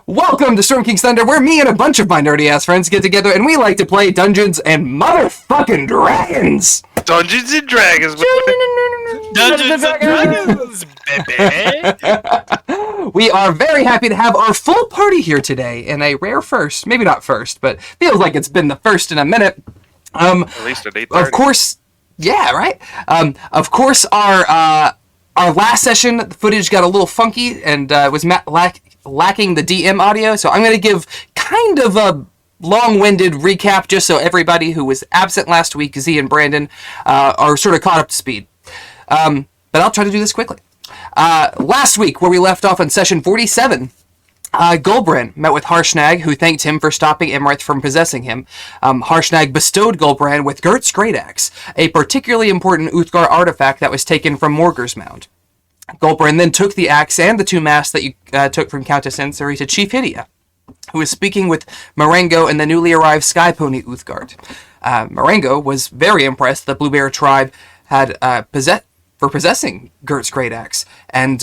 Welcome to Storm King's Thunder, where me and a bunch of my nerdy-ass friends get together and we like to play Dungeons and Motherfucking Dragons! Dungeons and Dragons, Dungeons and Dragons, baby! We are very happy to have our full party here today in a rare first. Maybe not first, but feels like it's been the first in a minute. At least at 8:30. Of course, yeah, right? Of course, our last session, the footage got a little funky and was lacking the DM audio, so I'm going to give kind of a long-winded recap just so everybody who was absent last week, Z and Brandon, are sort of caught up to speed. But I'll try to do this quickly. Last week, where we left off on session 47, Golbrand met with Harshnag, who thanked him for stopping Imrith from possessing him. Harshnag bestowed Golbrand with Gert's Great Axe, a particularly important Uthgar artifact that was taken from Morgur's Mound. Golbrand then took the axe and the two masks that you took from Countess Ensori to Chief Hydia, who was speaking with Marengo and the newly arrived Sky Pony Uthgard. Marengo was very impressed that the Blue Bear tribe had possessing Gert's Great Axe, and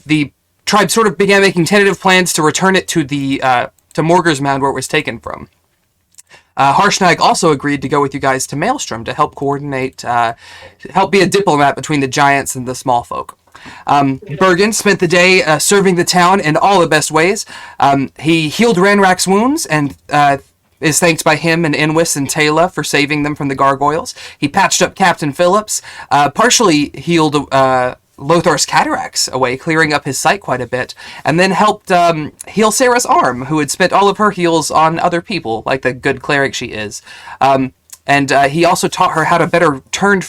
the tribe sort of began making tentative plans to return it to to Morgur's Mound where it was taken from. Harshnag also agreed to go with you guys to Maelstrom to help coordinate, help be a diplomat between the giants and the small folk. Bergen spent the day serving the town in all the best ways. He healed Ranrak's wounds and is thanked by him and Inwis and Taylor for saving them from the gargoyles. He patched up Captain Phillips, partially healed Lothar's cataracts away, clearing up his sight quite a bit, and then helped heal Sarah's arm, who had spent all of her heals on other people, like the good cleric she is. And he also taught her how to better turn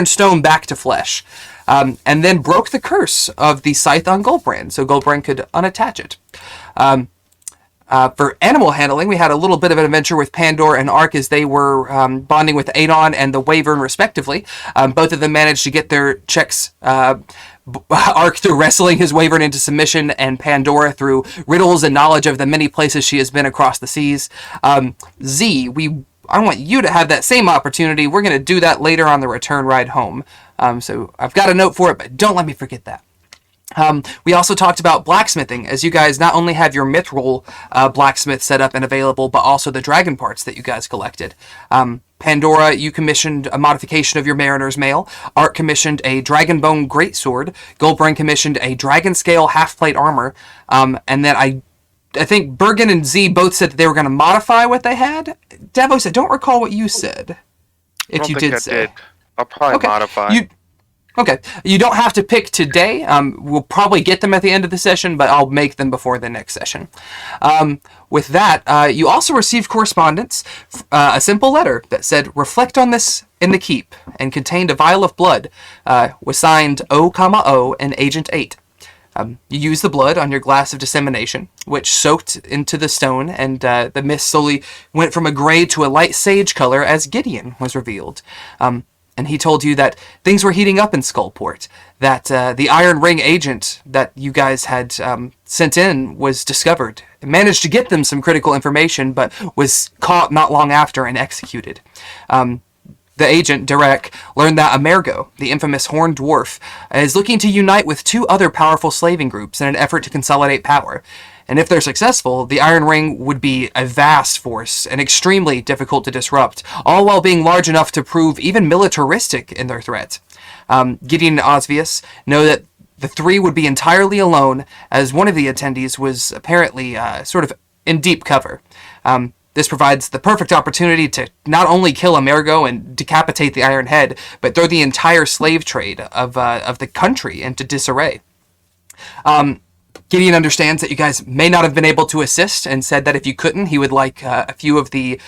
stone back to flesh. And then broke the curse of the scythe on Golbrand, so Golbrand could unattach it. For animal handling, we had a little bit of an adventure with Pandora and Ark as they were bonding with Adon and the Wyvern, respectively. Both of them managed to get their checks, Ark through wrestling his Wyvern into submission, and Pandora through riddles and knowledge of the many places she has been across the seas. Z, I want you to have that same opportunity. We're going to do that later on the return ride home. So I've got a note for it, but don't let me forget that. We also talked about blacksmithing, as you guys not only have your Mithril blacksmith set up and available, but also the dragon parts that you guys collected. Pandora, you commissioned a modification of your Mariner's Mail. Art commissioned a Dragonbone Greatsword. Golbrand commissioned a Dragon Scale half-plate armor. And then I think Bergen and Z both said that they were going to modify what they had. Davos, I don't recall what you said. If you did say. I'll probably modify. Okay. You don't have to pick today. We'll probably get them at the end of the session, but I'll make them before the next session. With that, you also received correspondence, a simple letter that said, "Reflect on this in the keep," and contained a vial of blood. Was signed O, and Agent 8. You used the blood on your glass of dissemination, which soaked into the stone, and the mist slowly went from a gray to a light sage color as Gideon was revealed. And he told you that things were heating up in Skullport, that the Iron Ring agent that you guys had sent in was discovered. It managed to get them some critical information, but was caught not long after and executed. The agent, Derek, learned that Amergo, the infamous Horned Dwarf, is looking to unite with two other powerful slaving groups in an effort to consolidate power. And if they're successful, the Iron Ring would be a vast force and extremely difficult to disrupt, all while being large enough to prove even militaristic in their threat. Gideon and Osvius know that the three would be entirely alone, as one of the attendees was apparently sort of in deep cover. This provides the perfect opportunity to not only kill Amergo and decapitate the Iron Head, but throw the entire slave trade of the country into disarray. Gideon understands that you guys may not have been able to assist, and said that if you couldn't, he would like a few of the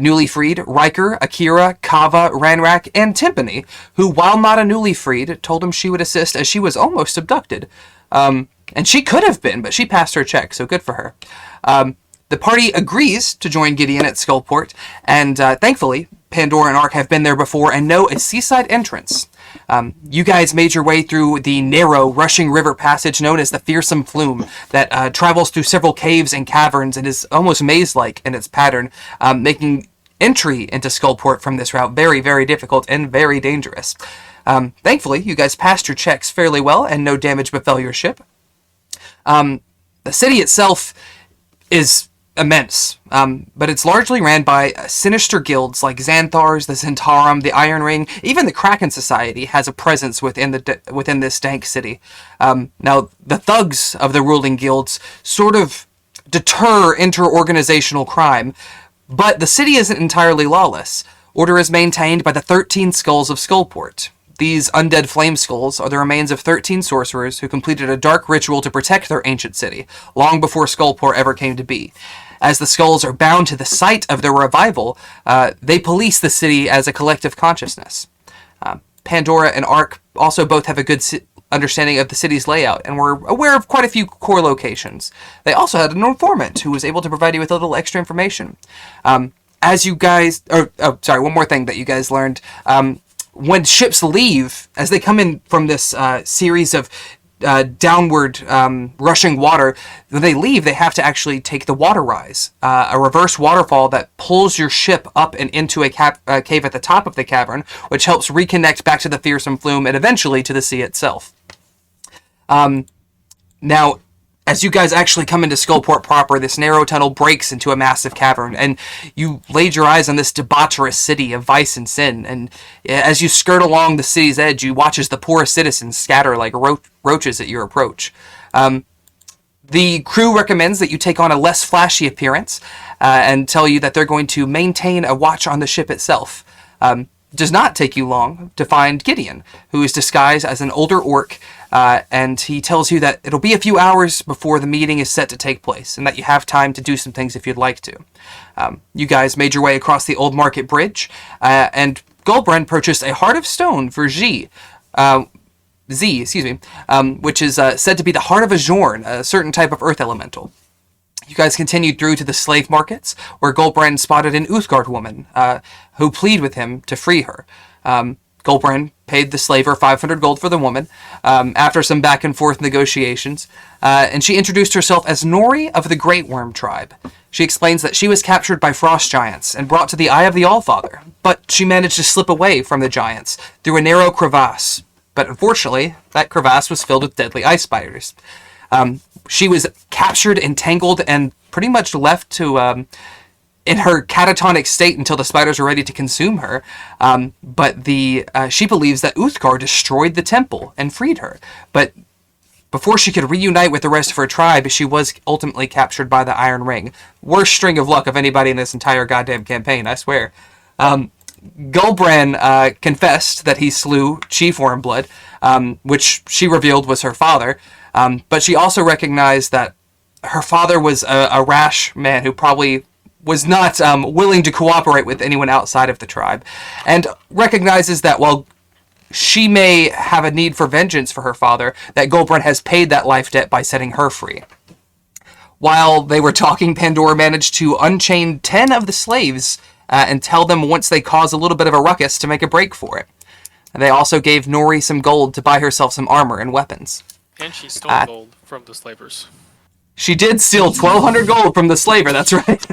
newly freed, Riker, Akira, Kava, Ranrak, and Timpani, who, while not a newly freed, told him she would assist as she was almost abducted. And she could have been, but she passed her check, so good for her. The party agrees to join Gideon at Skullport, and thankfully, Pandora and Ark have been there before and know a seaside entrance. You guys made your way through the narrow, rushing river passage known as the Fearsome Flume that travels through several caves and caverns and is almost maze-like in its pattern, making entry into Skullport from this route very, very difficult and very dangerous. Thankfully, you guys passed your checks fairly well and no damage befell your ship. The city itself is immense, but it's largely ran by sinister guilds like Xanthar's, the Zentarum, the Iron Ring. Even the Kraken Society has a presence within this dank city. Now, the thugs of the ruling guilds sort of deter inter-organizational crime, but the city isn't entirely lawless. Order is maintained by the 13 Skulls of Skullport. These undead flame skulls are the remains of 13 sorcerers who completed a dark ritual to protect their ancient city, long before Skullport ever came to be. As the skulls are bound to the site of their revival, they police the city as a collective consciousness. Pandora and Ark also both have a good understanding of the city's layout, and were aware of quite a few core locations. They also had an informant who was able to provide you with a little extra information. As you guys... one more thing that you guys learned. When ships leave, as they come in from this series of downward rushing water, when they leave, they have to actually take the water rise, a reverse waterfall that pulls your ship up and into a cave at the top of the cavern, which helps reconnect back to the fearsome flume and eventually to the sea itself. Now, as you guys actually come into Skullport proper, this narrow tunnel breaks into a massive cavern, and you laid your eyes on this debaucherous city of vice and sin, and as you skirt along the city's edge, you watch as the poorest citizens scatter like roaches at your approach. The crew recommends that you take on a less flashy appearance, and tell you that they're going to maintain a watch on the ship itself. Does not take you long to find Gideon, who is disguised as an older orc, and he tells you that it'll be a few hours before the meeting is set to take place, and that you have time to do some things if you'd like to. You guys made your way across the Old Market Bridge, and Goldbrand purchased a Heart of Stone for Z, which is said to be the heart of a Jorn, a certain type of earth elemental. You guys continued through to the slave markets, where Goldbrand spotted an Uthgard woman, who pleaded with him to free her. Goldbrand paid the slaver 500 gold for the woman, after some back and forth negotiations, and she introduced herself as Nori of the Great Worm tribe. She explains that she was captured by frost giants and brought to the Eye of the Allfather, but she managed to slip away from the giants through a narrow crevasse. But unfortunately, that crevasse was filled with deadly ice spiders. She was captured, entangled, and pretty much left to in her catatonic state until the spiders were ready to consume her. But she believes that Uthgar destroyed the temple and freed her. But before she could reunite with the rest of her tribe, she was ultimately captured by the Iron Ring. Worst string of luck of anybody in this entire goddamn campaign, I swear. Gulbran confessed that he slew Chief Wormblood, which she revealed was her father. But she also recognized that her father was a rash man who probably was not willing to cooperate with anyone outside of the tribe, and recognizes that while she may have a need for vengeance for her father, that Goldbrand has paid that life debt by setting her free. While they were talking, Pandora managed to unchain 10 of the slaves and tell them once they cause a little bit of a ruckus to make a break for it. And they also gave Nori some gold to buy herself some armor and weapons. And she stole gold from the slavers. She did steal 1,200 gold from the slaver, that's right.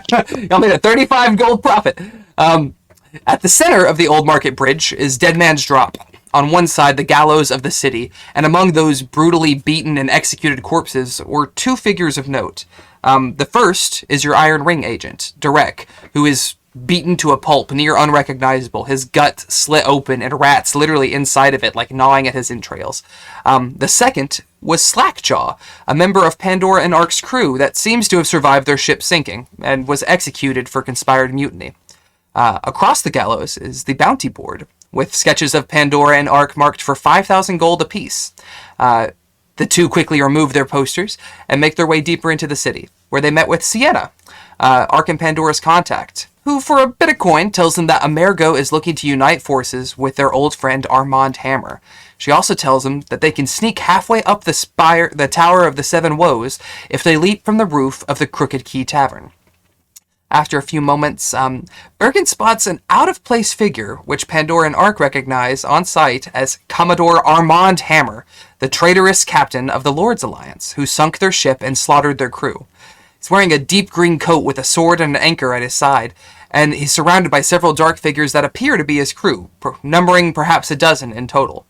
Y'all made a 35 gold profit. At the center of the Old Market Bridge is Dead Man's Drop. On one side, the gallows of the city, and among those brutally beaten and executed corpses were two figures of note. The first is your Iron Ring agent, Derek, who is beaten to a pulp, near unrecognizable, his gut slit open and rats literally inside of it, like gnawing at his entrails. The second was Slackjaw, a member of Pandora and Ark's crew that seems to have survived their ship sinking, and was executed for conspired mutiny. Across the gallows is the bounty board, with sketches of Pandora and Ark marked for 5,000 gold apiece. The two quickly remove their posters and make their way deeper into the city, where they met with Sienna, Ark and Pandora's contact, who for a bit of coin tells them that Amergo is looking to unite forces with their old friend Armand Hammer. She also tells them that they can sneak halfway up the Tower of the Seven Woes if they leap from the roof of the Crooked Key Tavern. After a few moments, Bergen spots an out-of-place figure, which Pandora and Ark recognize on sight as Commodore Armand Hammer, the traitorous captain of the Lord's Alliance, who sunk their ship and slaughtered their crew. He's wearing a deep green coat with a sword and an anchor at his side, and he's surrounded by several dark figures that appear to be his crew, numbering perhaps a dozen in total.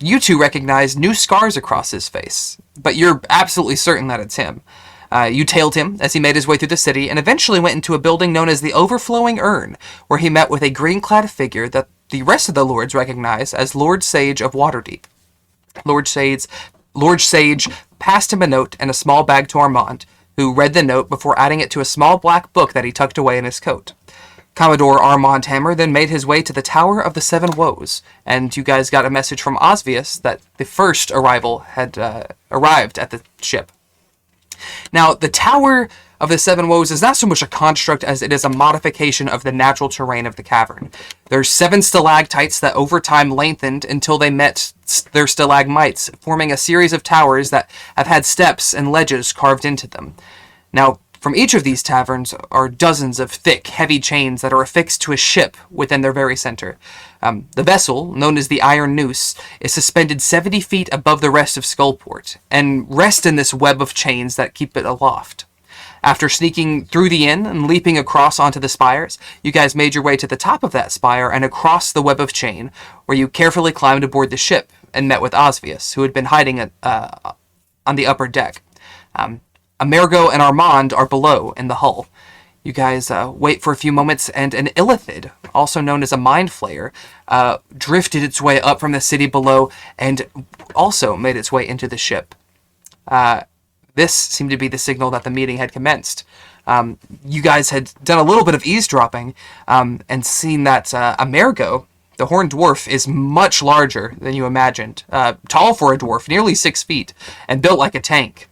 You two recognize new scars across his face. but you're absolutely certain that it's him. You tailed him as he made his way through the city and eventually went into a building known as the Overflowing Urn, where he met with a green-clad figure that the rest of the lords recognize as Lord Sage of Waterdeep. Lord Sage passed him a note and a small bag to Armand, who read the note before adding it to a small black book that he tucked away in his coat. Commodore Armand Hammer then made his way to the Tower of the Seven Woes, and you guys got a message from Osvius that the first arrival had arrived at the ship. Now, the Tower of the Seven Woes is not so much a construct as it is a modification of the natural terrain of the cavern. There's 7 stalactites that over time lengthened until they met their stalagmites, forming a series of towers that have had steps and ledges carved into them. Now, from each of these taverns are dozens of thick, heavy chains that are affixed to a ship within their very center. The vessel, known as the Iron Noose, is suspended 70 feet above the rest of Skullport, and rests in this web of chains that keep it aloft. After sneaking through the inn and leaping across onto the spires, you guys made your way to the top of that spire and across the web of chain, where you carefully climbed aboard the ship and met with Osvius, who had been hiding on the upper deck. Amerigo and Armand are below in the hull. You guys wait for a few moments, and an illithid, also known as a mind flayer, drifted its way up from the city below and also made its way into the ship. This seemed to be the signal that the meeting had commenced. You guys had done a little bit of eavesdropping and seen that Amerigo, the Horned Dwarf, is much larger than you imagined. Tall for a dwarf, nearly 6 feet, and built like a tank.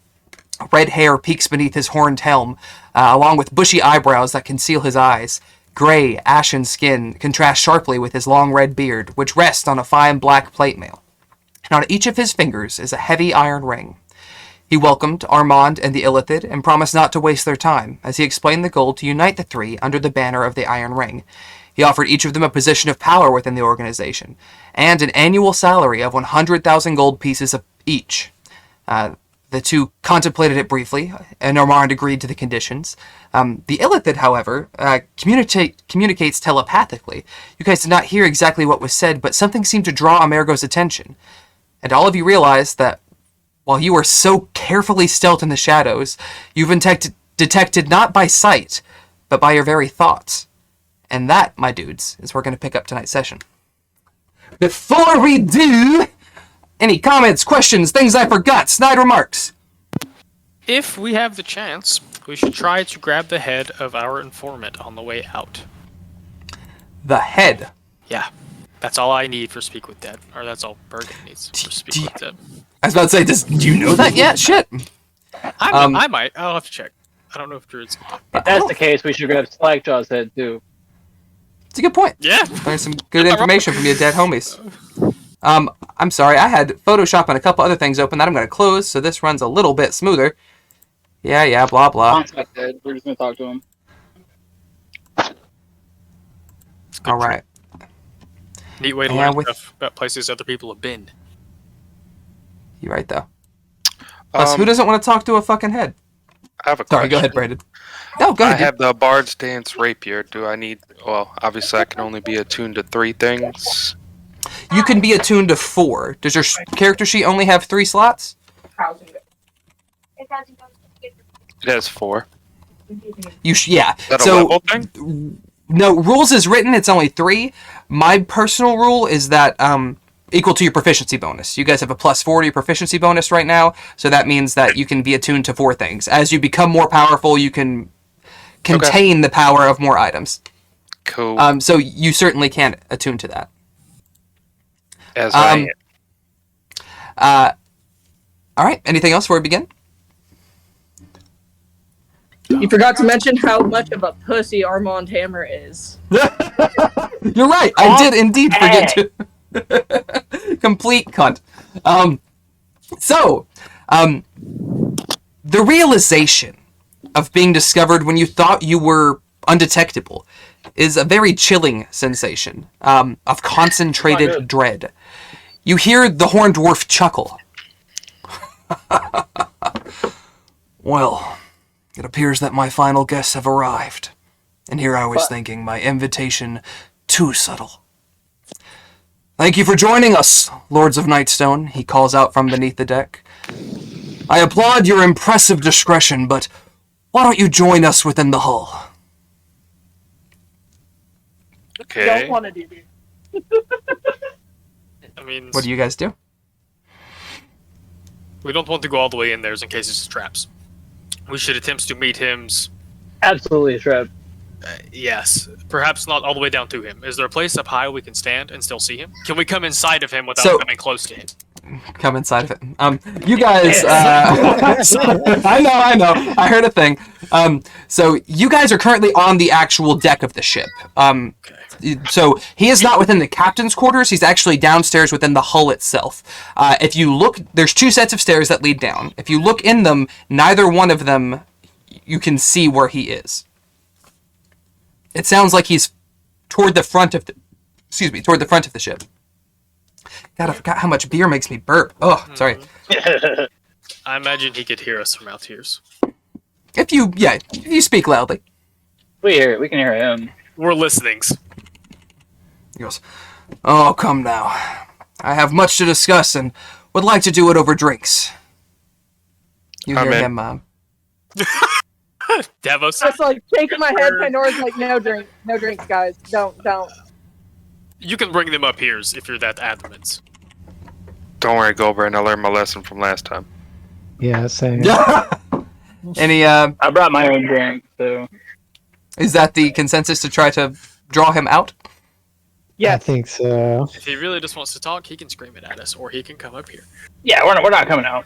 Red hair peeks beneath his horned helm, along with bushy eyebrows that conceal his eyes. Gray, ashen skin contrasts sharply with his long red beard, which rests on a fine black plate mail. And on each of his fingers is a heavy iron ring. He welcomed Armand and the Illithid and promised not to waste their time, as he explained the goal to unite the 3 under the banner of the Iron Ring. He offered each of them a position of power within the organization, and an annual salary of 100,000 gold pieces each. The 2 contemplated it briefly, and Armand agreed to the conditions. The Illithid, however, communicates telepathically. You guys did not hear exactly what was said, but something seemed to draw Amerigo's attention. And all of you realized that while you were so carefully stealthed in the shadows, you've been detected not by sight, but by your very thoughts. And that, my dudes, is where we're going to pick up tonight's session. Before we do, any comments, questions, things I forgot, snide remarks? If we have the chance, we should try to grab the head of our informant on the way out. The head? Yeah. That's all I need for Speak with Dead. Or that's all Bergen needs for Speak with Dead. I was about to say, do you know that yet? Shit. I might. I'll have to check. I don't know if Druid's... If that's the case, we should grab Slackjaw's head, too. It's a good point. Yeah. There's some good information from your dead homies. I'm sorry, I had Photoshop and a couple other things open that I'm going to close, so this runs a little bit smoother. Yeah, blah, blah. Contact dead. We're just going to talk to him. All right. Neat way to learn stuff about places other people have been. You're right, though. Plus, who doesn't want to talk to a fucking head? I have a question. Sorry, go ahead, Brandon. No, go ahead. I have the Bard's Dance Rapier. Do I need... Well, obviously I can only be attuned to 3 things. You can be attuned to 4. Does your character sheet only have 3 slots? It has 4. Yeah. Is that a level thing? No, rules is written, it's only 3. My personal rule is that equal to your proficiency bonus. You guys have a +4 to your proficiency bonus right now, so that means that you can be attuned to 4 things. As you become more powerful, you can contain the power of more items. Cool. So you certainly can attune to that. As I am. All right, anything else before we begin? You forgot to mention how much of a pussy Armand Hammer is. You're right, I did indeed forget to... Complete cunt. The realization of being discovered when you thought you were undetectable is a very chilling sensation of concentrated dread. You hear the Horned Dwarf chuckle. Well, it appears that my final guests have arrived. And here I was thinking my invitation too subtle. Thank you for joining us, Lords of Nightstone, he calls out from beneath the deck. I applaud your impressive discretion, but why don't you join us within the hull? Okay. Don't want to do this. I mean, What do you guys do? we don't want to go all the way in there in case it's traps. We should attempt to meet him. Absolutely, Trev. Yes, perhaps not all the way down to him. Is there a place up high we can stand and still see him? Can we come inside of him without So- coming close to him? Come inside of it. You guys. I know. I heard a thing. So you guys are currently on the actual deck of the ship. So he is not within the captain's quarters. He's actually downstairs within the hull itself. If you look, there's 2 sets of stairs that lead down. If you look in them, neither one of them, you can see where he is. It sounds like he's toward the front of the ship. God, I forgot how much beer makes me burp. Oh, sorry. I imagine he could hear us from out here. If you speak loudly. We hear it. We can hear him. We're listening. He goes, "Oh, come now. I have much to discuss and would like to do it over drinks." You I'm hear in. him, Davos. Just like shaking my head. Pandora's like, no drinks, guys. Don't. You can bring them up here if you're that adamant. Don't worry, Goldberg. I learned my lesson from last time. Yeah, same. Any, I brought my own drink, so is that the consensus to try to draw him out? I Yeah. think so. If he really just wants to talk, he can scream it at us, or he can come up here. yeah, we're not coming out.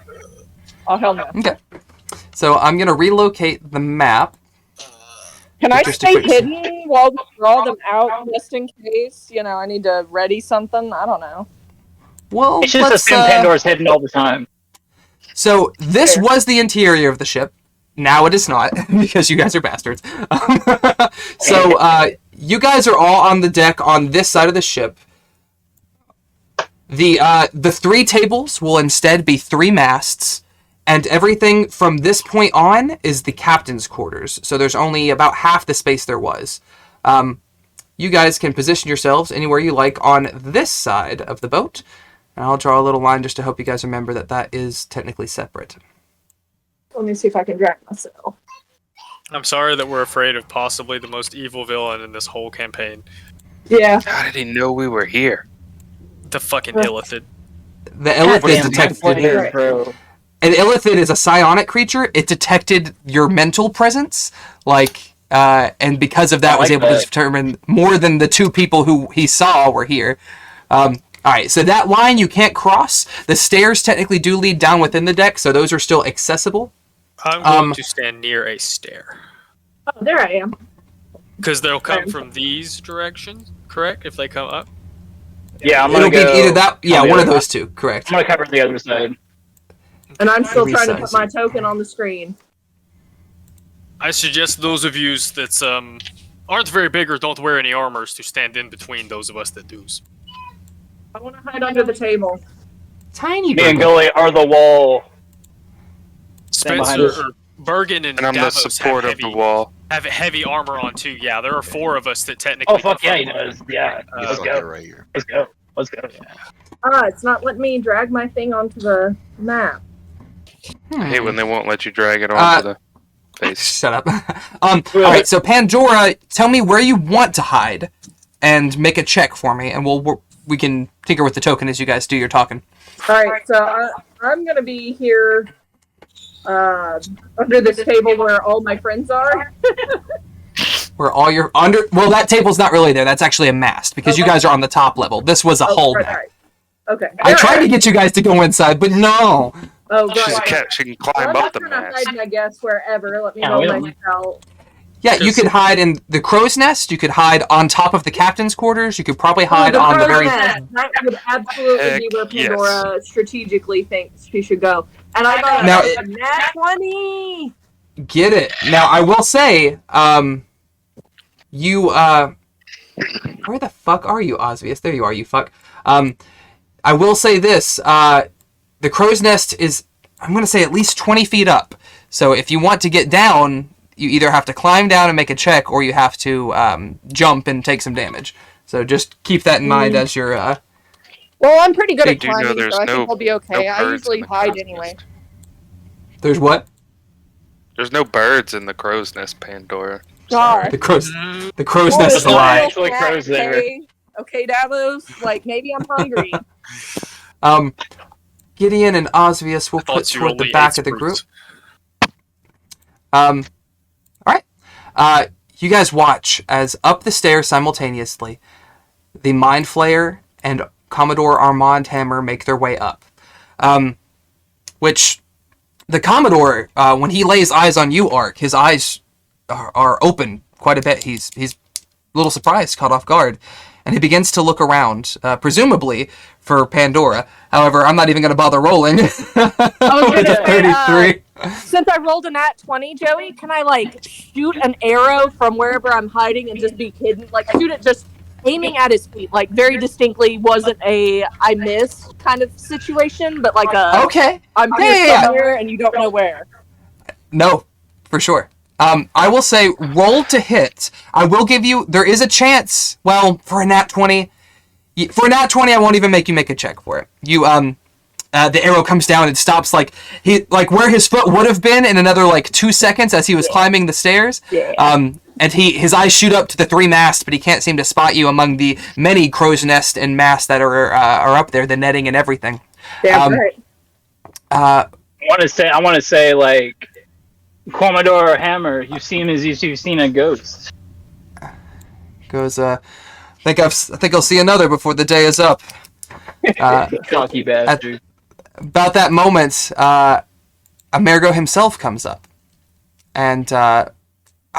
Oh hell no. Okay. So I'm going to relocate the map. Can I Just a stay quick- hidden while we draw them out, just in case? I need to ready something. I don't know. Well, It's just let's, assume Pandora's hidden all the time. So this was the interior of the ship. Now it is not, because you guys are bastards. So you guys are all on the deck on this side of the ship. The 3 tables will instead be 3 masts, and everything from this point on is the captain's quarters. So there's only about half the space there was. You guys can position yourselves anywhere you like on this side of the boat. And I'll draw a little line just to help you guys remember that that is technically separate. Let me see if I can drag myself. I'm sorry that we're afraid of possibly the most evil villain in this whole campaign. Yeah. How did he know we were here? The fucking Illithid. The Illithid Damn, detected... players, bro. An Illithid is a psionic creature. It detected your mental presence, and because of that, I was like able to that. determine more than the 2 people who he saw were here. All right, so that line you can't cross. The stairs technically do lead down within the deck, so those are still accessible. I'm going to stand near a stair. Oh, there I am. Because they'll come from these directions, correct? If they come up? Yeah, I'm It'll gonna go. be either that, yeah, on the one of other- those 2, correct. I'm gonna cover the other side. And I'm still trying to Resize put my token on the screen. I suggest those of you that aren't very big or don't wear any armors to stand in between those of us that do. I want to hide under the table. Tiny Me and bit. Gully are the wall. behind Spencer us. or Bergen and And I'm the Davos support have of the heavy, wall. have heavy armor on too. Yeah, there are 4 of us that technically. Oh fuck yeah, he prefer- does. Yeah, Uh, let's go. right here. Let's go. Let's go. It's not letting me drag my thing onto the map. I hate when they won't let you drag it onto the face. Shut up. All right, so Pandora, tell me where you want to hide, and make a check for me, and we can tinker with the token as you guys do your talking. Alright, so I'm gonna be here under this table where all my friends are. Where all your well, that table's not really there. That's actually a mast because you Okay. guys are on the top level. This was a hull deck. Right. Okay. I tried to get you guys to go inside, but no. Oh, She's a right. cat. She can Well, climb I'm up not the gonna mast. hide, I guess, wherever. Let me Yeah, know we my don't- spell. Yeah, you could hide in the crow's nest. You could hide on top of the captain's quarters. You could probably hide the on the crow's very. nest. That would absolutely Heck be where yes. Pandora strategically thinks she should go. And I got Now a nat 20! Get it. Now, I will say, you, where the fuck are you, Osvius? There you are, you fuck. I will say this, the crow's nest is, I'm going to say at least 20 feet up. So if you want to get down, you either have to climb down and make a check, or you have to, jump and take some damage. So just keep that in mind as you're, Well, I'm pretty good They at do know climbing, there's so I no- think I'll be okay. no I birds usually in the hide crow's anyway. nest. There's what? There's no birds in the crow's nest, Pandora. God. The crow's Well, nest it's is a not lie. actually cat, crows there. okay? Okay, Davos. Like, maybe I'm hungry. Gideon and Osvius will put Thought you toward the only back ate of the group. fruits. All right. You guys watch as up the stairs simultaneously, the Mind Flayer and Commodore Armand Hammer make their way up. Which the Commodore, when he lays eyes on you, Ark, his eyes are open quite a bit. He's a little surprised, caught off guard, and he begins to look around, presumably for Pandora. However, I'm not even going to bother rolling. I was With gonna a say, 33. since I rolled a nat 20, Joey, can I, like, shoot an arrow from wherever I'm hiding and just be hidden? Like, shoot it just aiming at his feet. Like, very distinctly wasn't a I missed kind of situation, but like a Okay. I'm here Yeah. somewhere and you don't know where. No, for sure. I will say roll to hit. I will give you, there is a chance, well, for a nat 20, I won't even make you make a check for it. The arrow comes down and stops like where his foot would have been in another like 2 seconds as he was climbing the stairs. Yeah. And his eyes shoot up to the 3 masts, but he can't seem to spot you among the many crow's nest and masts that are up there, the netting and everything. Damn right. I want to say, like, Commodore Hammer, you've seen a ghost. Goes, I think I'll see another before the day is up. Cocky bastard. About that moment, Amerigo himself comes up. And,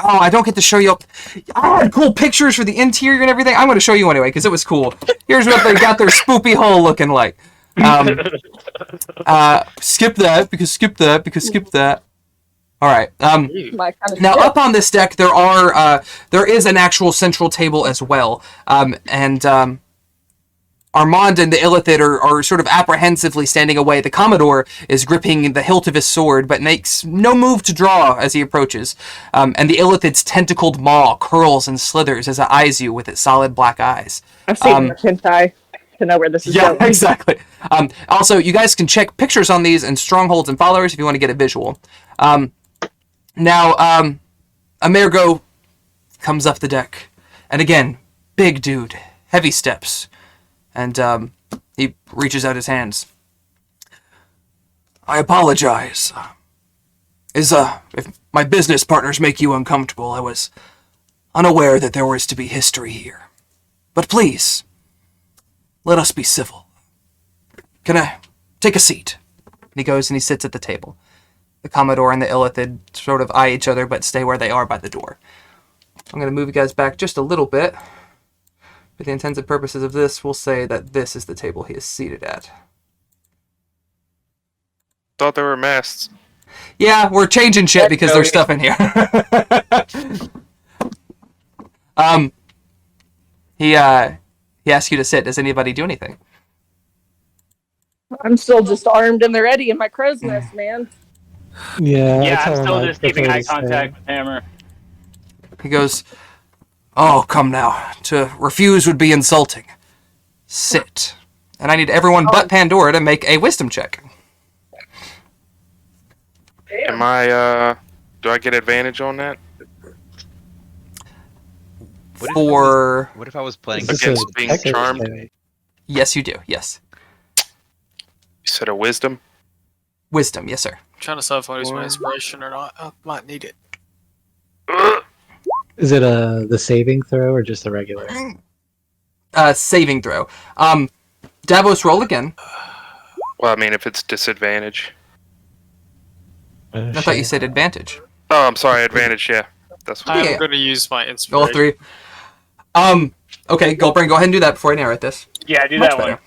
I don't get to show you. I had cool pictures for the interior and everything. I'm going to show you anyway, because it was cool. Here's what they got their spoopy hole looking like. Skip that, because skip that. All right. My kind of Now, shit. up on this deck, there is an actual central table as well. And Armand and the Illithid are sort of apprehensively standing away. The Commodore is gripping the hilt of his sword, but makes no move to draw as he approaches. And the Illithid's tentacled maw curls and slithers as it eyes you with its solid black eyes. I've seen enough hentai to know where this is Yeah, going. exactly. Also, you guys can check pictures on these and strongholds and followers if you want to get a visual. Now, Amerigo comes up the deck. And again, big dude, heavy steps. And he reaches out his hands. I apologize. If my business partners make you uncomfortable, I was unaware that there was to be history here. But please, let us be civil. Can I take a seat? And he goes and he sits at the table. The Commodore and the Illithid sort of eye each other, but stay where they are by the door. I'm going to move you guys back just a little bit. For the intents and purposes of this, we'll say that this is the table he is seated at. Thought there were masts. Yeah, we're changing shit because there's stuff in here. He asked you to sit. Does anybody do anything? I'm still just armed and ready in my crow's nest, man. Yeah. Yeah, I I'm tell still him I just keeping prefer eye to stay. contact with Hammer. He goes, "Oh, come now. To refuse would be insulting. Sit." And I need everyone but Pandora to make a wisdom check. Am I, do I get advantage on that? For... What if I was playing Is this Against a being tech or charmed? stay? Yes, you do. Yes. You said a wisdom? Wisdom. Yes, sir. I'm trying to decide if I use my inspiration or not. I might need it. Is it the saving throw or just the regular? Saving throw. Davos, roll again. Well, I mean, if it's disadvantage. I thought you said advantage. Oh, I'm sorry, advantage, yeah. That's what Yeah. I'm going to use my All inspiration. 3. Okay, Goldbrain, go ahead and do that before I narrate this. Yeah, do Much that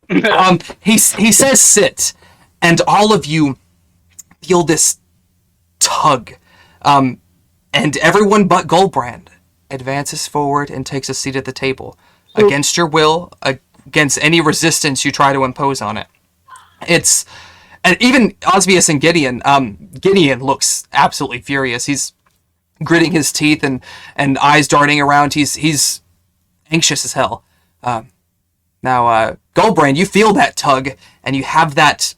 better. one. He says sit, and all of you feel this tug. And everyone but Goldbrand advances forward and takes a seat at the table. Against your will, against any resistance you try to impose on it. And even Osvius and Gideon, Gideon looks absolutely furious. He's gritting his teeth and eyes darting around. He's anxious as hell. Now, Goldbrand, you feel that tug, and you have that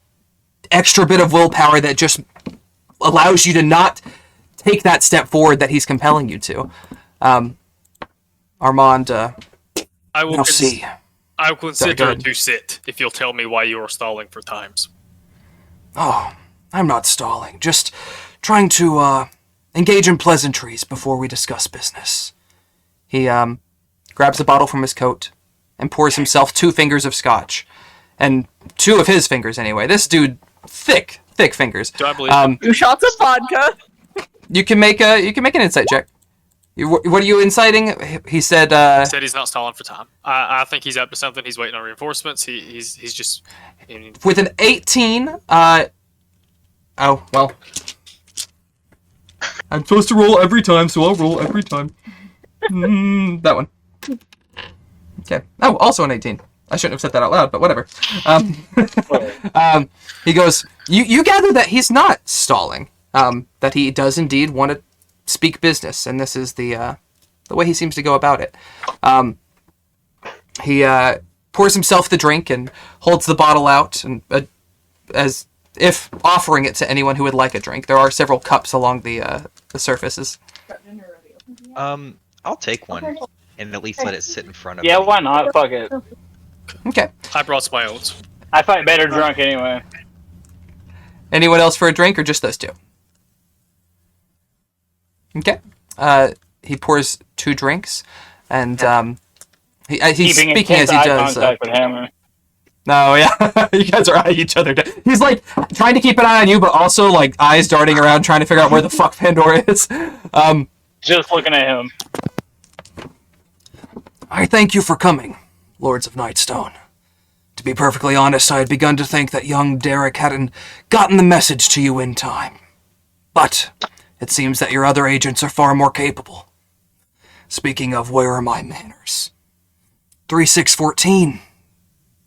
extra bit of willpower that just allows you to not take that step forward that he's compelling you to. Armand, I will we'll see. I will Go consider ahead. to sit if you'll tell me why you are stalling for times. Oh, I'm not stalling. Just trying to engage in pleasantries before we discuss business. He grabs a bottle from his coat and pours himself 2 fingers of scotch. And 2 of his fingers, anyway. This dude, thick fingers. Do I believe 2 shots of vodka. You can make an insight check. What are you inciting? He said. He said he's not stalling for time. I think he's up to something. He's waiting on reinforcements. He's just. With an 18. Oh well. I'm supposed to roll every time, so I'll roll every time. That one. Okay. Oh, also an 18. I shouldn't have said that out loud, but whatever. He goes. You gather that he's not stalling. That he does indeed want to speak business, and this is the way he seems to go about it. He pours himself the drink and holds the bottle out, and as if offering it to anyone who would like a drink. There are several cups along the surfaces. I'll take one and at least let it sit in front of me. Yeah, why not? Fuck it. Okay. I brought my own. I fight better drunk anyway. Anyone else for a drink, or just those 2? Okay. He pours 2 drinks, and he's Keeping speaking as intense he eye does. contact with Hammer. No, yeah, you guys are eyeing each other down. He's like trying to keep an eye on you, but also like eyes darting around, trying to figure out where the fuck Pandora is. Just looking at him. I thank you for coming, Lords of Nightstone. To be perfectly honest, I had begun to think that young Derek hadn't gotten the message to you in time. But it seems that your other agents are far more capable. Speaking of, where are my manners? 3614.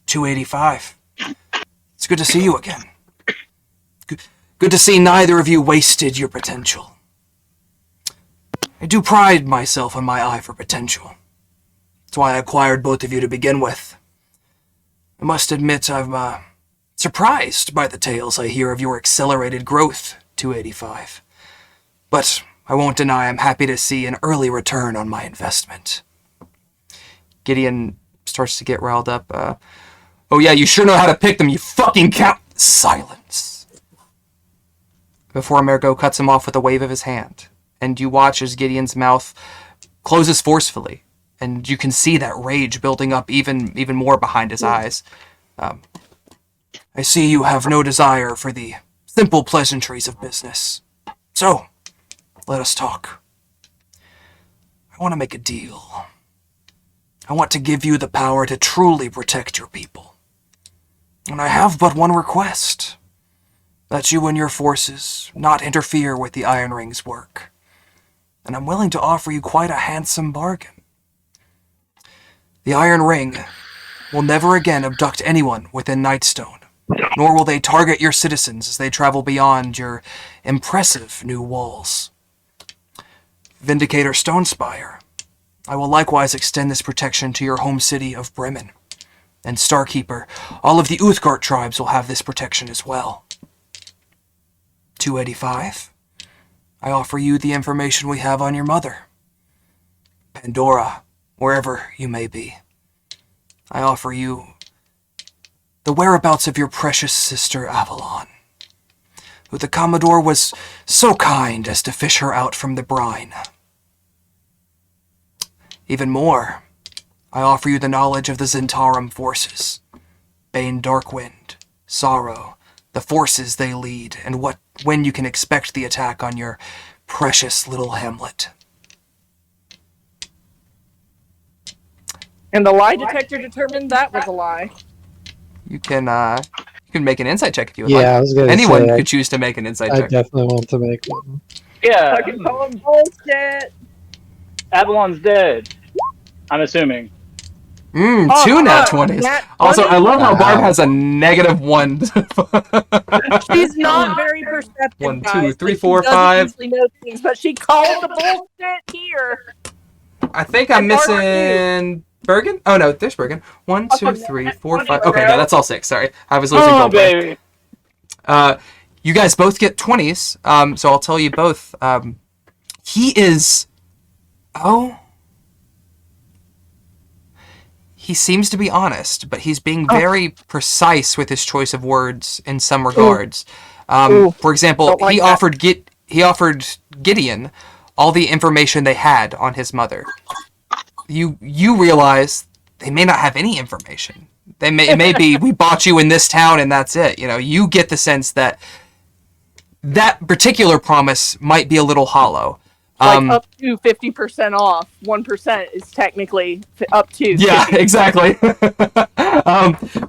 285. It's good to see you again. Good to see neither of you wasted your potential. I do pride myself on my eye for potential. That's why I acquired both of you to begin with. I must admit I'm surprised by the tales I hear of your accelerated growth, 285. But I won't deny I'm happy to see an early return on my investment. Gideon starts to get riled up. Oh yeah, you sure know how to pick them, you fucking count. Silence. Before Mergo cuts him off with a wave of his hand, and you watch as Gideon's mouth closes forcefully, and you can see that rage building up even more behind his eyes. I see you have no desire for the simple pleasantries of business. So, let us talk. I want to make a deal. I want to give you the power to truly protect your people. And I have but one request. That you and your forces not interfere with the Iron Ring's work. And I'm willing to offer you quite a handsome bargain. The Iron Ring will never again abduct anyone within Nightstone, nor will they target your citizens as they travel beyond your impressive new walls. Vindicator Stonespire, I will likewise extend this protection to your home city of Bremen. And Starkeeper, all of the Uthgard tribes will have this protection as well. 285, I offer you the information we have on your mother. Pandora, wherever you may be. I offer you the whereabouts of your precious sister Avalon, who the Commodore was so kind as to fish her out from the brine. Even more, I offer you the knowledge of the Zentarum forces, Bane Darkwind, Sorrow, the forces they lead, and when you can expect the attack on your precious little hamlet. And the lie detector determined that was a lie. You can make an insight check if you would like. Yeah, I was gonna Anyone say, could choose to make an insight I check. definitely want to make one. Yeah, Fucking calling bullshit. Avalon's dead. I'm assuming. Oh, 2 nat 20s. nat Also, 20? I love how Barb Wow. has a -1. She's not very perceptive. 1, 2, guys. 3, Like, 4, she doesn't 5. usually know things, but she called the bullshit here. I think I'm And Barb, missing Bergen? Oh no, there's Bergen. 1, 2, Okay, 3, nat 4, 5. 20, Okay, bro. no, that's all 6. Sorry. I was losing Oh, Goldberg. baby. you guys both get 20s. So I'll tell you both. He is. Oh. He seems to be honest, but he's being very precise with his choice of words in some regards. For example, Don't like he that. offered Gideon all the information they had on his mother. You realize they may not have any information. It may be we bought you in this town and that's it. You know, you get the sense that that particular promise might be a little hollow. Like up to 50% off. 1% is technically up to. Yeah, 50%. exactly.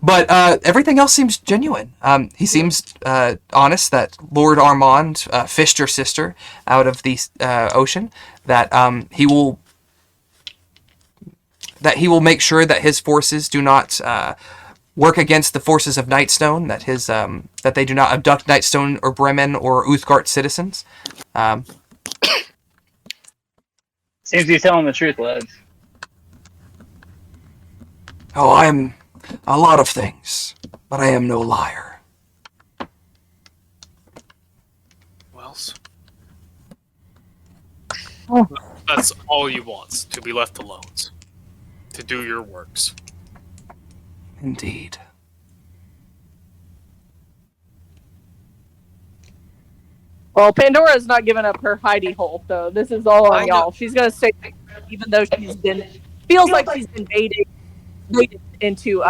But everything else seems genuine. He seems honest that Lord Armand fished your sister out of the ocean. That he will make sure that his forces do not work against the forces of Nightstone. That they do not abduct Nightstone or Bremen or Uthgard citizens. Seems he's telling the truth, lads. Oh, I am a lot of things, but I am no liar. Wells. That's all you want, to be left alone. To do your works. Indeed. Well, Pandora's not giving up her hidey hole, so this is all I on know. y'all. She's gonna stay, even though feels like she's been baited into,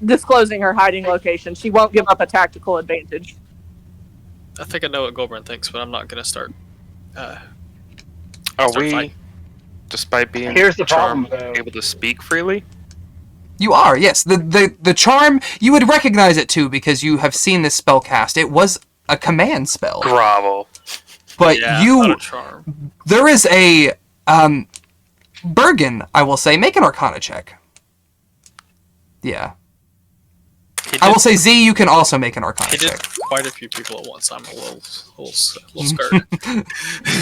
disclosing her hiding location. She won't give up a tactical advantage. I think I know what Goldbrand thinks, but I'm not gonna start. Are Start we, fighting. despite being Here's the problem, charmed, though. able to speak freely? You are, yes. The charm, you would recognize it too because you have seen this spell cast. It was a command spell. Grovel. But Yeah, you, not a charm. there is a, Bergen, I will say, make an Arcana check. Yeah. He I will did, say, Z, you can also make an Arcana he did check. quite a few people at once. I'm a little scared.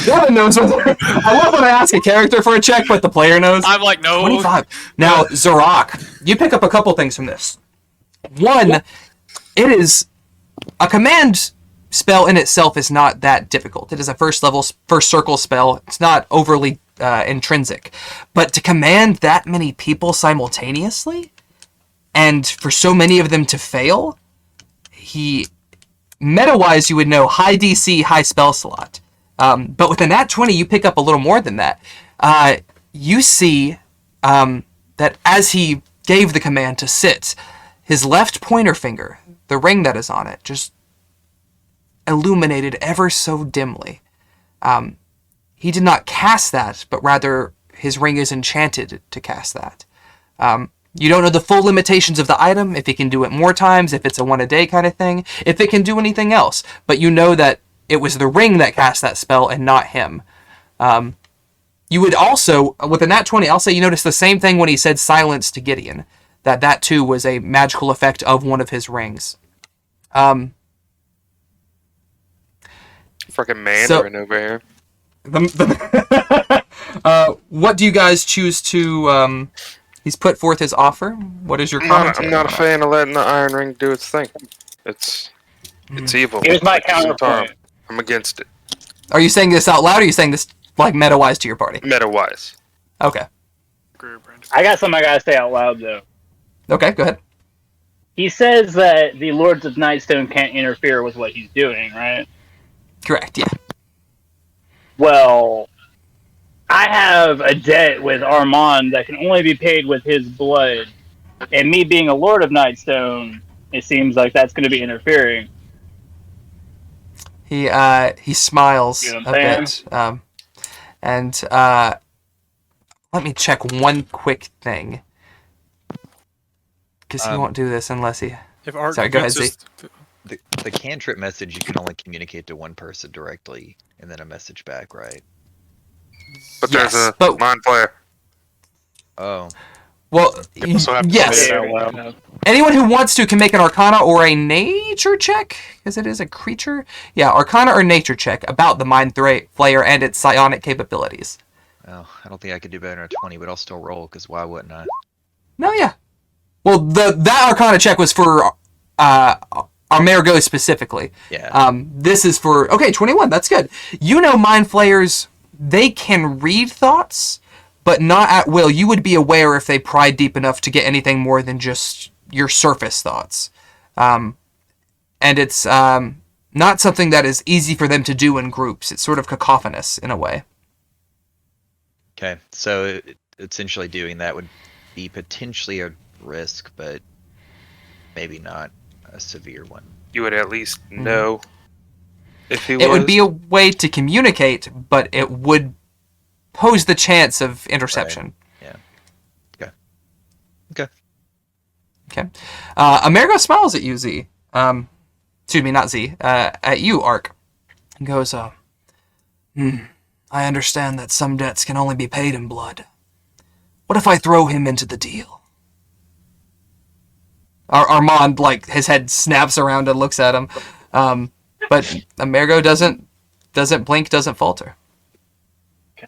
Devin knows what I love when I ask a character for a check, but the player knows. I'm like, no. 25. Now, Zorak, you pick up a couple things from this. One, it is a command spell in itself is not that difficult. It is a first circle spell. It's not overly intrinsic. But to command that many people simultaneously, and for so many of them to fail, meta-wise, you would know high DC, high spell slot. But with a nat 20, you pick up a little more than that. You see that as he gave the command to sit, his left pointer finger, the ring that is on it, just illuminated ever so dimly. He did not cast that, but rather his ring is enchanted to cast that. You don't know the full limitations of the item, if it can do it more times, if it's a one-a-day kind of thing, if it can do anything else. But you know that it was the ring that cast that spell and not him. You would also, with a nat 20, I'll say you notice the same thing when he said silence to Gideon. That too was a magical effect of one of his rings. Fucking Mandarin over here. What do you guys choose to... he's put forth his offer. What is your commentary? I'm not a fan of letting the Iron Ring do its thing. It's evil. Here's my Like, it's a charm. counterpoint. I'm against it. Are you saying this out loud, or are you saying this like meta-wise to your party? Meta-wise. Okay. I got something I gotta say out loud, though. Okay, go ahead. He says that the Lords of Nightstone can't interfere with what he's doing, right? Correct, yeah. Well, I have a debt with Armand that can only be paid with his blood. And me being a Lord of Nightstone, it seems like that's going to be interfering. He smiles You know a what I'm bit. And let me check one quick thing. Because he won't do this unless he... If Art Sorry, go ahead, convinces- The cantrip message you can only communicate to one person directly, and then a message back, right? But Yes, there's a but- mind player. Oh, Well, also have to yes. say it out loud. Anyone who wants to can make an Arcana or a Nature check, because it is a creature. Yeah, Arcana or Nature check about the Mind Flayer and its psionic capabilities. well, I don't think I could do better than a 20, but I'll still roll, because why wouldn't I? No, yeah. Well, that Arcana check was for Amerigo specifically. Yeah. This is for 21. That's good. Mind flayers, they can read thoughts, but not at will. You would be aware if they pried deep enough to get anything more than just your surface thoughts. And it's not something that is easy for them to do in groups. It's sort of cacophonous in a way. Okay, so essentially doing that would be potentially a risk, but maybe not a severe one. You would at least know if he was. It would be a way to communicate, but it would pose the chance of interception. Right. Yeah. Okay. Amerigo smiles at you, Z. Excuse me, not Z. At you, Ark. And goes, I understand that some debts can only be paid in blood. What if I throw him into the deal? Armand, his head snaps around and looks at him. But Amerigo doesn't blink, doesn't falter.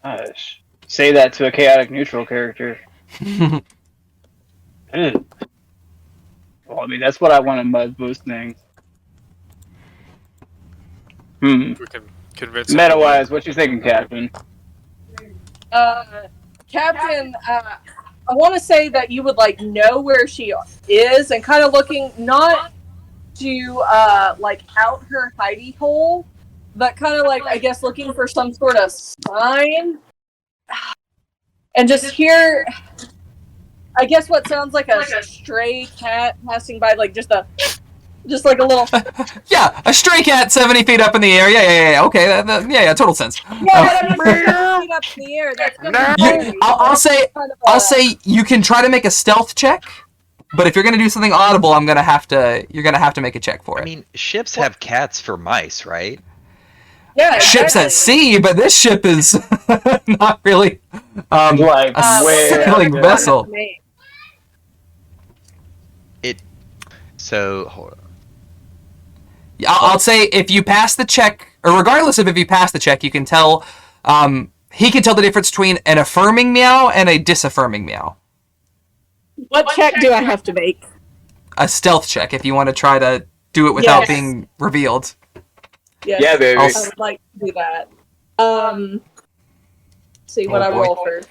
Gosh. Say that to a chaotic neutral character. Well, I mean, that's what I want in most things. We can convince him. Meta-wise, what you thinking, Captain? Captain, I want to say that you would know where she is and kind of looking not to out her hidey hole, but kind of I guess looking for some sort of sign, and just hear, I guess what sounds like a stray cat passing by, just like a little. Yeah, a stray cat 70 feet up in the air. Yeah. Okay, yeah, total sense. Yeah, but I mean, 70 feet up in the air. That's gonna be I'll say you can try to make a stealth check, but if you're gonna do something audible, you're gonna have to make a check for it. I mean, ships have cats for mice, right? Yeah, ships at sea, but this ship is not really a way sailing vessel. So hold on. I'll say if you pass the check, or regardless of if you pass the check, you can tell. He can tell the difference between an affirming meow and a disaffirming meow. What check do I have to make? A stealth check if you want to try to do it without being revealed. Yes. Yeah, baby. I would like to do that. See what I roll first.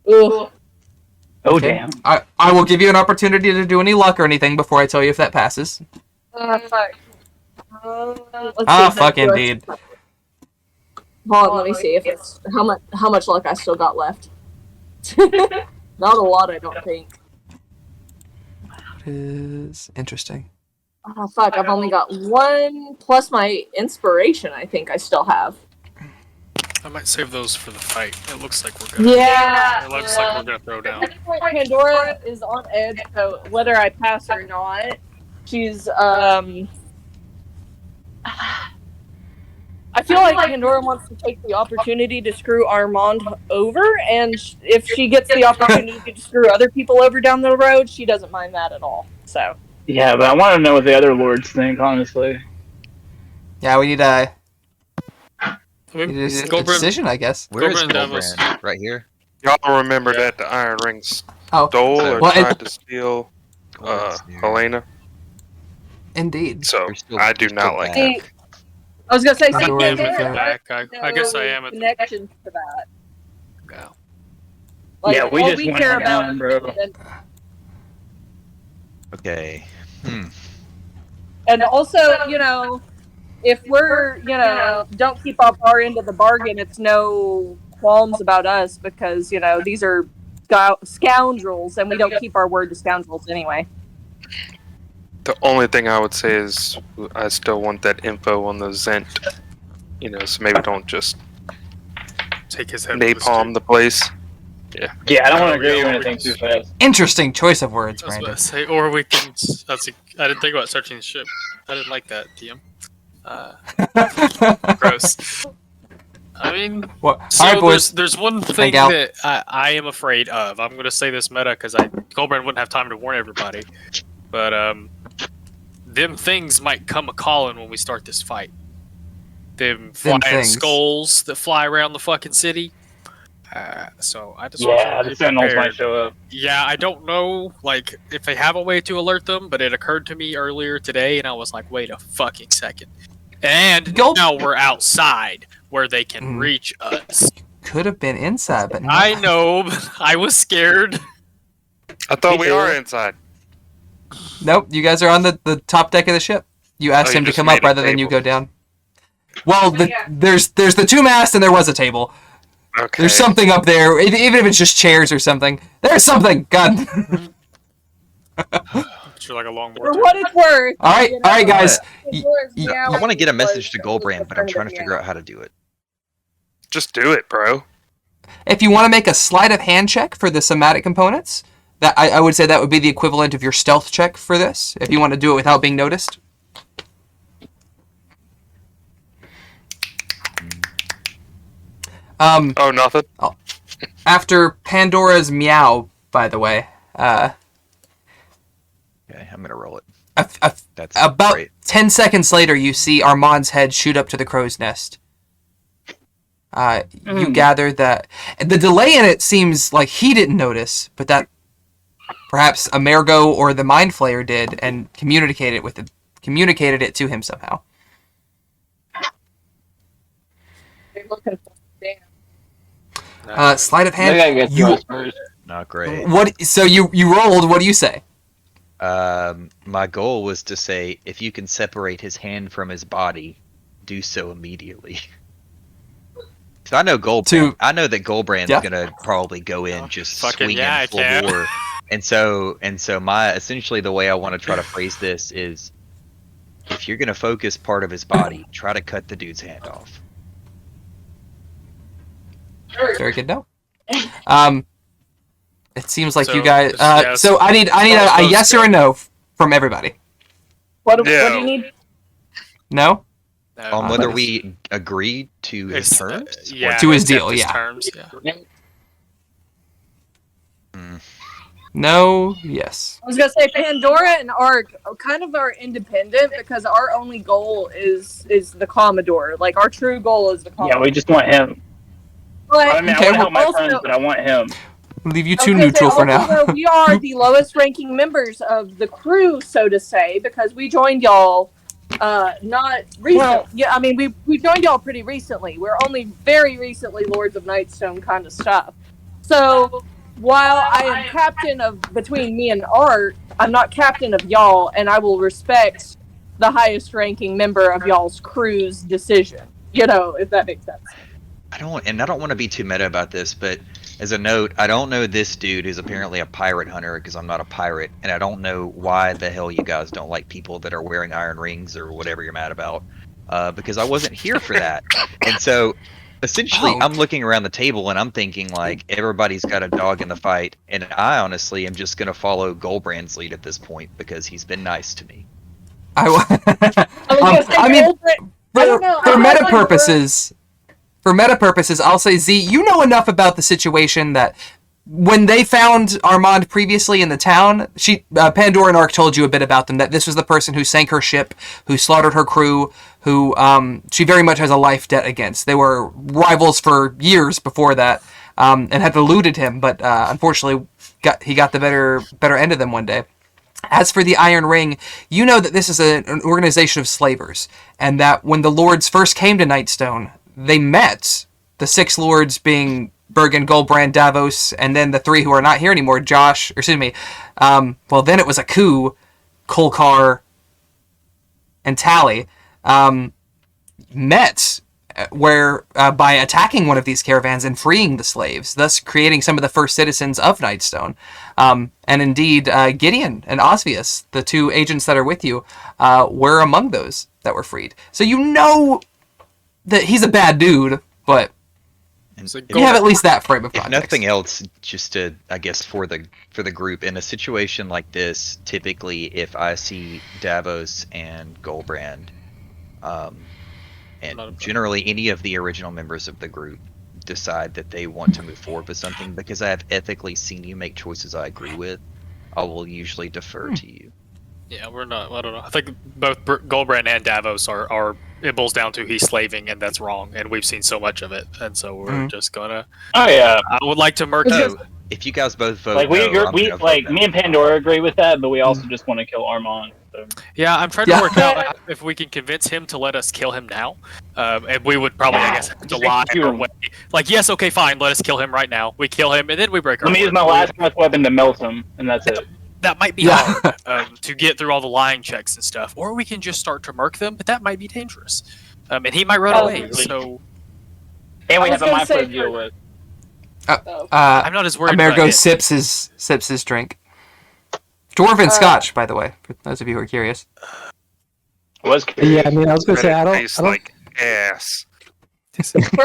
Ooh. Oh, Okay. damn. I will give you an opportunity to do any luck or anything before I tell you if that passes. Fuck. Fuck indeed. Hold on, let me see if it's how much luck I still got left. Not a lot, I don't think. That is interesting. Oh fuck, I've only got one plus my inspiration. I think I still have. I might save those for the fight. It looks like we're gonna. Yeah. It looks like we're gonna throw down. Pandora is on edge, so whether I pass or not, she's I feel like Pandora wants to take the opportunity to screw Armand over, and if she gets the opportunity to screw other people over down the road, she doesn't mind that at all. So. Yeah, but I want to know what the other lords think, honestly. Yeah, we need a Goldbrand- decision, I guess. Where is Goldbrand Davos. Goldbrand? Right here? Y'all remember that the Iron Rings Oh, stole or Well, tried to steal Goldbrand's here. Helena? indeed. So You're still- I do you're not still like back. it. I was gonna say, I'm see, sorry, Pandora but- back. I guess I am at the connections to that. go. Like, Yeah, we all just we went care on about down, bro. Okay. And also, if we're, don't keep up our end of the bargain, it's no qualms about us because, these are scoundrels and we don't keep our word to scoundrels anyway. The only thing I would say is I still want that info on the Zent. So maybe don't just Take his head. with a napalm the place. Yeah, I don't want to agree with anything too fast. Interesting choice of words, I was about Brandon. to say, or we can. I didn't think about searching the ship. I didn't like that, DM. Gross. I mean, Well, so all right, boys. there's one thing out. that I am afraid of. I'm going to say this meta because Goldbrand wouldn't have time to warn everybody. But them things might come a calling when we start this fight. Them flying things. skulls that fly around the fucking city. So I just want Yeah, to the be Sentinels might prepared. show up. Yeah, I don't know, like, if they have a way to alert them, but it occurred to me earlier today, and I was like, wait a fucking second. And Go- now we're outside, where they can Mm. reach us. Could have been inside, but no. I know, but I was scared. I thought Me we too. are inside. Nope, you guys are on the top deck of the ship. You asked Oh, you him to just come made up a rather than you table. go down. Well, there's the two masts and there was a table. Okay. There's something up there, even if it's just chairs or something. There's something. God. Sure, like a long For mortar. what it's worth. All right, all right, guys. I want to get a message to Goldbrand, but I'm trying to figure out how to do it. Just do it, bro. If you want to make a sleight of hand check for the somatic components, that I would say that would be the equivalent of your stealth check for this. If you want to do it without being noticed. Oh, nothing. After Pandora's meow, by the way, Okay, I'm gonna roll it. That's about great. 10 seconds later, you see Armand's head shoot up to the crow's nest. You gather that the delay in it seems like he didn't notice, but that perhaps Amergo or the Mind Flayer did and communicated it to him somehow. They're looking for damn. Sleight of Maybe I hand. get You to us first. Not great. what? So you rolled. What do you say? My goal was to say, if you can separate his hand from his body, do so immediately. So I know I know that Goldbrand's Yeah. gonna probably go in just Fucking swinging yeah, I full can. bore. And so my essentially the way I want to try to phrase this is, if you're gonna focus part of his body, try to cut the dude's hand off. Very good. No. It seems like So, you guys. yes. So I need a yes or a no from everybody. What do Yeah. you need? No. On whether but we agree to his terms? Or- yeah, To his accept deal, his yeah. terms, yeah. No. Yes. I was gonna say Pandora and Ark kind of are independent because our only goal is the Commodore. Like our true goal is the Commodore. Yeah, we just want him. But I mean, Okay, I want to help my also- friends, but I want him. We'll leave you I was two gonna say neutral for now. also, though, we are the lowest ranking members of the crew, so to say, because we joined y'all not recently. Well- Yeah, I mean we joined y'all pretty recently. We're only very recently Lords of Nightstone kind of stuff. So while I am captain of between me and Art, I'm not captain of y'all, and I will respect the highest ranking member of y'all's crew's decision. You know, if that makes sense. I don't want to be too meta about this, but as a note, I don't know this dude who's apparently a pirate hunter because I'm not a pirate, and I don't know why the hell you guys don't like people that are wearing iron rings or whatever you're mad about, because I wasn't here for that. And so, essentially, Oh. I'm looking around the table and I'm thinking like everybody's got a dog in the fight, and I honestly am just gonna follow Goldbrand's lead at this point because he's been nice to me. I was gonna say, I mean, I don't know, for I meta like purposes, I'll say Z, you know enough about the situation that when they found Armand previously in the town, Pandora and Ark told you a bit about them. That this was the person who sank her ship, who slaughtered her crew, who she very much has a life debt against. They were rivals for years before that, and had eluded him, but unfortunately, he got the better end of them one day. As for the Iron Ring, you know that this is an organization of slavers, and that when the lords first came to Nightstone, they met the 6 lords being Bergen, Goldbrand, Davos, and then the 3 who are not here anymore, well, then it was a coup, Kolkar and Tally, met by attacking one of these caravans and freeing the slaves, thus creating some of the first citizens of Nightstone. And indeed, Gideon and Osvius, the 2 agents that are with you, were among those that were freed. So you know that he's a bad dude, but And So if- you have at least that frame of if context. nothing else, just to, I guess, for the group in a situation like this, typically if I see Davos and Goldbrand, and Not a- generally any of the original members of the group decide that they want to move forward with something, because I have ethically seen you make choices I agree with, I will usually defer to you. Yeah, we're not. I don't know. I think both Goldbrand and Davos are it boils down to he's slaving, and that's wrong, and we've seen so much of it, and so we're just gonna. Oh yeah. I would like to murk No, him. if you guys both vote Like we no, agree, I'm gonna vote no. me and Pandora agree with that, but we also just want to kill Armand. So. Yeah, I'm trying Yeah. to work out if we can convince him to let us kill him now, and we would probably, I guess, have to lie our way. Like, yes, okay, fine, let us kill him right now. We kill him, and then we break our. Let me use my last breath weapon to melt him, and that's it. That might be hard to get through all the lying checks and stuff, or we can just start to murk them, but that might be dangerous, and he might run away. really? So And we I have was a gonna mind say flip to deal with. I'm not as worried. Amerigo about it. sips his drink. Dwarven Scotch, by the way, for those of you who are curious. Was Yeah, I mean, I was gonna say I don't, Tastes I don't, like ass.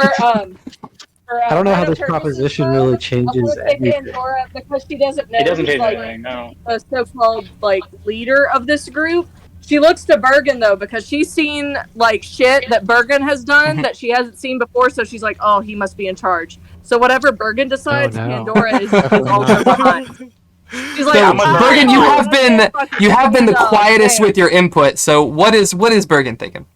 I don't know how this proposition really I changes want to say anything. Pandora because she doesn't know It doesn't who's, change like, anything. No. the so-called like leader of this group. She looks to Bergen though because she's seen like shit that Bergen has done that she hasn't seen before. So she's like, "Oh, he must be in charge." So whatever Bergen decides, Oh, no. Pandora is also behind. She's like, So, "Ah, Bergen, you have been the fucking quietest damn." with your input. So what is Bergen thinking?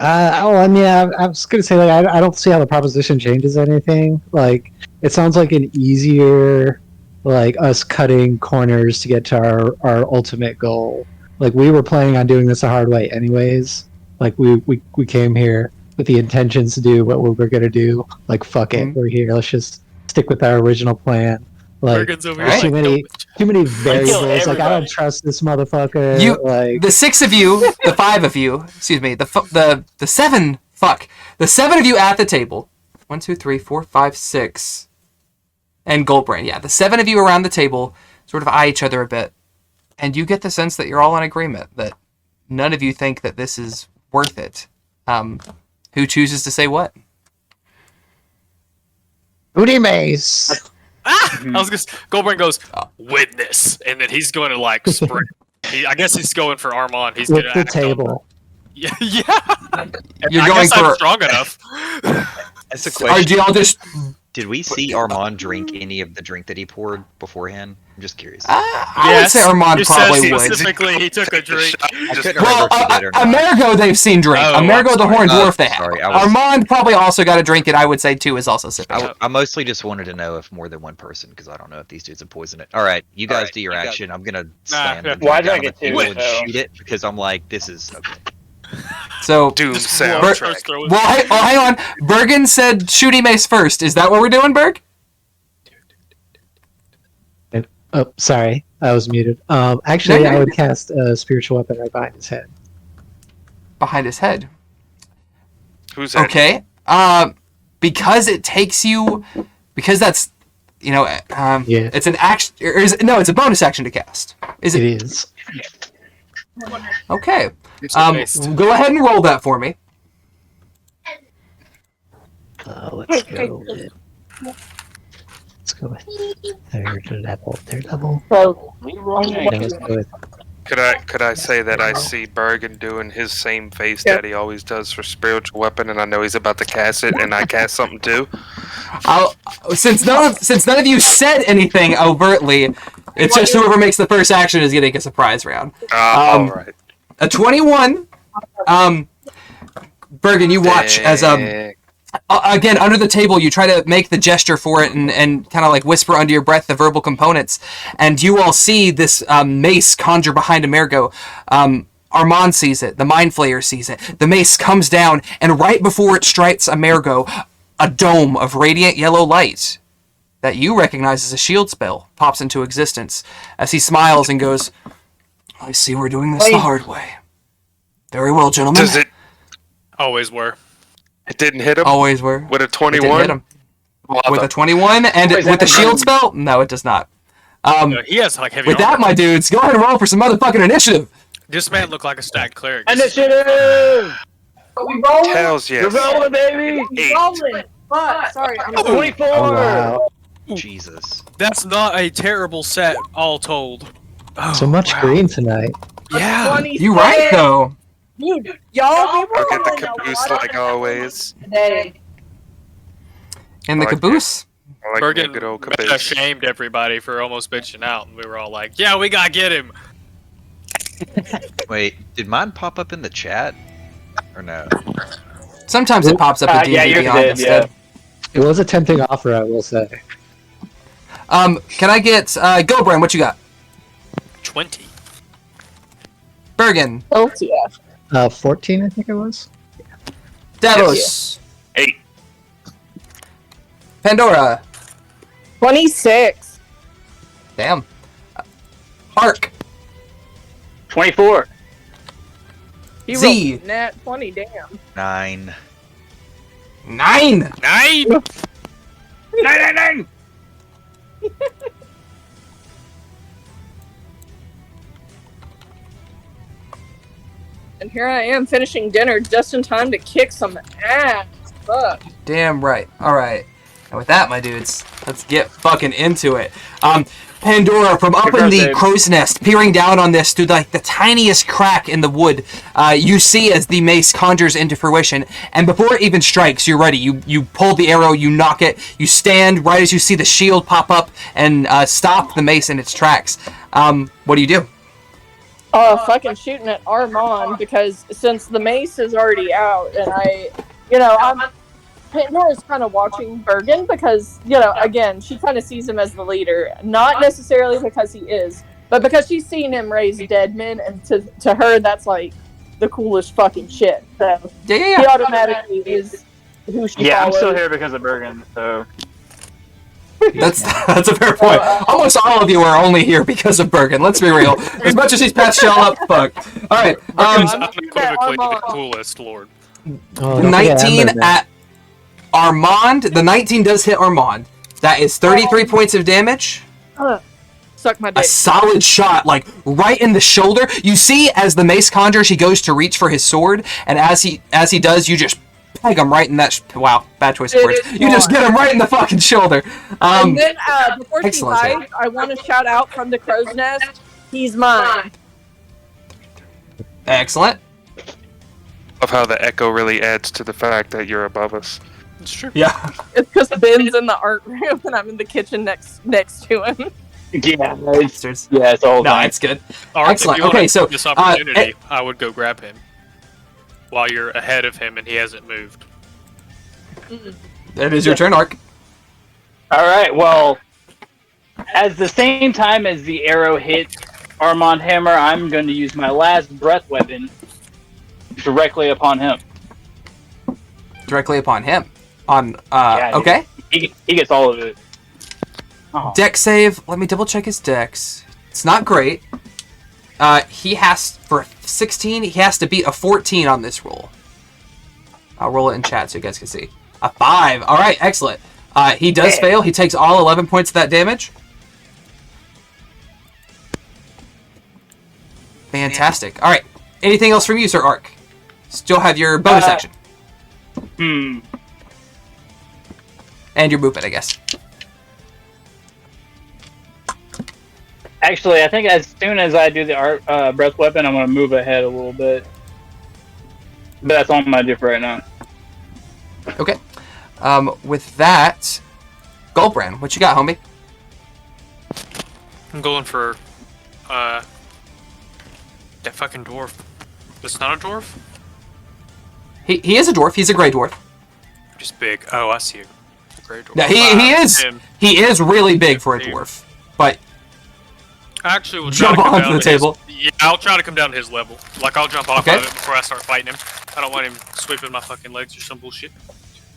I mean, I was gonna say, like, I don't see how the proposition changes anything. Like, it sounds like an easier, like, us cutting corners to get to our ultimate goal. Like, we were planning on doing this the hard way anyways. Like, we came here with the intentions to do what we were gonna do. Like, fuck it, we're here. Let's just stick with our original plan. Like, Bergen's over Right. here. Like, too many variables. Like, I don't everybody. trust this motherfucker. You- like, The 6 of you, the 5 of you, excuse me, the 7, the 7 of you at the table. 1, 2, 3, 4, 5, 6, and Goldbrain. Yeah, the 7 of you around the table sort of eye each other a bit, and you get the sense that you're all in agreement that none of you think that this is worth it. Who chooses to say what? Booty Mace. I was just Goldbrain goes witness, and then he's going to like sprint. I guess he's going for Armand. He's With going the to table. Yeah. You're I going guess I'm for. strong enough. That's a Or question. do y'all just? Did we see Armand drink any of the drink that he poured beforehand? I'm just curious. I would say Armand you said probably would. specifically he took a drink. I couldn't Well, remember if he did or not. Amerigo they've seen drink. Oh, Amerigo I'm the sorry. Horned Oh, Dwarf they have. sorry, I was- Armand probably also got a drink, and I would say too is also sipping. I mostly just wanted to know if more than one person, because I don't know if these dudes have poisoned it. All right, you guys do your action. I'm gonna slam the Why drink did I down get the table two, and though? shoot it because I'm like, this is okay. So, Doom Just soundtrack. first throw it. well, hang on. Bergen said shooty mace first. Is that what we're doing, Berg? Oh, sorry, I was muted. Actually, No, I no. would cast a spiritual weapon right behind his head. Behind his head. Who's that? Okay. Because it takes you, because that's, Yeah. it's an action. Or it's a bonus action to cast. Is It it? is. Okay. It's based. Go ahead and roll that for me. Let's go with. Let's go with third level. Third level. So, No, let's go with. Could I say that I see Bergen doing his same face that he always does for spiritual weapon, and I know he's about to cast it, and I cast something too? Since none of you said anything overtly, it's just whoever makes the first action is getting a surprise round. All right. A 21. Bergen, you watch as again under the table you try to make the gesture for it and kind of like whisper under your breath the verbal components, and you all see this mace conjure behind Amerigo. Armand sees it. The Mind Flayer sees it. The mace comes down, and right before it strikes Amerigo, a dome of radiant yellow light that you recognize as a shield spell pops into existence as he smiles and goes, "I see we're doing this the hard way. Very well, gentlemen." Does it? Always were. It didn't hit him Always were. with a It didn't hit 21. him. With a 21 and Wait, is with that the shield a- spell? No, it does not. He has like heavy With that, armor. my dudes, go ahead and roll for some motherfucking initiative. This man looked like a stacked cleric. Initiative! we rolling? Hells You're yes. rolling, baby! Eight. Rolling. Fuck, sorry. I'm 24! Oh wow! Jesus. That's not a terrible set, all told. Oh, So much green tonight. Yeah. 26. You right though. Dude, y'all, we I'll get the rolling a caboose lot like always. today. In the I like caboose. I like Bergen the good old meta caboose. shamed everybody for almost bitching out, and we were all like, "Yeah, we gotta get him." Wait, did mine pop up in the chat? Or no? Sometimes it pops up in D&D yeah, yours Beyond did, instead. It was a tempting offer, I will say. Can I get Gobran? What you got? 20. Bergen, Oh, yeah. 14, I think it was. Davos, 8. Pandora. 26. Damn. Ark. 24. He Z. rolled nat 20, damn. 9. 9. 9! 9. And here I am finishing dinner just in time to kick some ass. Fuck. Damn right. All right. And with that, my dudes, let's get fucking into it. Pandora, from up in the crow's nest, peering down on this through like the tiniest crack in the wood, you see as the mace conjures into fruition. And before it even strikes, you're ready. You pull the arrow, you knock it, you stand right as you see the shield pop up and stop the mace in its tracks. What do? Fucking shooting at Armand because since the mace is already out and Pandora's kind of watching Bergen because, again, she kind of sees him as the leader. Not necessarily because he is, but because she's seen him raise dead men, and to her, that's like the coolest fucking shit. So Yeah. he automatically is who she Yeah, follows. I'm still here because of Bergen, so... That's a fair point. Almost all of you are only here because of Bergen. Let's be real. As much as he's patched y'all up, fuck. All right. Bergen's I'm unequivocally the Armand. coolest lord. Oh, don't forget 19 Ember, man. at Armand. The 19 does hit Armand. That is 33 points of damage. Suck my A dick. solid shot, like right in the shoulder. You see, as the mace conjures, he goes to reach for his sword, and as he does, you just peg him right in that. Wow, bad choice of words. You just get him right in the fucking shoulder. And then before she excellent. dies, I want to shout out from the crow's nest. He's mine. Excellent. Of how the echo really adds to the fact that you're above us. It's true. Yeah. It's because Ben's in the art room and I'm in the kitchen next to him. Yeah, Bastards. it's all No, fine. it's good. All right, Excellent. If you Okay, want so, this opportunity, I would go grab him while you're ahead of him and he hasn't moved. It is your turn, Ark. Alright, well, at the same time as the arrow hits Armand Hammer, I'm going to use my last breath weapon directly upon him. Directly upon him. On. Yeah, Okay. He gets all of it. Oh. Dex save. Let me double check his dex. It's not great. He has, for 16, he has to beat a 14 on this roll. I'll roll it in chat so you guys can see. A 5. All right, excellent. He does fail. He takes all 11 points of that damage. Fantastic. All right. Anything else from you, Sir Ark? Still have your bonus action. And your movement, I guess. Actually, I think as soon as I do the breath weapon, I'm going to move ahead a little bit. But that's all I'm going to do for right now. Okay. With that, Goldbrand, what you got, homie? I'm going for that fucking dwarf. It's not a dwarf? He is a dwarf. He's a gray dwarf. Just big. Oh, I see. A gray dwarf. Yeah, Him. he is really big for a dwarf. But I actually will try jump to come onto down the to his- table. Yeah, I'll try to come down to his level. Like, I'll jump off Okay. of it before I start fighting him. I don't want him sweeping my fucking legs or some bullshit.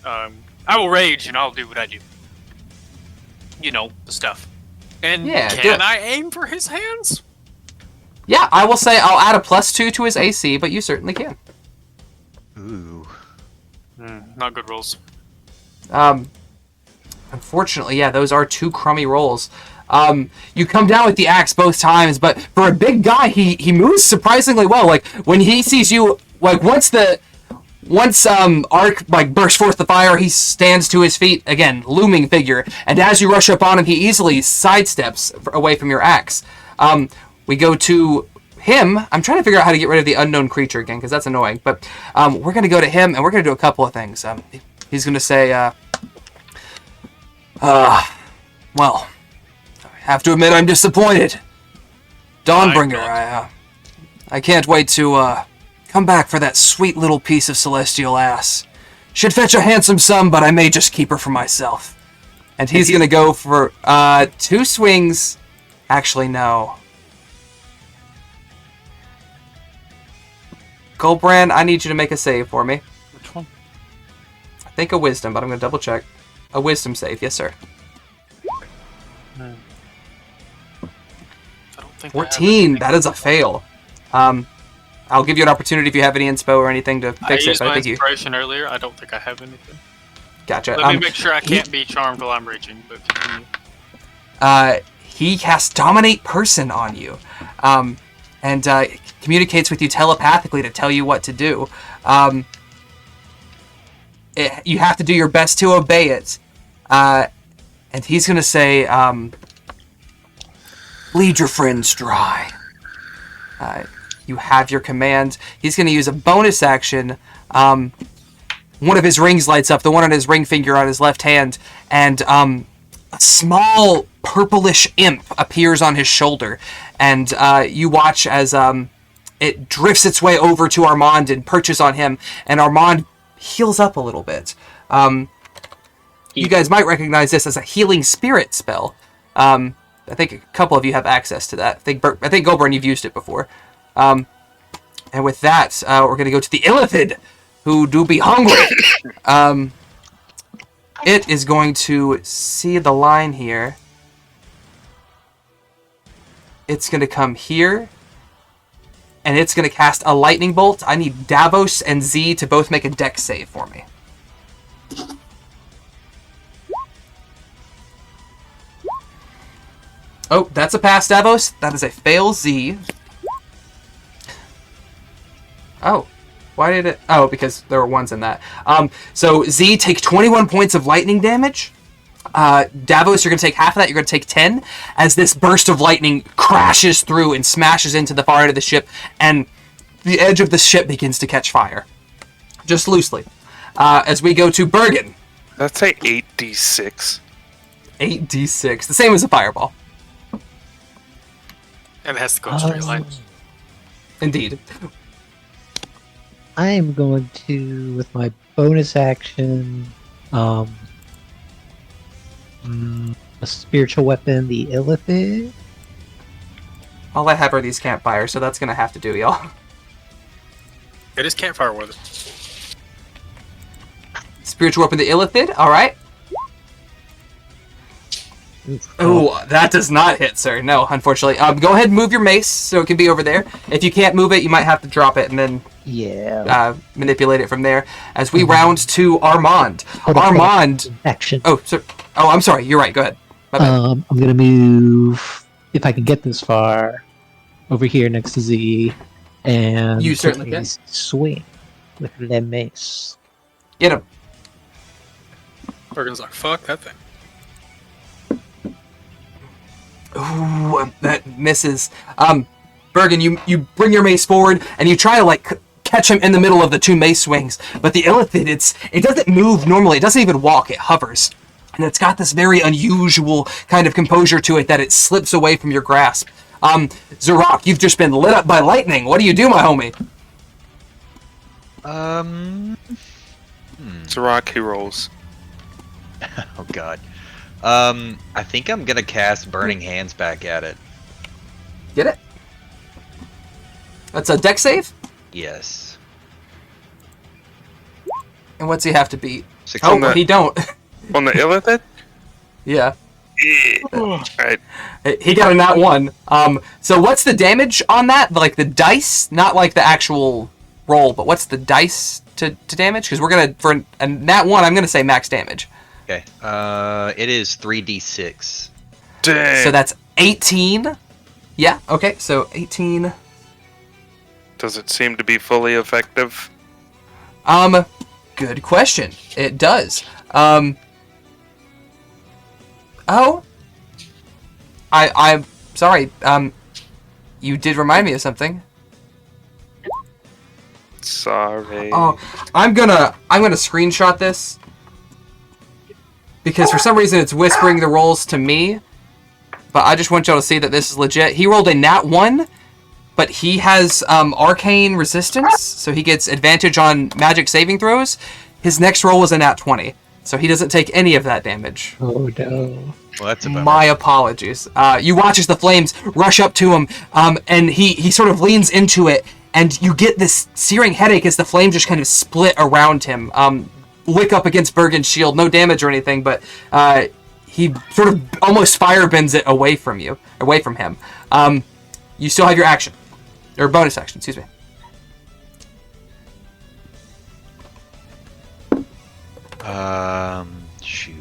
I will rage and I'll do what I do. You know, the stuff. And Yeah, do it. can I aim for his hands? Yeah, I will say I'll add a +2 to his AC, but you certainly can. Ooh. Not good rolls. Unfortunately, yeah, those are 2 crummy rolls. You come down with the axe both times, but for a big guy, he moves surprisingly well. Like, when he sees you, like, once Ark like bursts forth the fire, he stands to his feet again, looming figure. And as you rush up on him, he easily sidesteps away from your axe. We go to him. I'm trying to figure out how to get rid of the unknown creature again, because that's annoying. But we're gonna go to him, and we're gonna do a couple of things. He's gonna say, well, I have to admit I'm disappointed. Dawnbringer, I can't wait to Come back for that sweet little piece of celestial ass. Should fetch a handsome sum, but I may just keep her for myself. And he's gonna go for 2 swings. Actually, no. Goldbrand, I need you to make a save for me. Which one? I think a wisdom, but I'm gonna double check. A wisdom save, yes sir. I don't think 14, that is a fail. I'll give you an opportunity if you have any inspo or anything to I fix it, used but I my think you... inspiration earlier. I don't think I have anything. Gotcha. Let me make sure I can't be charmed while I'm raging, but continue. He casts Dominate Person on you, and communicates with you telepathically to tell you what to do. You have to do your best to obey it. And he's going to say, bleed your friends dry. You have your command. He's going to use a bonus action. One of his rings lights up, the one on his ring finger on his left hand, and a small purplish imp appears on his shoulder. And you watch as it drifts its way over to Armand and perches on him, and Armand heals up a little bit. You guys might recognize this as a healing spirit spell. I think a couple of you have access to that. I think Goldburn, you've used it before. And with that, we're going to go to the Illithid, who do be hungry. It is going to see the line here. It's going to come here. And it's going to cast a lightning bolt. I need Davos and Z to both make a dex save for me. Oh, that's a pass, Davos. That is a fail, Z. Oh, why did it... Oh, because there were ones in that. So Z, take 21 points of lightning damage. Davos, you're going to take half of that. You're going to take 10 as this burst of lightning crashes through and smashes into the far end of the ship, and the edge of the ship begins to catch fire. Just loosely. As we go to Bergen. That's a 8d6. 8d6. The same as a fireball. And it has to go in straight line. Indeed. I'm going to, with my bonus action, a spiritual weapon, the Illithid. All I have are these campfires, so that's going to have to do, y'all. It is campfire weather. Spiritual weapon, the Illithid. All right. Oof. Oh, that does not hit, sir. No, unfortunately. Go ahead and move your mace so it can be over there. If you can't move it, you might have to drop it and then manipulate it from there. As we round to Armand. Armand. Action. Oh, sir. Oh, I'm sorry. You're right. Go ahead. My bad. I'm gonna move, if I can get this far, over here next to Z, and You certainly take a can. swing with the mace. Get him. Bergen's like, fuck that thing. Ooh, that misses. Bergen, you bring your mace forward and you try to catch him in the middle of the 2 mace swings, but the Illithid, it doesn't move normally. It doesn't even walk. It hovers, and it's got this very unusual kind of composure to it that it slips away from your grasp. Zarok, you've just been lit up by lightning. What do you do, my homie? Zarok, he rolls. Oh god. I think I'm gonna cast Burning Hands back at it. Get it? That's a dex save? Yes. And what's he have to beat? 16. Oh, he don't. On the Illithid? Yeah. Alright. He got a nat 1. So what's the damage on that? Like the dice? Not like the actual roll, but what's the dice to damage? Because we're going to, for a nat 1, I'm going to say max damage. Okay. It is 3d6. Dang. So that's 18. Yeah, okay, so 18. Does it seem to be fully effective? Good question. It does. I'm sorry. You did remind me of something. Sorry. Oh, I'm gonna screenshot this because for some reason it's whispering the rolls to me, but I just want y'all to see that this is legit. He rolled a nat 1 but he has arcane resistance, so he gets advantage on magic saving throws. His next roll was a nat 20, so he doesn't take any of that damage. Oh no. Well, that's a bummer. My apologies. You watch as the flames rush up to him, and he sort of leans into it, and you get this searing headache as the flames just kind of split around him. Lick up against Bergen's shield, no damage or anything, but he sort of almost firebends it away from him. You still have your action, or bonus action, excuse me. Shoot.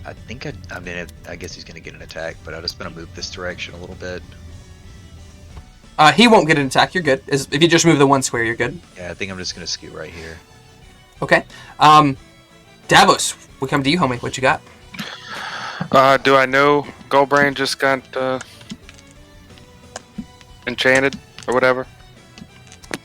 I think I guess he's gonna get an attack, but I'm just gonna move this direction a little bit. He won't get an attack. You're good. If you just move the one square, you're good. Yeah, I think I'm just gonna scoot right here. Okay. Davos, we come to you, homie. What you got? Do I know Goldbrand just got enchanted or whatever?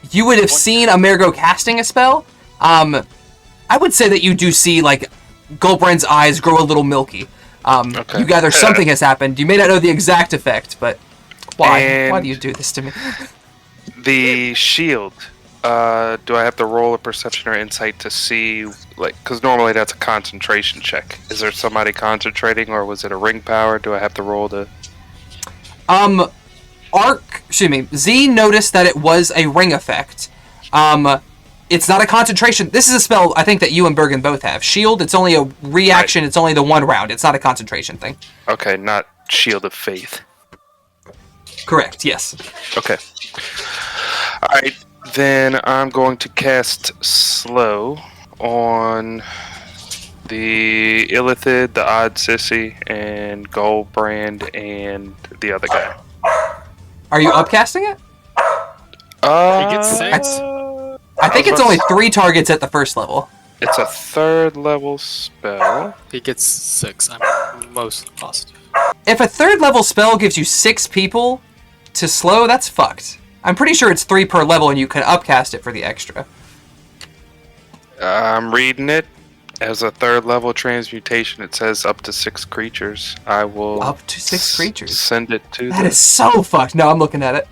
You would have seen Amerigo casting a spell. I would say that you do see, like, Goldbrand's eyes grow a little milky. Okay. You gather something has happened. You may not know the exact effect, but why? And Why do you do this to me? The shield. Do I have to roll a perception or insight to see, like, because normally that's a concentration check. Is there somebody concentrating, or was it a ring power? Do I have to roll to? Z noticed that it was a ring effect. It's not a concentration. This is a spell I think that you and Bergen both have. Shield, it's only a reaction. Right. It's only the one round. It's not a concentration thing. Okay, not Shield of Faith. Correct, yes. Okay. Alright, then I'm going to cast Slow on the Illithid, the Odd Sissy, and Goldbrand, and the other guy. Are you upcasting it? He gets 6. I think it's only 3 targets at the first level. It's a 3rd level spell. He gets 6. I'm most positive. If a 3rd level spell gives you 6 people to slow, that's fucked. I'm pretty sure it's 3 per level and you can upcast it for the extra. I'm reading it. As a 3rd level transmutation, it says up to 6 creatures. I will Up to 6 creatures? Send it to That is so fucked. No, I'm looking at it.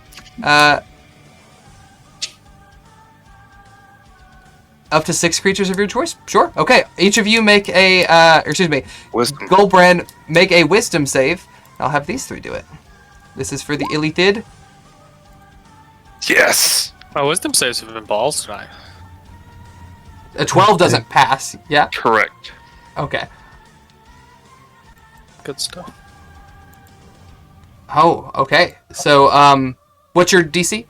Up to 6 creatures of your choice? Sure. Okay. Each of you make a, Wisdom. Goldbrand, make a wisdom save. I'll have these 3 do it. This is for the Illithid. Yes! My wisdom saves have been balls tonight. A 12 doesn't pass. Yeah? Correct. Okay. Good stuff. Oh, okay. So, what's your DC?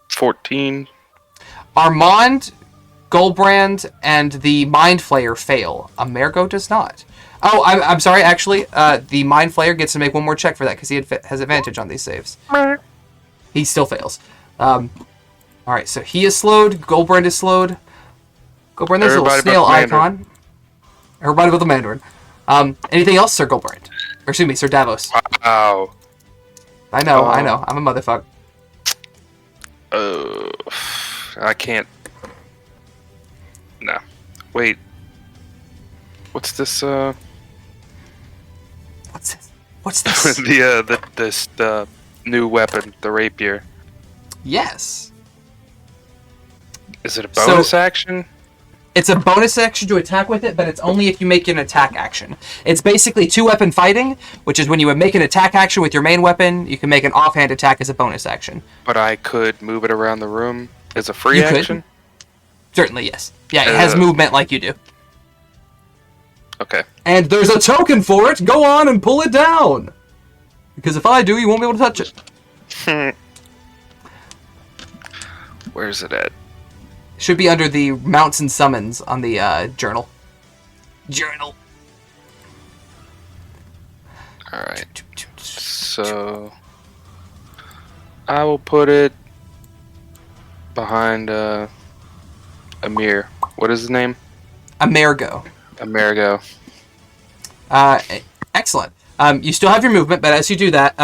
14. Armand, Goldbrand, and the Mind Flayer fail. Amerigo does not. Oh, I'm sorry, actually. The Mind Flayer gets to make one more check for that because he has advantage on these saves. He still fails. Alright, so he is slowed. Goldbrand is slowed. Goldbrand, there's a little snail icon. Everybody but the Mandarin. Anything else, Sir Goldbrand? Or excuse me, Sir Davos. Wow. I know. I'm a motherfucker. I can't. No. Wait. What's this, What's this? the new weapon, the rapier. Yes. Is it a bonus action? It's a bonus action to attack with it, but it's only if you make an attack action. It's basically 2-weapon fighting, which is when you would make an attack action with your main weapon, you can make an offhand attack as a bonus action. But I could move it around the room as a free action? Certainly, yes. Yeah, it has movement like you do. Okay. And there's a token for it! Go on and pull it down! Because if I do, you won't be able to touch it. Where's it at? Should be under the mounts and summons on the journal. Journal. Alright. So I will put it behind Amir. What is his name? Amerigo. Amerigo. Excellent. You still have your movement, but as you do that,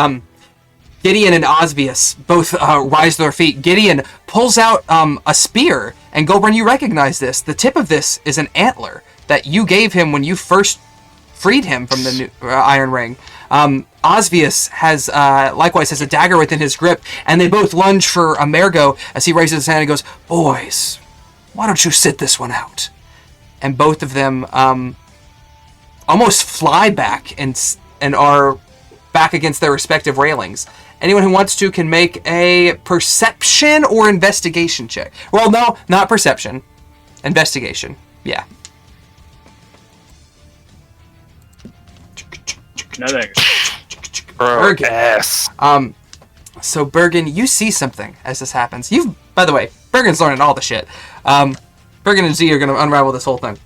Gideon and Osvius both rise to their feet. Gideon pulls out a spear, and Goldbrand, you recognize this. The tip of this is an antler that you gave him when you first freed him from the Iron Ring. Osvius has likewise has a dagger within his grip, and they both lunge for Amergo as he raises his hand and goes, "Boys, why don't you sit this one out?" And both of them almost fly back and are back against their respective railings. Anyone who wants to can make a perception or investigation check. Well, no, not perception. Investigation. Yeah. No thanks. Bergen. Yes. So Bergen, you see something as this happens. By the way, Bergen's learning all the shit. Bergen and Z are going to unravel this whole thing.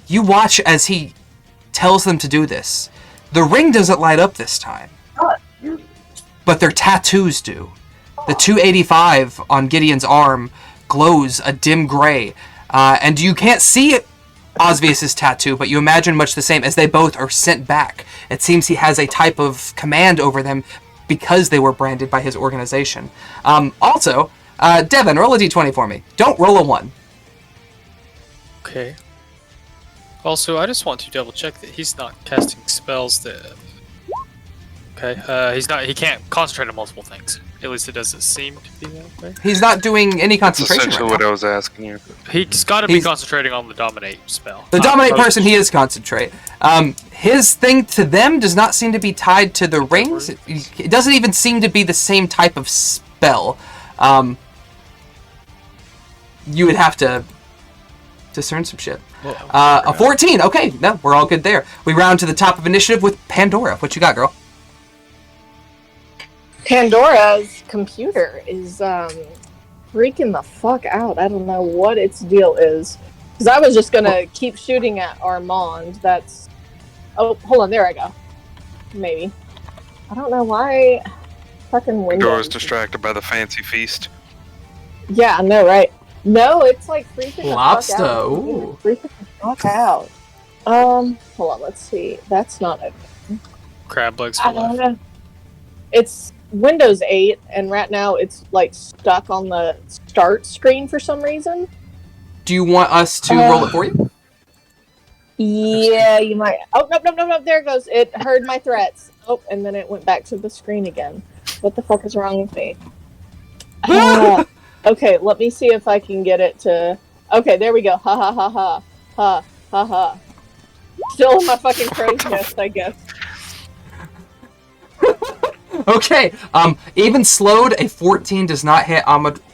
You watch as he tells them to do this. The ring doesn't light up this time, but their tattoos do. The 285 on Gideon's arm glows a dim gray, and you can't see Osvius' tattoo, but you imagine much the same as they both are sent back. It seems he has a type of command over them because they were branded by his organization. Also, Devin, roll a d20 for me. Don't roll a 1. Okay. Also, I just want to double check that he's not casting spells that. Okay. He's not. He can't concentrate on multiple things. At least it doesn't seem to be that way. He's not doing any That's concentration essentially right what now. I was asking you. He's got to be concentrating on the dominate spell. The not dominate potions. person, he is concentrate. His thing to them does not seem to be tied to the rings. It doesn't even seem to be the same type of spell. You would have to discern some shit. A 14. Okay, no, we're all good there. We round to the top of initiative with Pandora. What you got, girl? Pandora's computer is freaking the fuck out. I don't know what its deal is. Because I was just gonna keep shooting at Armand. That's... Oh, hold on, there I go. Maybe. I don't know why... Fucking Windows... Pandora's distracted by the fancy feast. Yeah, I know, right? No, it's like freaking the Lobster, fuck out. ooh. Freaking the fuck out. Hold on, let's see. That's not it. Crab legs I for don't life. know. It's Windows 8, and right now it's like stuck on the start screen for some reason. Do you want us to roll it for you? Yeah, you might. Oh, no, there it goes. It heard my threats. Oh, and then it went back to the screen again. What the fuck is wrong with me? Okay, let me see if I can get it to... Okay, there we go. Ha ha ha ha. Ha ha ha. Still in my fucking crow's nest, I guess. Okay, even slowed, a 14 does not hit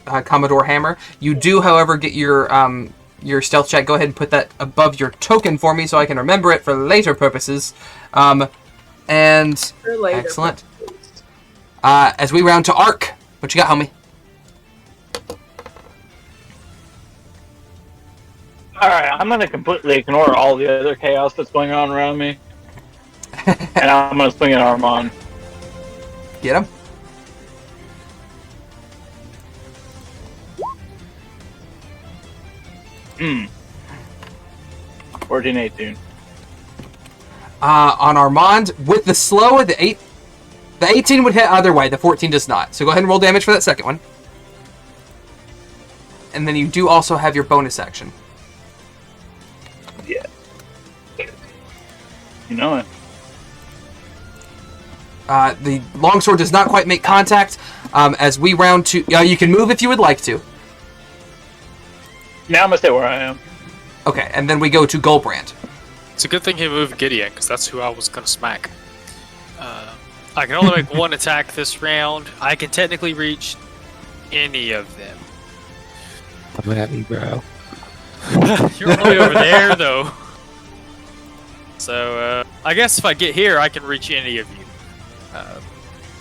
Commodore Hammer. You do, however, get your stealth check. Go ahead and put that above your token for me so I can remember it for later purposes. And For later. excellent. As we round to Arc, what you got, homie? Alright, I'm gonna completely ignore all the other chaos that's going on around me. And I'm gonna swing at Armand. Get him. Hmm. 14, 18. On Armand, with the slow, the 18 would hit either way. The 14 does not. So go ahead and roll damage for that second one. And then you do also have your bonus action. Yeah. You know it. The longsword does not quite make contact. As we round to... you can move if you would like to. Now I'm gonna stay where I am. Okay, and then we go to Goldbrand. It's a good thing he moved Gideon, because that's who I was going to smack. I can only make one attack this round. I can technically reach any of them. Come at me, bro. You're all the way over there, though. So, I guess if I get here, I can reach any of you.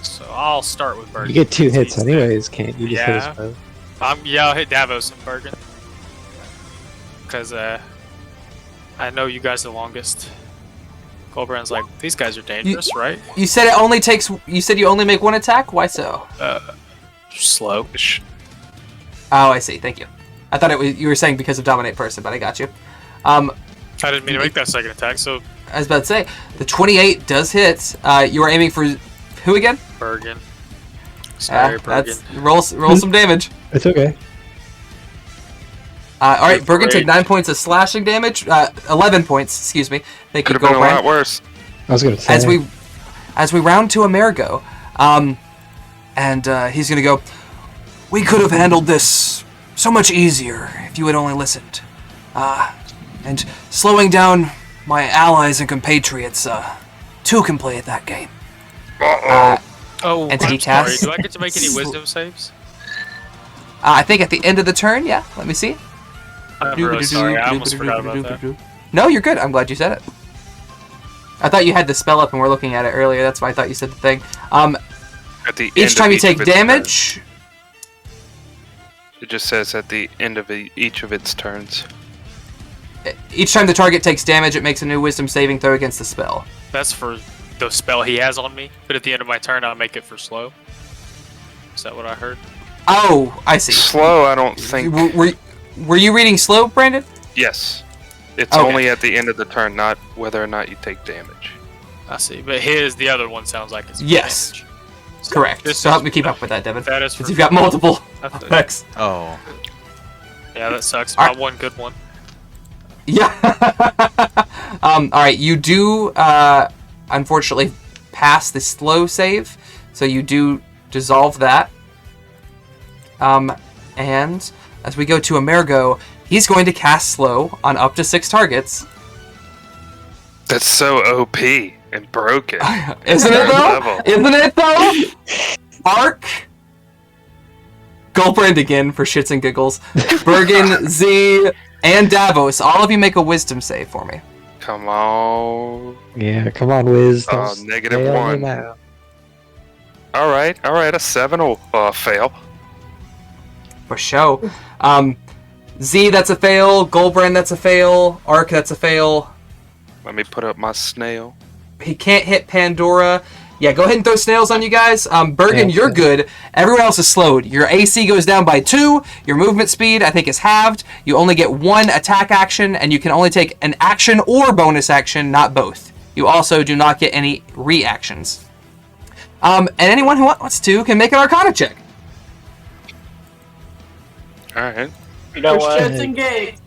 So I'll start with Bergen. You get 2 hits He's anyways, can't you? Just hit Yeah. us both. I'll hit Davos and Bergen. Because, I know you guys the longest. Goldbrand's like, these guys are dangerous, right? You said it only takes... You said you only make one attack? Why so? Slow. Oh, I see. Thank you. I thought you were saying because of Dominate Person, but I got you. I didn't mean to make that second attack, so I was about to say, the 28 does hit. You are aiming for who again? Bergen. Sorry, Bergen. Roll some damage. It's okay. All right, Bergen, take Great. 9 points of slashing damage. 11 points, excuse me. Thank you, Could have been a lot Goldbrand. worse. I was gonna say. As we round to Amerigo, and he's gonna go. We could have handled this so much easier if you had only listened. And slowing down my allies and compatriots, two can play at that game. Oh, And I'm he sorry. casts- Do I get to make any wisdom saves? I think at the end of the turn, yeah. Let me see. I'm really sorry. I almost forgot about that. No, you're good. I'm glad you said it. I thought you had the spell up and we're looking at it earlier. That's why I thought you said the thing. At the Each end time of you take of its damage, turns. It just says at the end of each of its turns. each time the target takes damage, it makes a new wisdom saving throw against the spell. That's for the spell he has on me. But at the end of my turn, I'll make it for slow. Is that what I heard? Oh, I see. Slow, I don't think. Were you reading slow, Brandon? Yes. It's Okay. only at the end of the turn, not whether or not you take damage. I see. But the other one sounds like it's for Yes. damage. So Correct. this So help is- me keep up with that, Devin. That is Since for you've got multiple That's it. effects. Oh. Yeah, that sucks. All My right. one good one. Yeah. All right. You do, unfortunately, pass the slow save, so you do dissolve that. And as we go to Amerigo, he's going to cast slow on up to 6 targets. That's so OP and broken. Isn't it Third though? level. Isn't it though? Ark. Goldbrand again for shits and giggles. Bergen, Z, and Davos. All of you make a wisdom save for me. Come on. Yeah, come on, Wiz. Oh, Don't negative stay on 1. me now. Alright, a 7 will fail. For show. Z, that's a fail. Goldbrand, that's a fail. Ark, that's a fail. Let me put up my snail. He can't hit Pandora. Yeah, go ahead and throw snails on you guys. Bergen, Yeah, you're okay. good. Everyone else is slowed. Your AC goes down by 2. Your movement speed, I think, is halved. You only get 1 attack action, and you can only take an action or bonus action, not both. You also do not get any reactions. And anyone who wants to can make an Arcana check. Alright. You know For what? shits and gigs.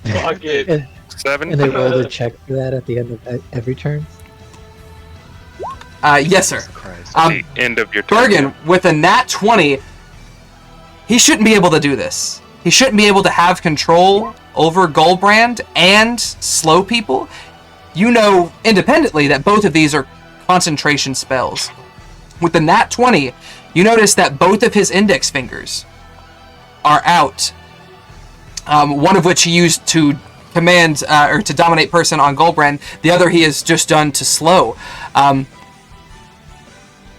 Fuck it. 7. And they roll a check for that at the end of every turn. Yes, sir. Christ. The end of your turn. Bergen, with a nat 20, he shouldn't be able to do this. He shouldn't be able to have control over Goldbrand and slow people. You know independently that both of these are concentration spells. With the nat 20, you notice that both of his index fingers are out. One of which he used to command or to dominate person on Goldbrand. The other he has just done to slow.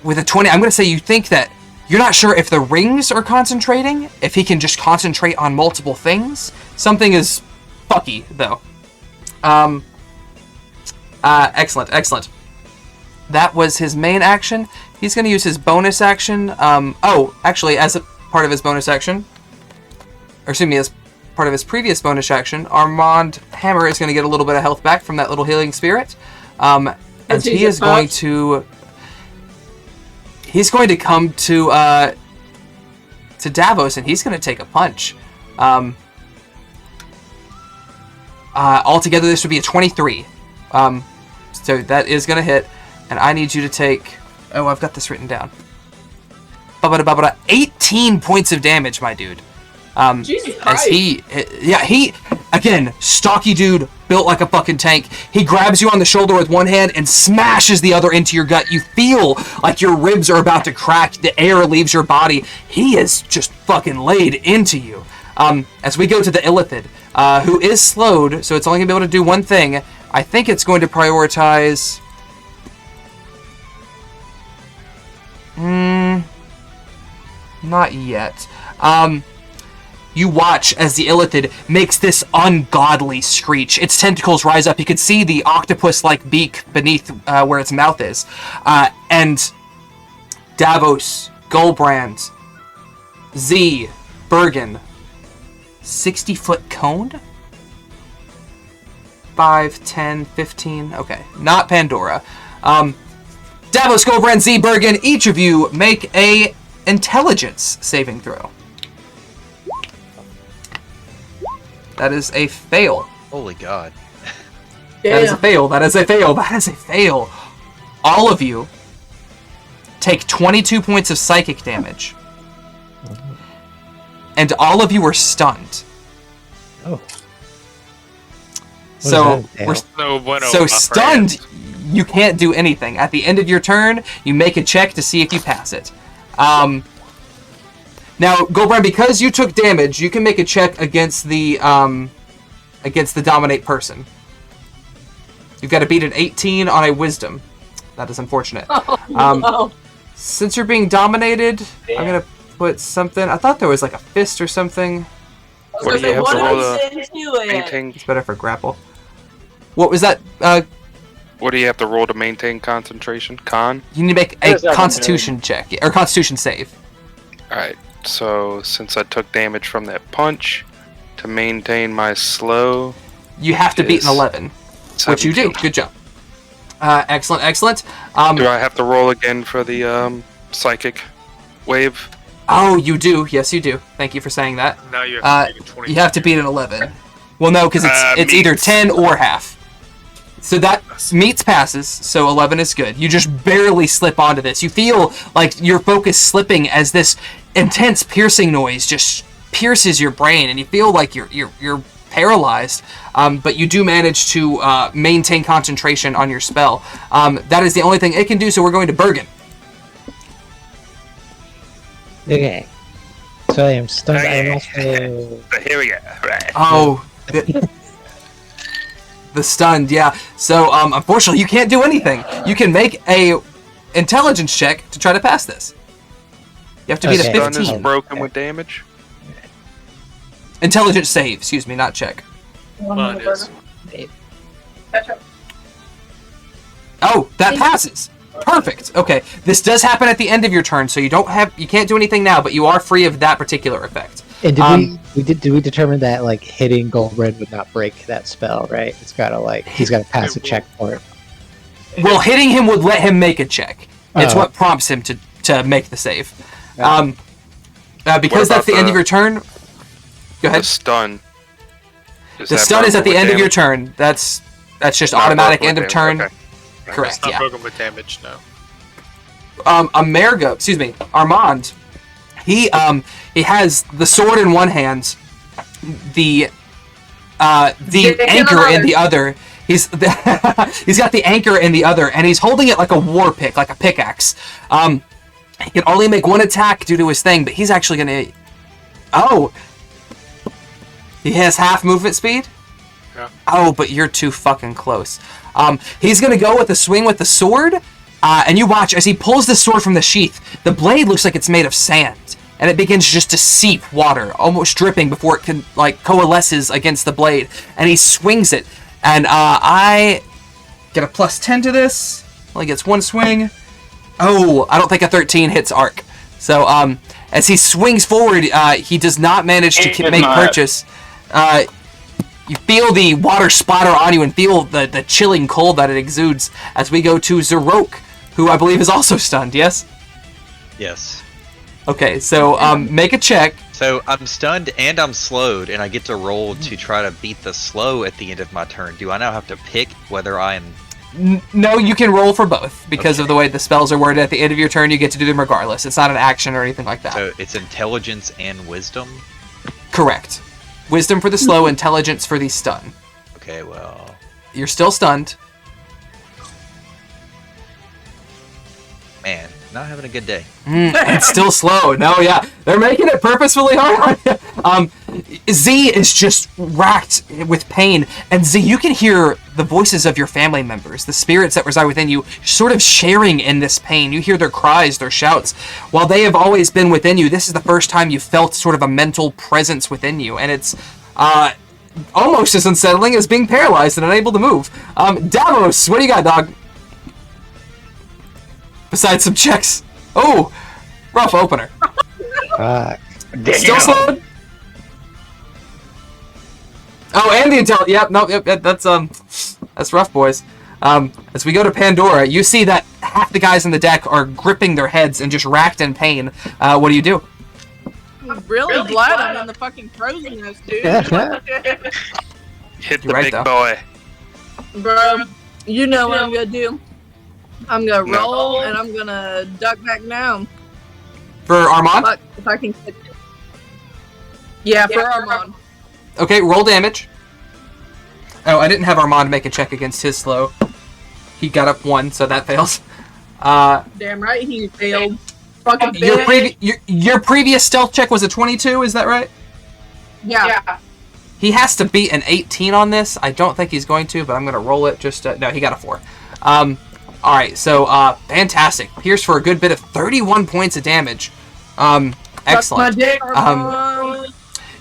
With a 20, I'm going to say you think that you're not sure if the rings are concentrating, if he can just concentrate on multiple things. Something is fucky, though. Excellent. That was his main action. He's going to use his bonus action. Actually, as a part of his bonus action, or excuse me, as part of his previous bonus action, Armand Hammer is going to get a little bit of health back from that little healing spirit. And Does he he get is going buffed? to... He's going to come to Davos, and he's going to take a punch. Altogether, this would be a 23. So that is going to hit, and I need you to take... Oh, I've got this written down. 18 points of damage, my dude. Jesus As Christ. he, again, stocky dude, built like a fucking tank. He grabs you on the shoulder with one hand and smashes the other into your gut. You feel like your ribs are about to crack. The air leaves your body. He is just fucking laid into you. As we go to the Illithid, who is slowed, so it's only going to be able to do one thing. I think it's going to prioritize... Not yet. You watch as the Illithid makes this ungodly screech. Its tentacles rise up. You can see the octopus-like beak beneath where its mouth is. And Davos, Goldbrand, Z, Bergen, 60-foot cone? 5, 10, 15. Okay, not Pandora. Davos, Goldbrand, Z, Bergen, each of you make a intelligence saving throw. That is a fail. Holy God. That is a fail. That is a fail. That is a fail. All of you take 22 points of psychic damage. And all of you are stunned. Oh. So, No bueno, so my stunned, friend. you can't do anything. At the end of your turn, you make a check to see if you pass it. Now, Goldbrand, because you took damage, you can make a check against the dominate person. You've got to beat an 18 on a wisdom. That is unfortunate. No. Since you're being dominated, I'm gonna put something. I thought there was like a fist or something. What do you have to roll to into it? maintain? It's better for grapple. What was that? What do you have to roll to maintain concentration? Con? You need to make a There's nothing Constitution check or Constitution save. Alright, so since I took damage from that punch, to maintain my slow, You have to beat an Yes. 11, which you do. 17. Good job. Excellent, excellent. Do I have to roll again for the psychic wave? Oh, you do. Yes, you do. Thank you for saying that. Now you have to make a 20. You have to beat an 11. Well, no, because it's either Meets. 10 or half. So that meets passes, so 11 is good. You just barely slip onto this. You feel like your focus slipping as this intense piercing noise just pierces your brain, and you feel like you're paralyzed. But you do manage to maintain concentration on your spell. That is the only thing it can do. So we're going to Bergen. Okay. So I am stunned. I am also. So here we go. Right. Oh. The stunned, yeah. So, unfortunately, you can't do anything. You can make a intelligence check to try to pass this. You have to beat a Okay. Stun is 15. broken with damage. Intelligence save, excuse me, not check. Mine is. Oh, that passes. Perfect. Okay, this does happen at the end of your turn, so you can't do anything now, but you are free of that particular effect. And did we determine that like hitting gold red would not break that spell, right? It's gotta he's gotta pass a check for it. Well, hitting him would let him make a check. It's Oh. what prompts him to make the save. Oh. Because What that's the about end of your turn. Go The ahead. stun. The stun is at the end of your turn. That's just automatic end of turn. Okay. Correct. It's not Yeah. broken with damage, no. Armand, he has the sword in one hand, the anchor in the other. He's got the anchor in the other, and he's holding it like a war pick, like a pickaxe. He can only make one attack due to his thing, but he's actually gonna. Oh, he has half movement speed. Yeah. Oh, but you're too fucking close. He's gonna go with a swing with the sword, and you watch as he pulls the sword from the sheath. The blade looks like it's made of sand, and it begins just to seep water, almost dripping before it can coalesces against the blade. And he swings it, and I get a +10 to this. Only gets one swing. Oh, I don't think a 13 hits arc. So as he swings forward, he does not manage to make purchase. You feel the water splatter on you and feel the chilling cold that it exudes as we go to Zarok, who I believe is also stunned, yes? Yes. Okay, so make a check. So I'm stunned and I'm slowed, and I get to roll to try to beat the slow at the end of my turn. Do I now have to pick whether I am... No, you can roll for both because of Okay. the way the spells are worded. At the end of your turn, you get to do them regardless. It's not an action or anything like that. So it's intelligence and wisdom? Correct. Wisdom for the slow, intelligence for the stun. Okay, well... You're still stunned. Man, not having a good day. It's still slow. No, yeah. They're making it purposefully hard on you. Z is just racked with pain. And Z, you can hear the voices of your family members, the spirits that reside within you, sort of sharing in this pain. You hear their cries, their shouts. While they have always been within you, this is the first time you felt sort of a mental presence within you. And it's almost as unsettling as being paralyzed and unable to move. Davos, what do you got, dog? Besides some checks. Oh, rough opener. Fuck. Still slowed? Oh, and the intel. Yep, that's rough, boys. As we go to Pandora, you see that half the guys on the deck are gripping their heads and just racked in pain. What do you do? I'm really glad I'm in the fucking frozenness, dude. Hit the You're right, big though. boy. Bro, you know what I'm gonna do. I'm gonna roll and I'm gonna duck back down. For Armand? Fuck, if I can click it. Yeah, for Armand. Okay, roll damage. Oh, I didn't have Armand make a check against his slow. He got up 1, so that fails. Damn right he failed. Fucking Your previous stealth check was a 22, is that right? Yeah. He has to beat an 18 on this. I don't think he's going to, but I'm going to roll it just... no, he got a 4. Alright, so, fantastic. Pierce for a good bit of 31 points of damage. Excellent.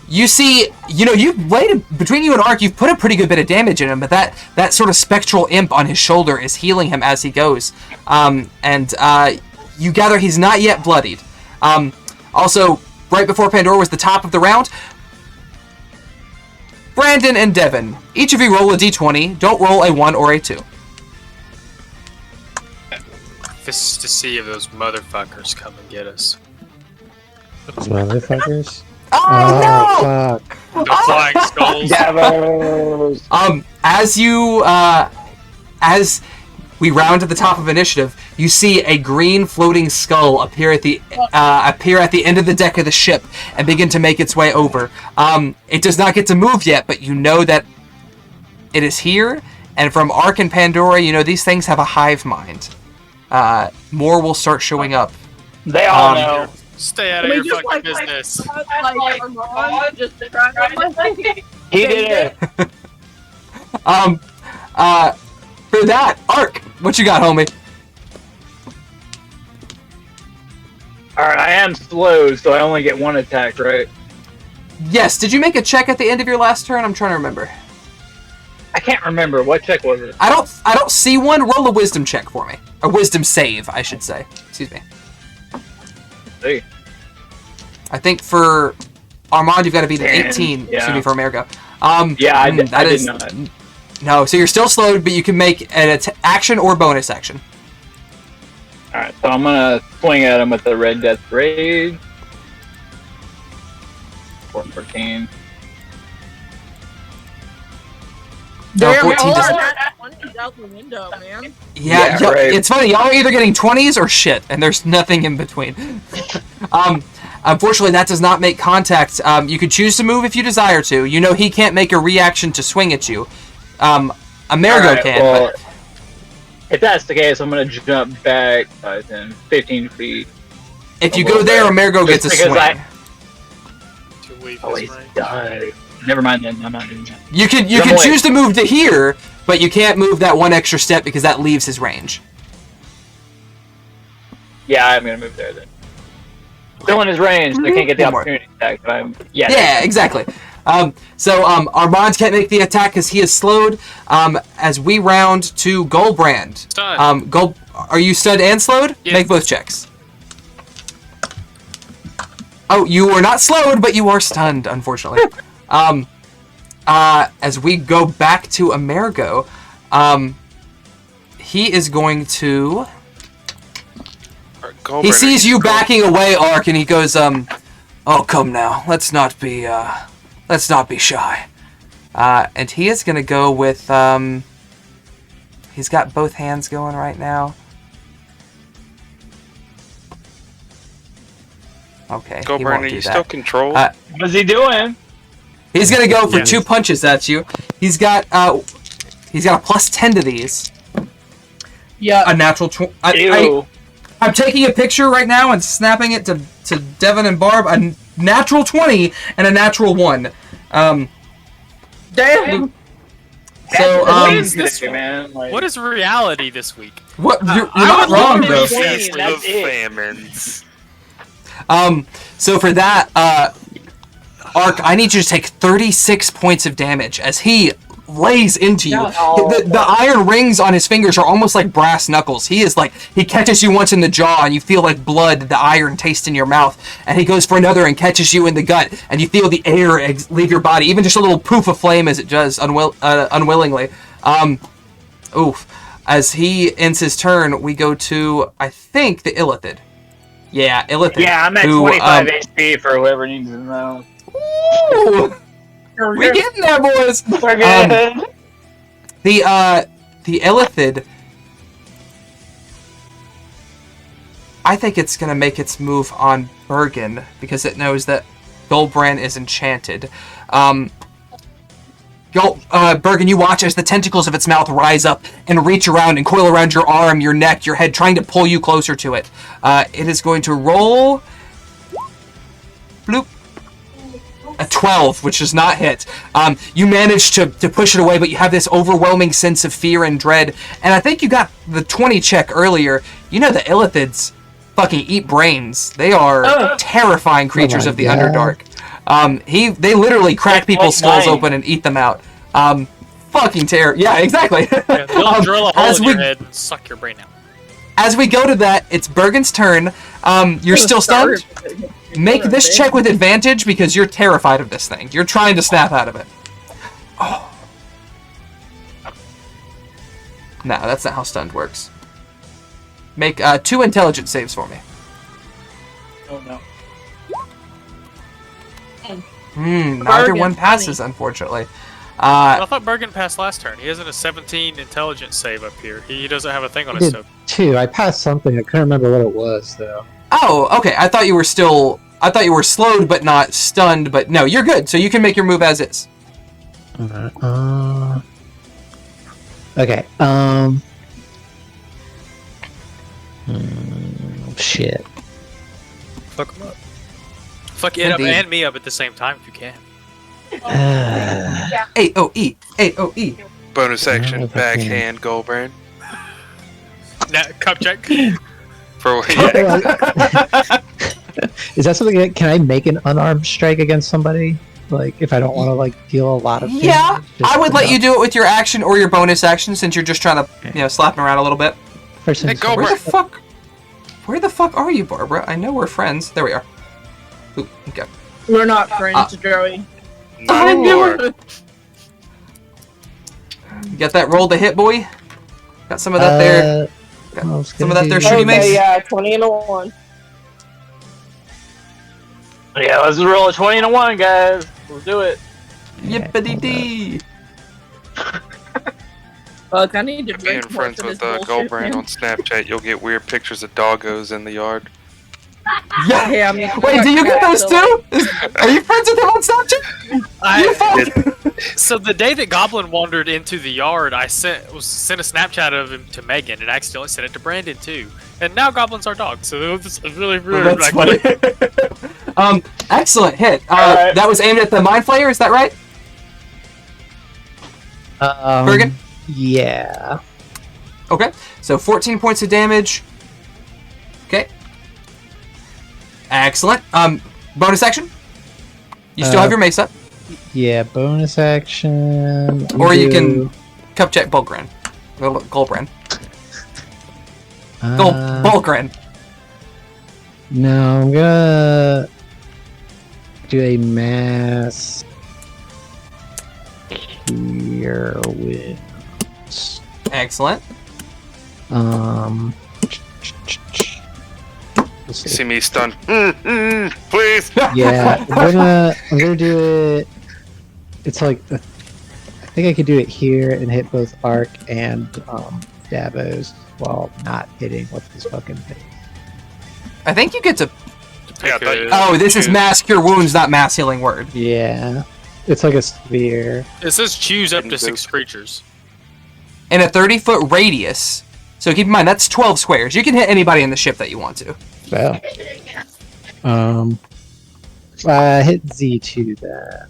You see, you've laid... Between you and Ark, you've put a pretty good bit of damage in him, but that sort of spectral imp on his shoulder is healing him as he goes. You gather he's not yet bloodied. Also, right before Pandora was the top of the round... Brandon and Devin, each of you roll a d20. Don't roll a 1 or a 2. This is to see if those motherfuckers come and get us. Motherfuckers. Oh, Fuck. The flying skulls. As we round to the top of initiative, you see a green floating skull appear at the end of the deck of the ship and begin to make its way over. It does not get to move yet, but you know that it is here. And from Ark and Pandora, these things have a hive mind. More will start showing up. They all know. Stay out of your fucking business. Armand, just He did it. For that, Ark, what you got, homie? Alright, I am slow, so I only get 1 attack, right? Yes. Did you make a check at the end of your last turn? I'm trying to remember. I can't remember. What check was it? I don't see one. Roll a wisdom check for me. A wisdom save, I should say. Excuse me. See. I think for Armand, you've got to beat an 18. Yeah. Excuse me, for America. Yeah, I did not. No, so you're still slowed, but you can make an action or bonus action. Alright, so I'm gonna swing at him with the Red Death Raid. 14. No, Damn, 14 all doesn't. that 20's out the window, man. Yeah, Yeah, right. It's funny. Y'all are either getting 20s or shit, and there's nothing in between. Unfortunately, that does not make contact. You could choose to move if you desire to. He can't make a reaction to swing at you. Amerigo Alright, can, well, but if that's the case, I'm gonna jump back 15 feet. if you a go little there, bit. Amerigo Just gets a because swing. To leave Oh, his he's range. done. Never mind then, I'm not doing that. You can choose to move to here, but you can't move that 1 extra step because that leaves his range. Yeah, I'm gonna move there then. Still in his range, so I can't get the One more. opportunity attack, but Yeah, exactly. Armand can't make the attack because he is slowed. As we round to Goldbrand. Stunned. Are you stunned and slowed? Yeah. Make both checks. Oh, you are not slowed, but you are stunned, unfortunately. As we go back to Amerigo, he is going to... He sees you backing away, Ark, and he goes, "Oh, come now, let's not be shy." And he is gonna go with, he's got both hands going right now. Okay, Go, he won't Brandon. do You that. still control? What's he doing? He's gonna go for Yeah. 2 punches at you. He's got a plus 10 to these. Yeah. A natural 20. Ew. I'm taking a picture right now and snapping it to Devin and Barb. A natural 20 and a natural 1. Damn. So, That's is this today, man. Like, What is reality this week? what? You're I not would love wrong to though. be- Feast that's of it. famines. So for that, Ark, I need you to take 36 points of damage as he lays into you. The iron rings on his fingers are almost like brass knuckles. He catches you once in the jaw and you feel like blood, the iron taste in your mouth, and he goes for another and catches you in the gut, and you feel the air leave your body, even just a little poof of flame as it does unwillingly. Oof. As he ends his turn, we go to, I think, the Illithid. Yeah, Illithid. Yeah, I'm at who, 25 HP for whoever needs to know. Ooh, we getting there, boys. We're good. The Illithid, I think it's gonna make its move on Bergen because it knows that Goldbrand is enchanted. Bergen, you watch as the tentacles of its mouth rise up and reach around and coil around your arm, your neck, your head, trying to pull you closer to it. It is going to roll... Bloop. A 12, which does not hit. You manage to push it away, but you have this overwhelming sense of fear and dread. And I think you got the 20 check earlier. You know the Illithids fucking eat brains. They are terrifying creatures of the Underdark. They literally crack people's skulls open and eat them out. Fucking terror. Yeah, exactly. Yeah, they'll drill a hole in your head and suck your brain out. As we go to that, it's Bergen's turn. You're still stunned. Make this check with advantage because you're terrified of this thing. You're trying to snap out of it. Oh. No, that's not how stunned works. Make 2 intelligence saves for me. Oh no. Neither one passes, unfortunately. I thought Bergen passed last turn. He has a 17 intelligence save up here. He doesn't have a thing on his token. 2. I passed something. I couldn't remember what it was though. Oh, okay. I thought you were slowed but not stunned, but no, you're good. So you can make your move as is. Okay. Shit. Fuck him up. Fuck it up Indeed. and me up at the same time if you can. AOE. AOE. Bonus action, Okay. backhand, Goldbrand. Nah, cup check. For yeah. Is that something that, can I make an unarmed strike against somebody? Like, if I don't want to, like, deal a lot of damage? Yeah, Just I would let enough? you do it with your action or your bonus action since you're just trying to, slap him around a little bit. First Hey, things go, Where first. the fuck? Where the fuck are you, Barbara? I know we're friends. There we are. Ooh, okay. We're not friends, Joey. Not more. You got that roll to hit, boy? Got some of that there. I was Some of gonna that there, do- shooty mace? yeah, 20 and a 1. Yeah, let's roll a 20 and a 1, guys. Let's do it. Yippity dee. Fuck, I need to Being drink more friends for this with bullshit, Goldbrand man. on Snapchat, you'll get weird pictures of doggos in the yard. Yeah. Yeah, I mean, Wait, do you get those so, too? Are you friends with him on Snapchat? You fuck. So the day that Goblin wandered into the yard, I sent a Snapchat of him to Megan and accidentally sent it to Brandon too. And now Goblin's our dog, so it's really Well, that's like, funny. Excellent hit. Alright. That was aimed at the Mind Flayer, is that right? Bergen? Yeah. Okay, so 14 points of damage. Okay. Excellent. Bonus action? You still have your mace up. Yeah, bonus action. Or you can cup check Bulgren. Goldbrand. Bulgren. No, I'm gonna do a mass here with Excellent. let's You see. see me stunned. Please. Yeah, I'm gonna do it. It's like I think I could do it here and hit both Arc and Davos while not hitting with this fucking thing. I think you get to... Yeah, I thought you- Oh, this is mass cure wounds, not mass healing word. Yeah, it's like a sphere. it says choose up to 6 creatures. In a 30-foot radius. So keep in mind, that's 12 squares. You can hit anybody in the ship that you want to. Well, I hit Z2 then.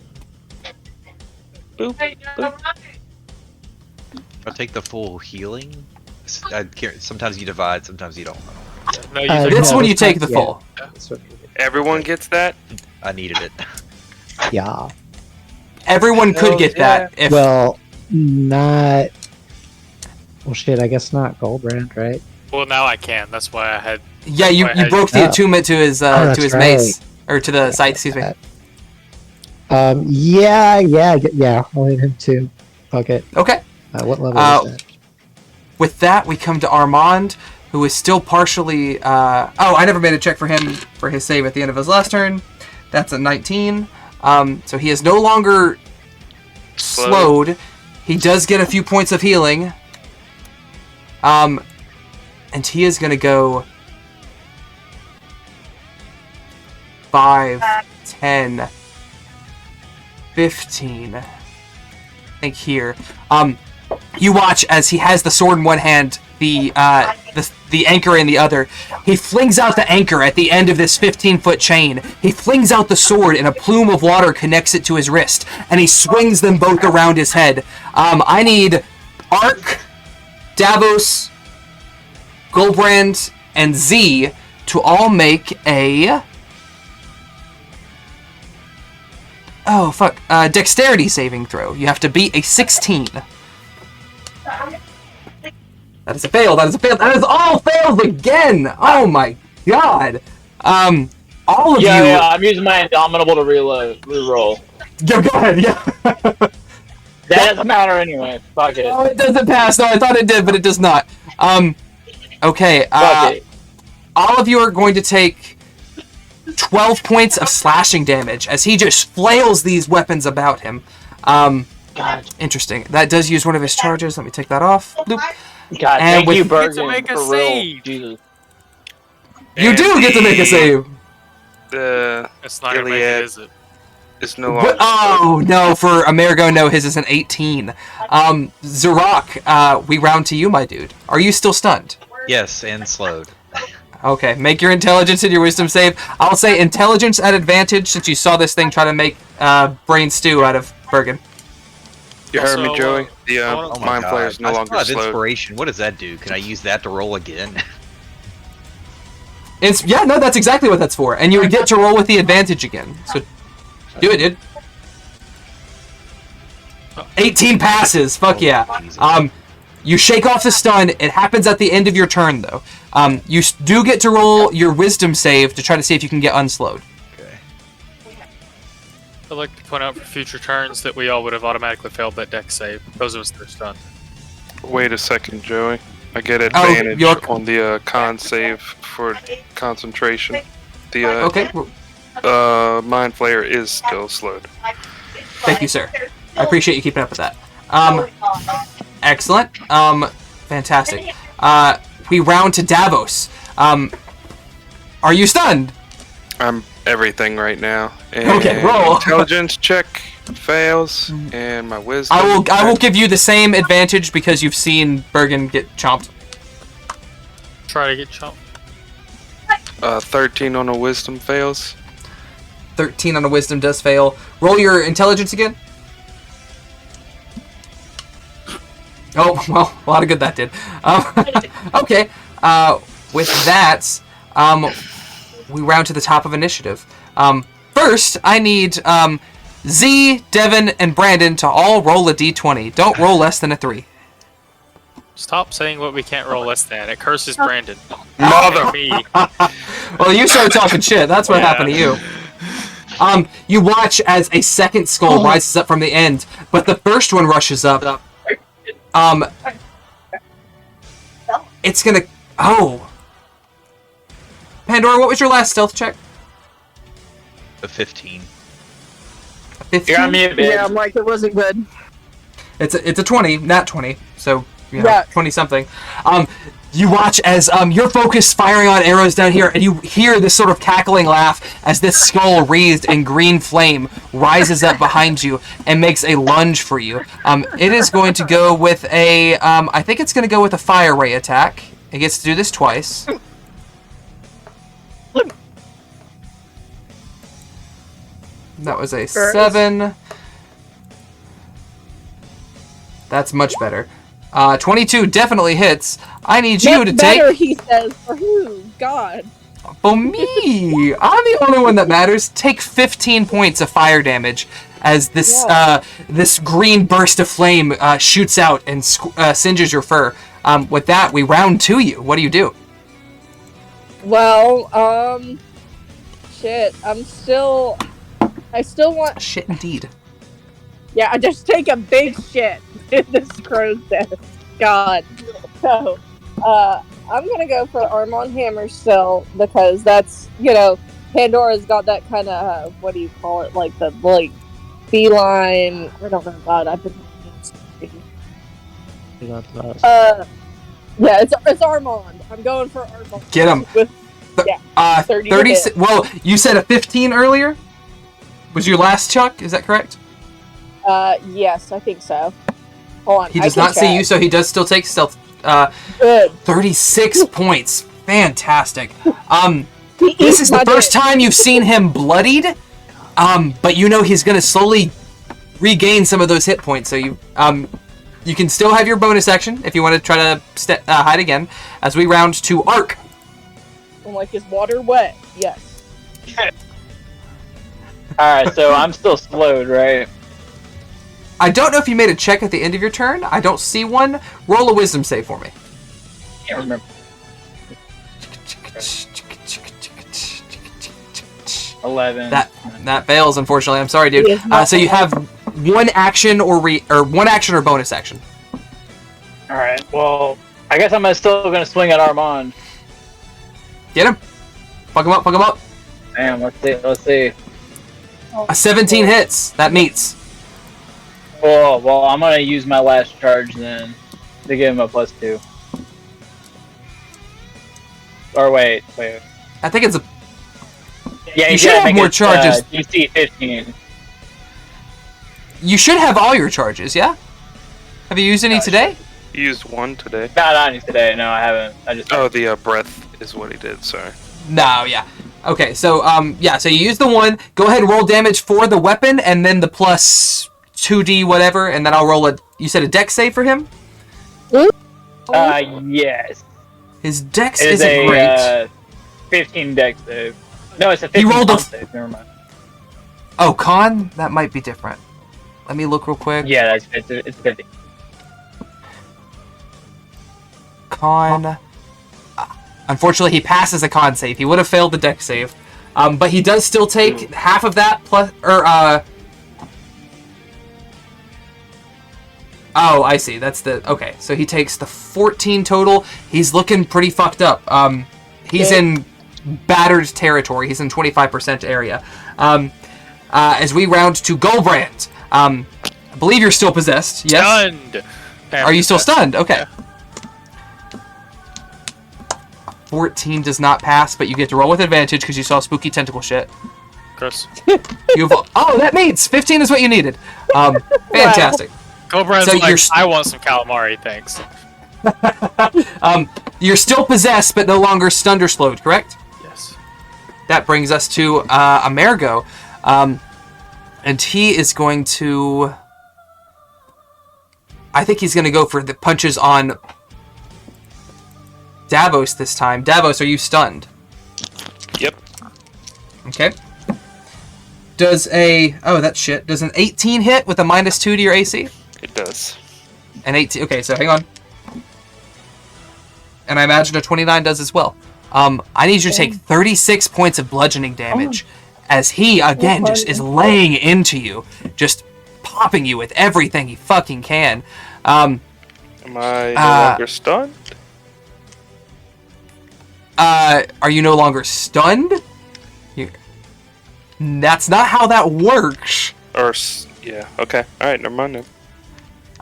I'll take the full healing. Sometimes you divide, sometimes you don't. No, you This no, one you this one- take the yeah. full. That's what- Everyone gets that? I needed it. Yeah. Everyone could get that if... Well, not. Well, shit. I guess not Goldbrand, right? well, now I can. That's why I had. Yeah, you I had- broke the Oh. attunement to his that's mace. right. Or to the site, excuse me. Yeah. I'll hit him too. Fuck it. Okay. What level is that? With that, we come to Armand, who is still partially... oh, I never made a check for him for his save at the end of his last turn. That's a 19. So he is no longer slowed. He does get a few points of healing. And he is going to go 5, 10, 15. I think here. You watch as he has the sword in one hand, the anchor in the other. He flings out the anchor at the end of this 15-foot chain. He flings out the sword, and a plume of water connects it to his wrist, and he swings them both around his head. I need Ark, Davos, Goldbrand, and Z to all make a... Oh, fuck. Dexterity saving throw. You have to beat a 16. That is a fail. That is a fail. That is all fails again. Oh my god. All of you. Yeah, I'm using my Indomitable to reroll. Yeah, go ahead. Yeah. That doesn't matter anyway. Fuck it. Oh, it doesn't pass. No, I thought it did, but it does not. Okay. Fuck it. All of you are going to take 12 points of slashing damage as he just flails these weapons about him. God. Interesting. That does use one of his charges. Let me take that off. Bloop. God, And thank you, with- Bergen, to make a for real. save. Jesus. You do get to make a save. The It's not gonna make it, Iliad is it? is no longer. Oh, no, for Amerigo, no, his is an 18. Zarok, we round to you, my dude. Are you still stunned? Yes, and slowed. Okay, make your intelligence and your wisdom save. I'll say intelligence at advantage since you saw this thing try to make brain stew out of Bergen. You heard me, Also, Joey. The oh Oh my mind god. player is no I longer still have slowed. inspiration. What does that do? Can I use that to roll again? Yeah, no, that's exactly what that's for. And you would get to roll with the advantage again. So, do it, dude. 18 passes. Fuck yeah. Jesus. You shake off the stun. It happens at the end of your turn, though. You do get to roll your wisdom save to try to see if you can get unslowed. Okay. I'd like to point out for future turns that we all would have automatically failed that deck save. Those of us that are stunned. Wait a second, Joey. I get advantage you're- on the con save for concentration. The Okay. mind flayer is still slowed. Thank you, sir. I appreciate you keeping up with that. Excellent. Fantastic. We round to Davos. Are you stunned? I'm everything right now. And Okay, roll. Intelligence check fails, and my wisdom. I will give you the same advantage because you've seen Bergen get chomped. Try to get chomped. 13 on a wisdom fails. 13 on a wisdom does fail. Roll your intelligence again. Oh, well, a lot of good that did. Okay. With that, we round to the top of initiative. First, I need Z, Devin, and Brandon to all roll a d20. Don't roll less than a 3. Stop saying what we can't roll less than. It curses Brandon. Mother. Me. Well, you started talking shit. That's what Yeah. happened to you. You watch as a second skull rises up from the end, but the first one rushes up. It's gonna... Oh. Pandora, what was your last stealth check? A 15. 15? You're on mute, bitch. Yeah, I'm like, it wasn't good. It's a 20, not 20. So, you know, Yeah. 20 something. You watch as you're focused firing on arrows down here, and you hear this sort of cackling laugh as this skull wreathed in green flame rises up behind you and makes a lunge for you. It is going to go with a, I think it's going to go with a fire ray attack. It gets to do this twice. That was a 7. That's much better. 22 definitely hits. I need you to Much better, take... he says. For who? God. For me! I'm the only one that matters. Take 15 points of fire damage as this this green burst of flame shoots out and singes your fur. With that, we round to you. What do you do? Well, shit. I still want. Shit indeed. Yeah, I just take a big shit in this crow's death. God. So, I'm gonna go for Armand Hammer still because that's, Pandora's got that kind of what do you call it? Like the feline. I don't know. God, I've been Yeah, it's Armand. I'm going for Armand. Get him. With, yeah, 30 to 36. hit. Well, you said a 15 earlier? Was your last chuck? Is that correct? Yes, I think so. Hold on. He does not see you, so he does still take stealth. Good. 36 points. Fantastic. He This eats is the my first dick. time you've seen him bloodied. But you know he's gonna slowly regain some of those hit points. So you can still have your bonus action if you want to try to hide again. As we round to Arc. I'm like, is water wet? Yes. Alright, so I'm still slowed, right? I don't know if you made a check at the end of your turn. I don't see one. Roll a wisdom save for me. Can't remember. 11. That fails, unfortunately. I'm sorry, dude. He is not So you have one action or bonus action. Alright, well, I guess I'm still gonna swing at Armand. Get him. Fuck him up. Fuck him up. Damn, let's see. A 17 hits. That meets. Oh, well, I'm gonna use my last charge then to give him a +2. Or wait. I think it's a. Yeah, You should have more charges. DC 15. You should have all your charges. Yeah. Have you used any today? He used one today. Not on it today. No, I haven't. I just. Oh, the breath is what he did. Sorry. No. Yeah. Okay. So yeah. So you use the one. Go ahead and roll damage for the weapon, and then the plus 2d whatever, and then I'll roll a. You said a dex save for him. Yes. His dex It is isn't great. a 15 dex save. No, it's a 15 rolled a con save. Never mind. Oh, con? That might be different. Let me look real quick. Yeah, it's 50. Con. Unfortunately, he passes a con save. He would have failed the dex save. But he does still take half of that plus. Oh, I see. That's the. Okay, so he takes the 14 total. He's looking pretty fucked up. He's in battered territory. He's in 25% area. As we round to Goldbrand. I believe you're still possessed. Yes. Stunned. Are you still stunned? Okay. Yeah. 14 does not pass, but you get to roll with advantage because you saw spooky tentacle shit. Gross. Oh, that means 15 is what you needed. Fantastic. Goldbrand's So like, you're- I want some calamari, thanks. You're still possessed, but no longer stunned or slowed, correct? Yes. That brings us to Amerigo. And he is going to... I think he's going to go for the punches on Davos this time. Davos, are you stunned? Yep. Okay. Does a... Oh, that's shit. Does an 18 hit with a -2 to your AC? It does. An 18... Okay, so hang on. And I imagine a 29 does as well. I need you to take 36 points of bludgeoning damage. As he, again, just is laying into you. Just popping you with everything he fucking can. Am I no longer stunned? Are you no longer stunned? That's not how that works. Yeah. Okay. All right. Never mind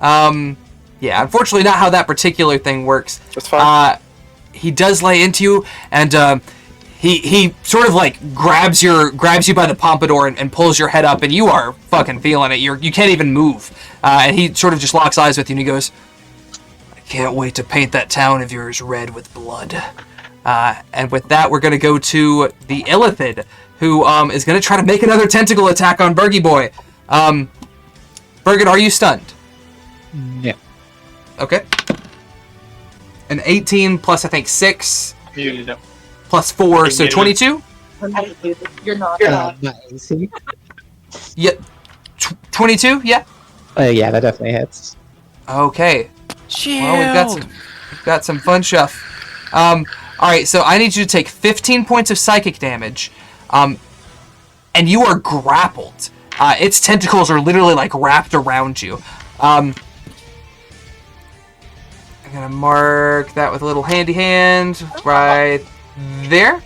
then. Yeah, unfortunately not how that particular thing works. That's fine. He does lay into you, and he sort of like grabs you by the pompadour and pulls your head up, and you are fucking feeling it. You can't even move. And he sort of just locks eyes with you, and he goes, "I can't wait to paint that town of yours red with blood." And with that, we're gonna go to the Illithid, who is gonna try to make another tentacle attack on Bergie Boy. Bergen, are you stunned? Yeah. Okay. An 18 plus, I think, 6 Muted it. plus 4, so 22? You're not. My AC? Yeah. 22? Yeah. Yeah, that definitely hits. Okay. Well, we've got some fun stuff. All right, so I need you to take 15 points of psychic damage, and you are grappled. Its tentacles are literally like wrapped around you. I'm gonna mark that with a little handy hand right there.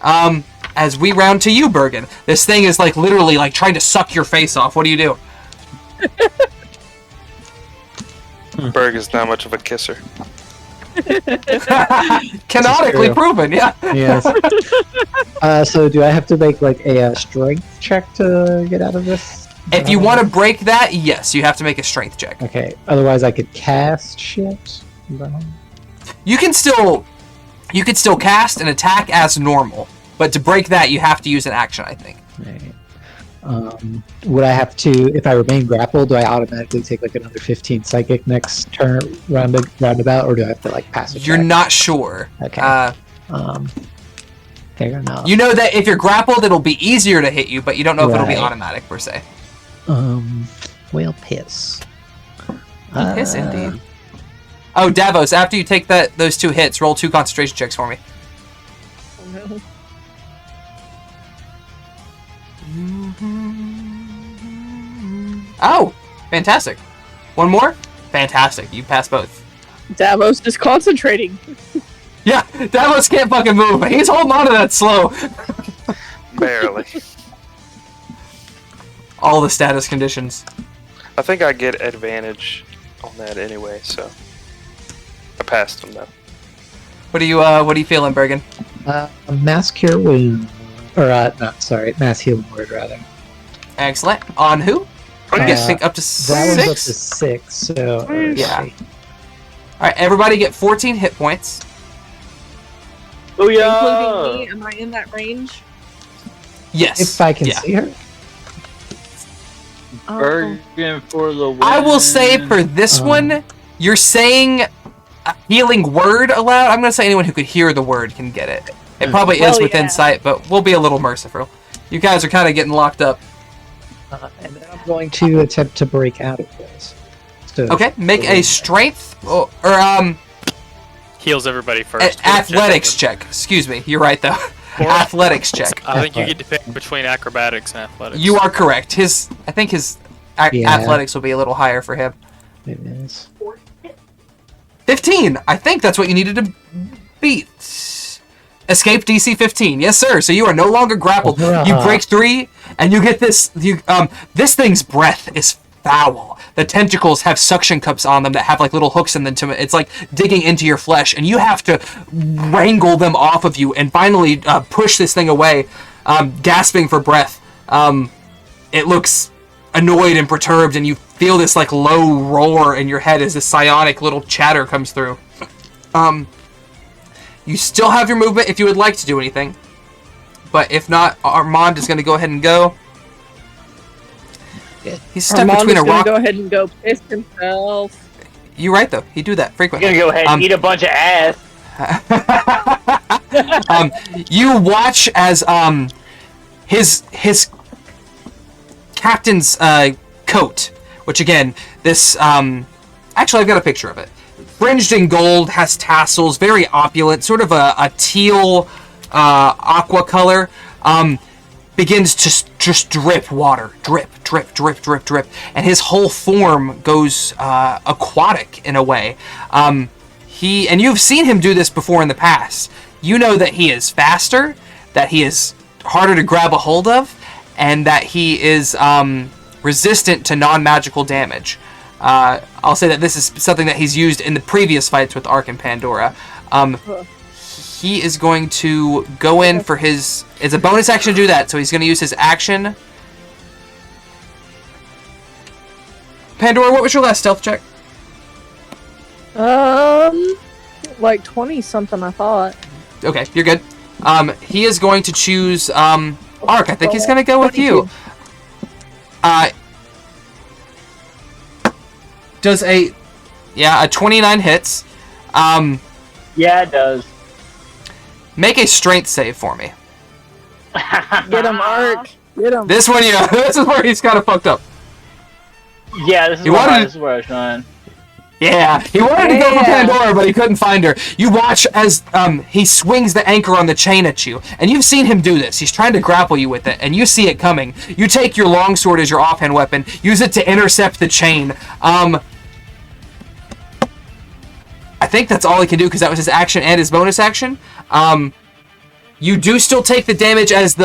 As we round to you, Bergen. This thing is like literally like trying to suck your face off. What do you do? Berg is not much of a kisser. Canonically true. proven, yeah. Yes. So do I have to make like a strength check to get out of this? If you want to break that, yes, you have to make a strength check. Okay. Otherwise, I could cast shit. No. You could still cast and attack as normal, but to break that, you have to use an action, I think. Right. Would I have to, if I remain grappled, do I automatically take like another 15 psychic next turn roundabout, or do I have to like pass a You're check? not sure. Okay. Fair enough. You know that if you're grappled, it'll be easier to hit you, but you don't know if it'll be Right. automatic per se. Well, piss. Piss indeed. Oh, Davos, after you take those 2 hits, roll 2 concentration checks for me. Oh, fantastic. One more? Fantastic. You pass both. Davos is concentrating. Yeah, Davos can't fucking move. He's holding on to that slow. Barely. All the status conditions. I think I get advantage on that anyway, so I passed them though. What are you feeling, Bergen? Mass cure wound, or mass healing word rather. Excellent. On who? I guess think up to That one's up to 6. 6. So let's Yeah. see. All right, everybody get 14 hit points. Booyah! Including me, am I in that range? Yes. If I can Yeah. see her. Oh. Bergen for the win. I will say for this one, you're saying a healing word aloud. I'm going to say anyone who could hear the word can get it. It probably is Well, within yeah. sight, but we'll be a little merciful. You guys are kind of getting locked up. And then I'm going to attempt to break out of this. So, Okay, make a strength or Heals everybody first. athletics check. Excuse me, you're right though. Athletics check. I think you get to pick between acrobatics and athletics. You are correct. I think his Yeah. athletics will be a little higher for him. It is. 15. I think that's what you needed to beat. Escape DC 15. Yes, sir. So you are no longer grappled. You break 3, and you get this. This thing's breath is foul. The tentacles have suction cups on them that have like little hooks in them. It's like digging into your flesh, and you have to wrangle them off of you and finally push this thing away, gasping for breath. It looks annoyed and perturbed, and you feel this like low roar in your head as this psionic little chatter comes through. You still have your movement if you would like to do anything, but if not, Armand is going to go ahead and go. He's stuck Armand between is a gonna rock. go ahead and go piss himself. You're right though. He do that You're frequently. gonna go ahead and eat a bunch of ass. You watch as his captain's coat, which again, this actually I've got a picture of it. Fringed in gold, has tassels, very opulent, sort of a teal aqua color. Begins to just drip water, drip, drip, drip, drip, drip, and his whole form goes aquatic in a way. And you've seen him do this before in the past. You know that he is faster, that he is harder to grab a hold of, and that he is resistant to non-magical damage. I'll say that this is something that he's used in the previous fights with Ark and Pandora. He is going to go in for his... It's a bonus action to do that, so he's going to use his action. Pandora, what was your last stealth check? Like 20 something, I thought. Okay, you're good. He is going to choose Ark. I think he's going to go with you. Does a 29 hits. Yeah, it does. Make a strength save for me. Get him, Ark. Get him. This one, yeah, this is where he's kind of fucked up. Yeah, this is where I was going. Yeah, he wanted to go for Yeah. Pandora, but he couldn't find her. You watch as he swings the anchor on the chain at you, and you've seen him do this. He's trying to grapple you with it, and you see it coming. You take your longsword as your offhand weapon, use it to intercept the chain. I think that's all he can do because that was his action and his bonus action. You do still take the damage as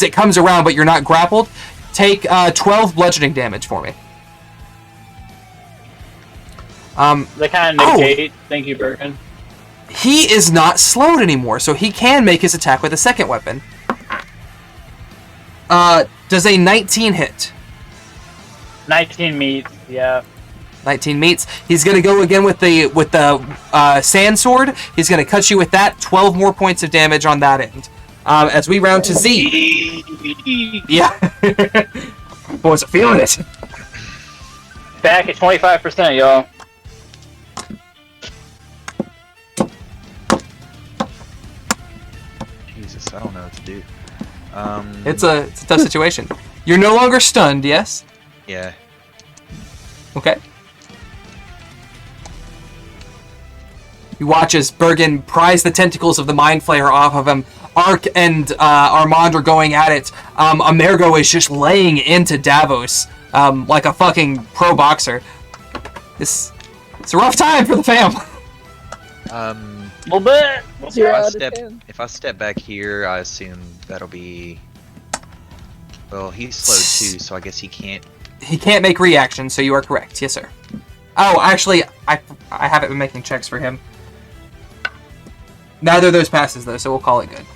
it comes around, but you're not grappled. Take 12 bludgeoning damage for me. They kind of negate. Thank you, Birkin. He is not slowed anymore, so he can make his attack with a second weapon. Does a 19 hit? 19 meets, yeah. 19 meets. He's gonna go again with the sand sword. He's gonna cut you with that. 12 more points of damage on that end. As we round to Z. Yeah. Boys are feeling it. Back at 25%, y'all. Jesus, I don't know what to do. It's a tough situation. You're no longer stunned, yes? Yeah. Okay. You watch as Bergen pries the tentacles of the Mind Flayer off of him. Ark and Armand are going at it. Amergo is just laying into Davos like a fucking pro boxer. It's a rough time for the fam. A little bit. If I step back here, I assume that'll be. Well, he's slowed too, so I guess he can't. He can't make reactions, so you are correct. Yes, sir. Oh, actually, I haven't been making checks for him. Neither of those passes, though, so we'll call it good.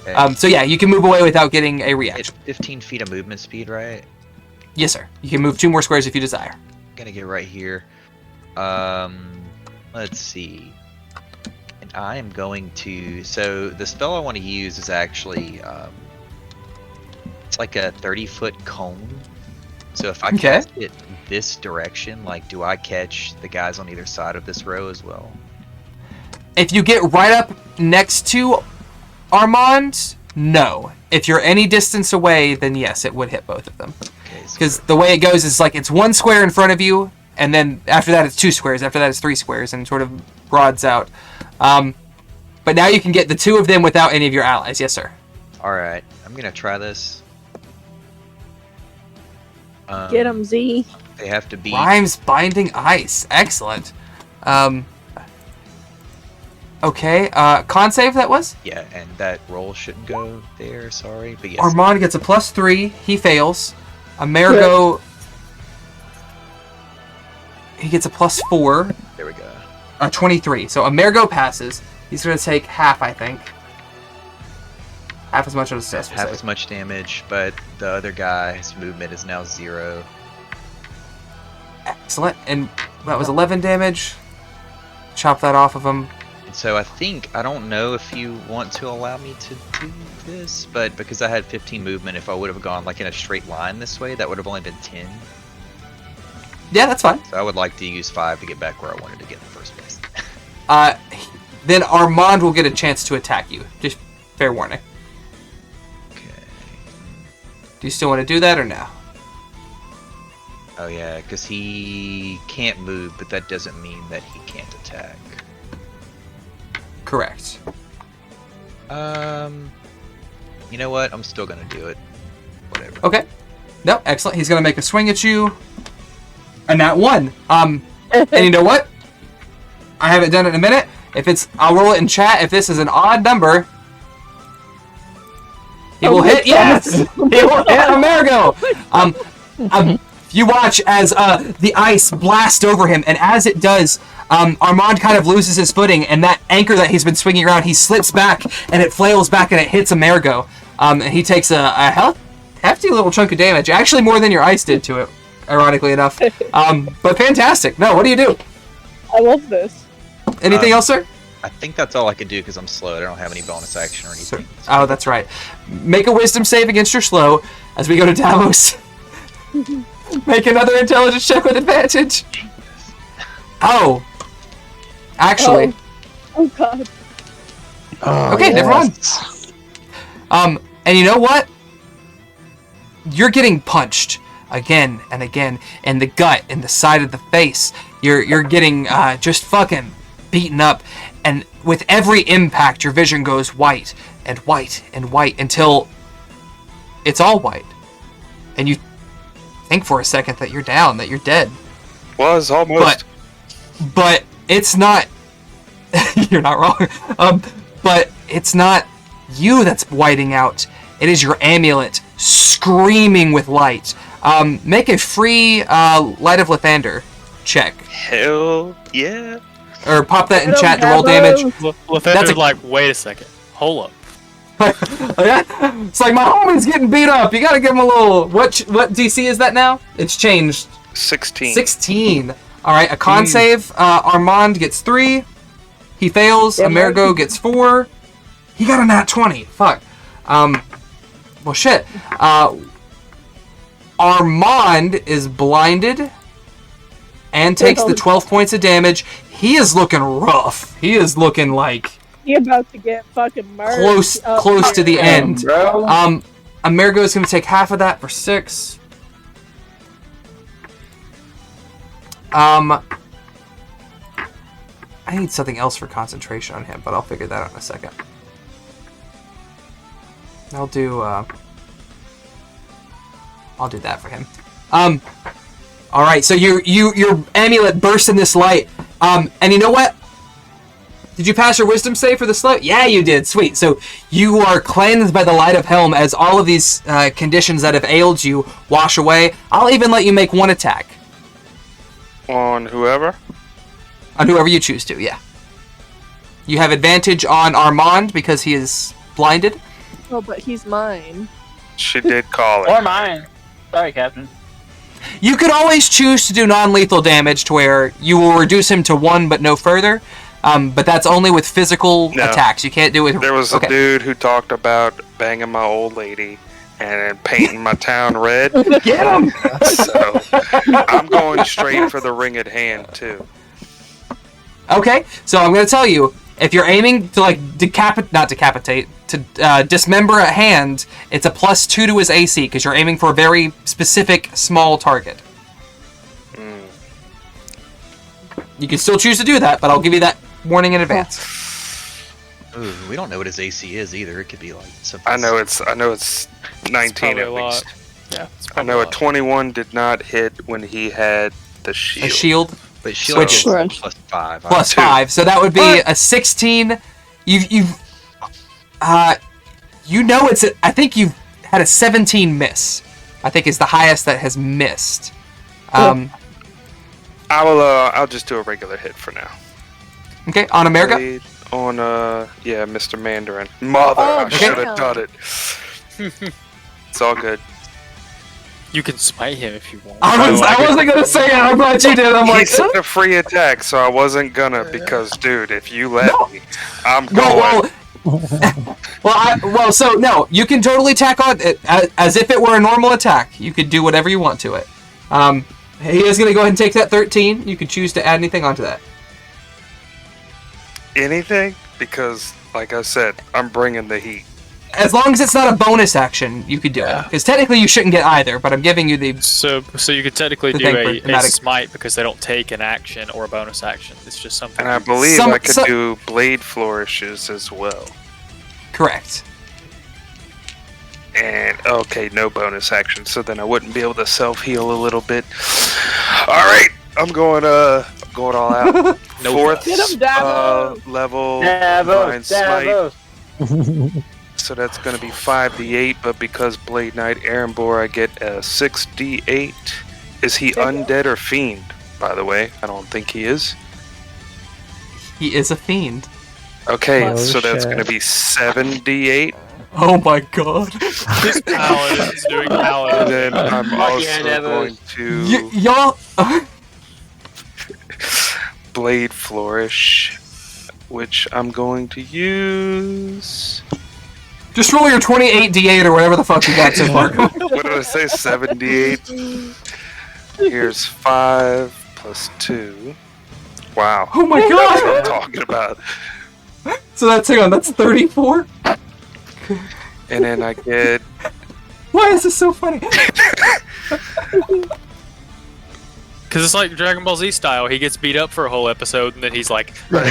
Okay. So yeah, you can move away without getting a It's reaction. 15 feet of movement speed, right? Yes, sir. You can move 2 more squares if you desire. I'm gonna get right here. Let's see. And I am going to. So the spell I want to use is actually. It's like a 30-foot cone. So if I cast it this direction, like, do I catch the guys on either side of this row as well? If you get right up next to Armand, no. If you're any distance away, then yes, it would hit both of them. Because the way it goes is like it's 1 square in front of you, and then after that it's 2 squares, after that it's 3 squares, and sort of broads out. But now you can get the 2 of them without any of your allies. Yes, sir. Alright, I'm gonna try this. Get him, Z. They have to be. Rhymes binding ice. Excellent. Okay, con save that was? Yeah, and that roll shouldn't go there, sorry. But yes. Armand gets a +3. He fails. Amerigo, he gets a +4. There we go. 23. So Amerigo passes. He's going to take half, I think. Half as much as a Half as much damage, but the other guy's movement is now 0. Excellent. And that was 11 damage. Chop that off of him. And so I don't know if you want to allow me to do this, but because I had 15 movement, if I would have gone like in a straight line this way, that would have only been 10. Yeah, that's fine. So I would like to use 5 to get back where I wanted to get in the first place. Then Armand will get a chance to attack you. Just fair warning. Okay. Do you still want to do that or no? Oh yeah, because he can't move, but that doesn't mean that he can't attack. Correct. You know what? I'm still gonna do it. Whatever. Okay. No, excellent. He's gonna make a swing at you. And that one. And you know what? I haven't done it in a minute. I'll roll it in chat. If this is an odd number, he will hit. Yes, he will hit Amerigo. You watch as the ice blasts over him, and as it does, Armand kind of loses his footing, and that anchor that he's been swinging around, he slips back, and it flails back, and it hits Amerigo. And he takes a hefty little chunk of damage, actually more than your ice did to it, ironically enough. But fantastic. No, what do you do? I love this. Anything else, sir? I think that's all I can do because I'm slow. I don't have any bonus action or anything. Oh, that's right. Make a wisdom save against your slow as we go to Davos. Make another intelligence check with advantage. Oh. Actually. Oh God. Okay, never mind. And you know what? You're getting punched again and again in the gut, in the side of the face. You're getting just fucking beaten up, and with every impact, your vision goes white and white and white until it's all white, and you think for a second that you're down, that you're dead. Was almost. But it's not. You're not wrong. But it's not you that's whiting out. It is your amulet screaming with light. Make a free Light of Lathander check. Hell yeah. Or pop that in I don't chat to have roll damage. those. Lathander's a- like, wait a second. Hold up. It's like my homie's getting beat up. You gotta give him a little. What DC is that now? It's changed. 16. 16. All right, a con save. Armand gets 3. He fails. Yeah, Amerigo gets 4. He got a nat 20. Fuck. Well, shit. Armand is blinded and takes the 12 points of damage. He is looking rough. He is looking like He about to get fucking murdered. close to the end. Bro. Amerigo is going to take half of that for 6. I need something else for concentration on him, but I'll figure that out in a second. I'll do that for him. All right. So your amulet bursts in this light. And you know what? Did you pass your wisdom save for this light? Yeah, you did. Sweet. So you are cleansed by the light of Helm as all of these conditions that have ailed you wash away. I'll even let you make one attack On whoever? on whoever you choose to. Yeah. You have advantage on Armand because he is blinded. Oh, but he's mine. She did call Or it. mine. Sorry, Captain. You could always choose to do non-lethal damage to where you will reduce him to 1 but no further. But that's only with physical No. attacks. You can't do it. There was a dude who talked about banging my old lady and painting my town red. Get him! So I'm going straight for the ringed hand too. Okay, so I'm going to tell you, if you're aiming to like dismember a hand, it's a +2 to his AC because you're aiming for a very specific small target. You can still choose to do that, but I'll give you that warning in advance. Ooh, we don't know what his AC is either. It could be like something. I know it's 19 probably at a lot. least. Yeah, it's I probably know a a lot. 21 did not hit when he had the shield. A shield But shield Which- is +5. plus Two. 5, so that would be a 16. You know I think you've had a 17 miss. I think is the highest that has missed. I'll just do a regular hit for now. Okay, on America. Blade on Mr. Mandarin. Mother, Oh, I should damn. have done it. It's all good. You can smite him if you want. I wasn't gonna say it. I'm glad you did. I'm He like, said a free attack, so I wasn't gonna because, dude, if you let No. me, I'm going. so no, you can totally tack on it as if it were a normal attack. You could do whatever you want to it. He is gonna go ahead and take that 13. You can choose to add anything onto that. Anything? Because, like I said, I'm bringing the heat. As long as it's not a bonus action, you could do it. Because technically you shouldn't get either, but I'm giving you the... So you could technically The do thing for a thematic- smite because they don't take an action or a bonus action. It's just something. And I believe Some- I could some- do blade flourishes as well. Correct. And, okay, no bonus action, so then I wouldn't be able to self-heal a little bit. Alright, I'm going all out. Fourth Get him, Davos! level Divine Davos, Smite. Davos. So that's going to be 5d8, but because Blade Knight Erenbor, I get a 6d8. Is he undead or fiend, by the way? I don't think he is. He is a fiend. Okay, Oh, so that's shit. going to be 7d8. Oh my god. This paladin is doing And paladin. then I'm Lucky also Davos. going to Y'all... Blade Flourish, which I'm going to use... Just roll your 28 d8 or whatever the fuck you got so far. What did I say? 78. Here's 5 plus 2. Wow. Oh my That's what I'm god! talking about. So hang on, that's 34? And then I get Why is this so funny? Because it's like Dragon Ball Z style. He gets beat up for a whole episode, and then he's like, You're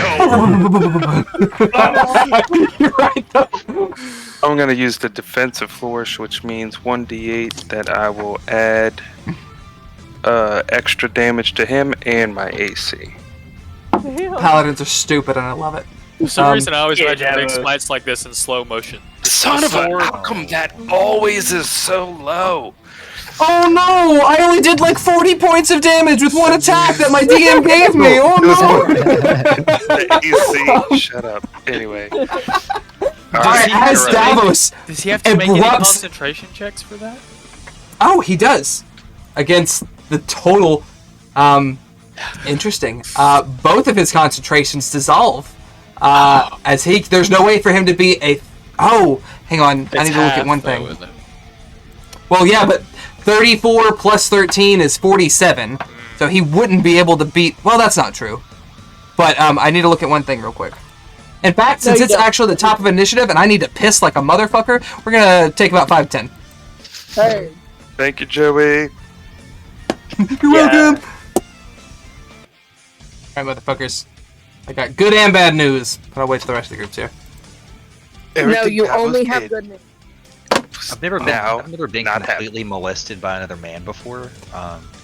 right though. I'm gonna use the defensive flourish, which means 1d8 that I will add extra damage to him and my AC. Paladins are stupid and I love it. for some reason, I always yeah, imagine big Davos. smites like this in slow motion. Son of a! Sword. How come that always is so low? Oh no! I only did like 40 points of damage with one attack that my DM gave me! Oh no! AC, shut up. Anyway. Alright, as Davos Does he have to make any erupts... concentration checks for that? Oh, he does! Against the total... Interesting. Both of his concentrations dissolve. As there's no way for him to be a... Oh! Hang on, I need to look at one thing. Though, isn't it? Well, yeah, but 34 plus 13 is 47. So he wouldn't be able to beat... Well, that's not true. But I need to look at one thing real quick. In fact, since it's actually the top of initiative and I need to piss like a motherfucker, we're going to take about 5-10. Hey. Thank you, Joey. You're welcome! Alright, motherfuckers. I got good and bad news, but I'll wait till the rest of the group's here. No, Everything you that was only have good. good news. I've never been not completely molested by another man before,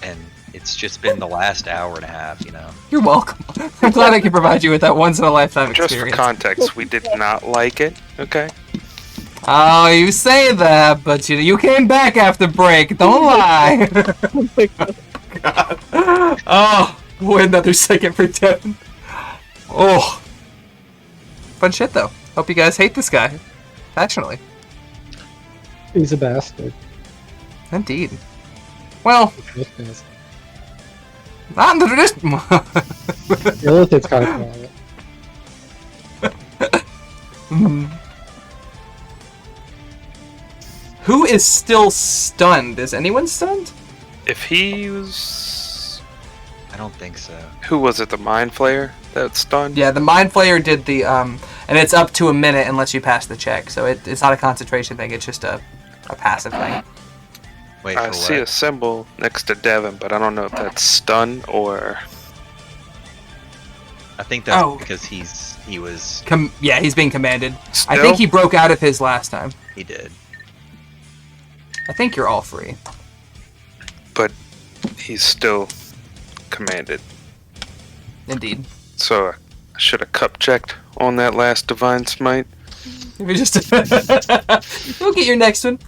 and it's just been the last hour and a half, you know. You're welcome. I'm glad I can provide you with that once-in-a-lifetime Just for experience. context, we did not like it, okay? Oh, you say that, but you came back after break. Don't lie. God. Oh, wait another second for Devin. Oh. Fun shit, though. Hope you guys hate this guy. Passionately. He's a bastard. Indeed. Well, He's a bastard. not in the tradition. Illithid's kind of quiet. Who is still stunned? Is anyone stunned? If he was... I don't think so. Who was it, the Mind Flayer that's stunned? Yeah, the Mind Flayer did the, and it's up to a minute unless you pass the check. So it's not a concentration thing, it's just a passive thing. Wait, I for see a what? symbol next to Devin, but I don't know if that's stun or... I think that's Oh. because he was... Yeah, he's being commanded. Still? I think he broke out of his last time. He did. I think you're all free. But he's still commanded. Indeed. So I should have cup checked on that last Divine Smite. Maybe just you'll get your next one.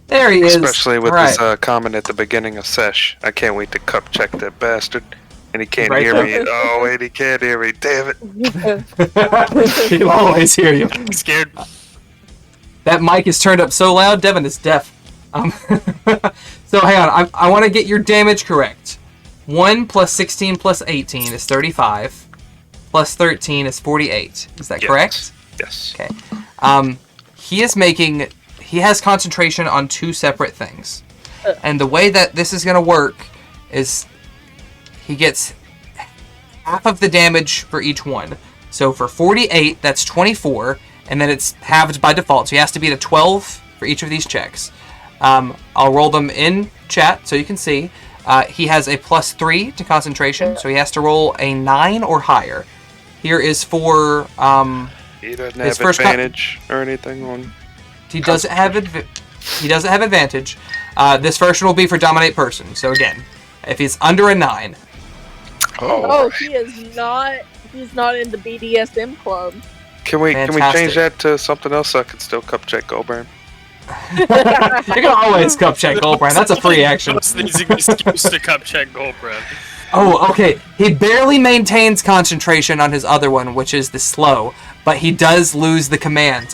There he is. Especially with All right. his comment at the beginning of Sesh. I can't wait to cup check that bastard. And he can't Right hear there. me. Oh, wait, he can't hear me. Damn it. He'll always hear you. I'm scared. That mic is turned up so loud, Devin is deaf. So hang on, I want to get your damage correct. 1 plus 16 plus 18 is 35. Plus 13 is 48. Is that Yes. correct? Yes. Okay. He has concentration on two separate things. And the way that this is going to work is he gets half of the damage for each one. So for 48, that's 24, and then it's halved by default. So he has to beat a 12 for each of these checks. I'll roll them in chat so you can see. He has a +3 to concentration, so he has to roll a 9 or higher. Here is for He doesn't his have first advantage or anything on... he doesn't have advantage. This first one will be for dominate person. So again, if he's under a 9, Oh, he is not. He's not in the BDSM club. Can we Fantastic. change that to something else so I can still cup check Goldburn? you can always cup check Goldbrand. That's a free action. What's the easy excuse to cup check Goldbrand? Oh, okay. He barely maintains concentration on his other one, which is the slow, but he does lose the command.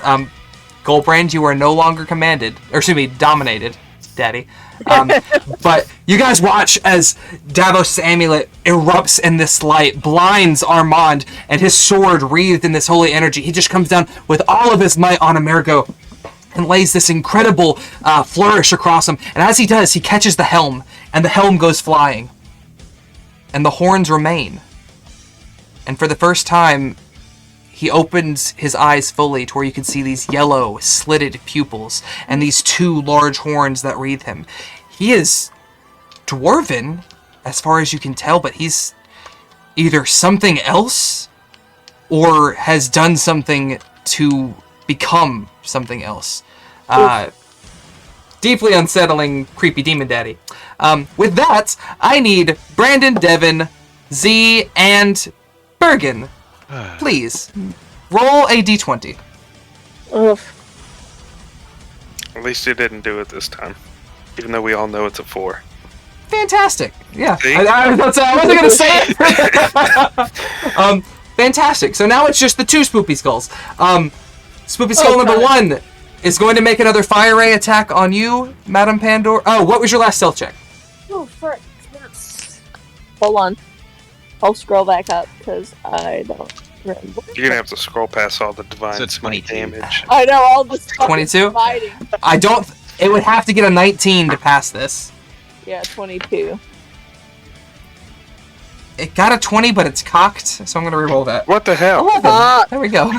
Goldbrand, you are no longer commanded, or excuse me, dominated, Daddy. But you guys watch as Davos' amulet erupts in this light, blinds Armand, and his sword wreathed in this holy energy. He just comes down with all of his might on Amerigo and lays this incredible flourish across him. And as he does, he catches the helm, and the helm goes flying. And the horns remain. And for the first time, he opens his eyes fully to where you can see these yellow, slitted pupils and these two large horns that wreathe him. He is dwarven, as far as you can tell, but he's either something else or has done something to become something else. Deeply unsettling, creepy demon daddy. With that, I need Brandon, Devin, Z, and Bergen. Please, roll a d20. Ugh. At least you didn't do it this time. even though we all know it's a 4. Fantastic. Yeah. See? I wasn't going to say it. Fantastic. So now it's just the 2 spoopy skulls. Spoopy skull number 1 is going to make another fire ray attack on you, Madam Pandora. Oh, what was your last stealth check? Oh, frick. Hold on. I'll scroll back up because I don't remember. You're gonna have to scroll past all the divine So smite 22. damage. I know all the stuff 22? fighting. I don't... It would have to get a 19 to pass this. Yeah, 22. It got a 20, but it's cocked, so I'm going to reroll that. What the hell? 11. There we go.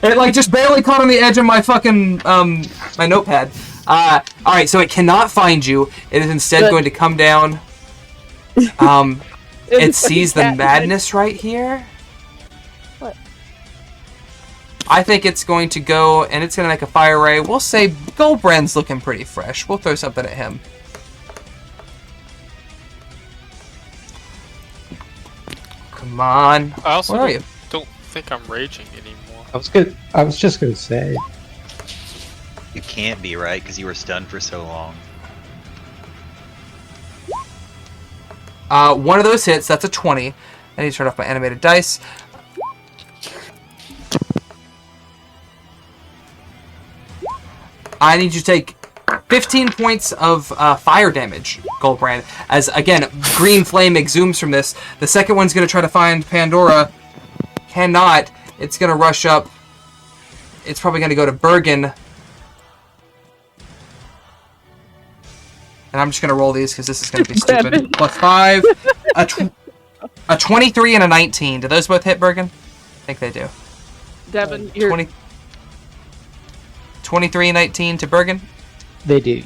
It, like, just barely caught on the edge of my fucking, my notepad. Alright, so it cannot find you. It is instead Good. going to come down. It It's sees the fucking cat madness right here. What? I think it's going to go, and it's going to make a fire ray. We'll say Goldbrand's looking pretty fresh. We'll throw something at him. Come on. I also Where are you? don't think I'm raging anymore. I was just gonna say. You can't be, right? Because you were stunned for so long. One of those hits, that's a 20. I need to turn off my animated dice. I need you to take 15 points of fire damage, Goldbrand. As, again, green flame exhumes from this. The second one's going to try to find Pandora. Cannot. It's going to rush up. It's probably going to go to Bergen. And I'm just going to roll these because this is going to be stupid. Plus 5. A 23 and a 19. Do those both hit, Bergen? I think they do. Devin, you're 23 and 19 to Bergen. They do.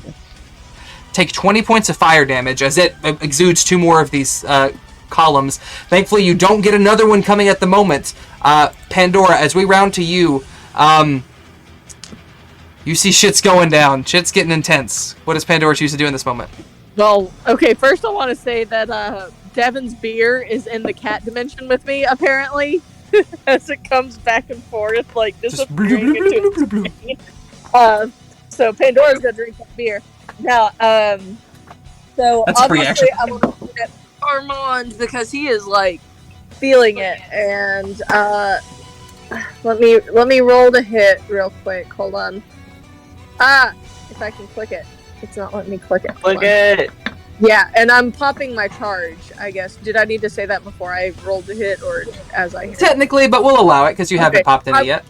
Take 20 points of fire damage as it exudes 2 more of these columns. Thankfully, you don't get another one coming at the moment. Pandora, as we round to you, you see shit's going down. Shit's getting intense. What does Pandora choose to do in this moment? well. Okay, first I want to say that Devin's beer is in the cat dimension with me, apparently, as it comes back and forth, like disappearing into so Pandora's gonna drink that beer now. So That's a free obviously action. I want to look at Armand because he is like feeling it, and let me roll the hit real quick. Hold on. If I can click it, it's not letting me click it. Hold Click on. it. Yeah, and I'm popping my charge. I guess. Did I need to say that before I rolled the hit, or as I hit? Technically, but we'll allow it because you haven't Okay. popped any yet.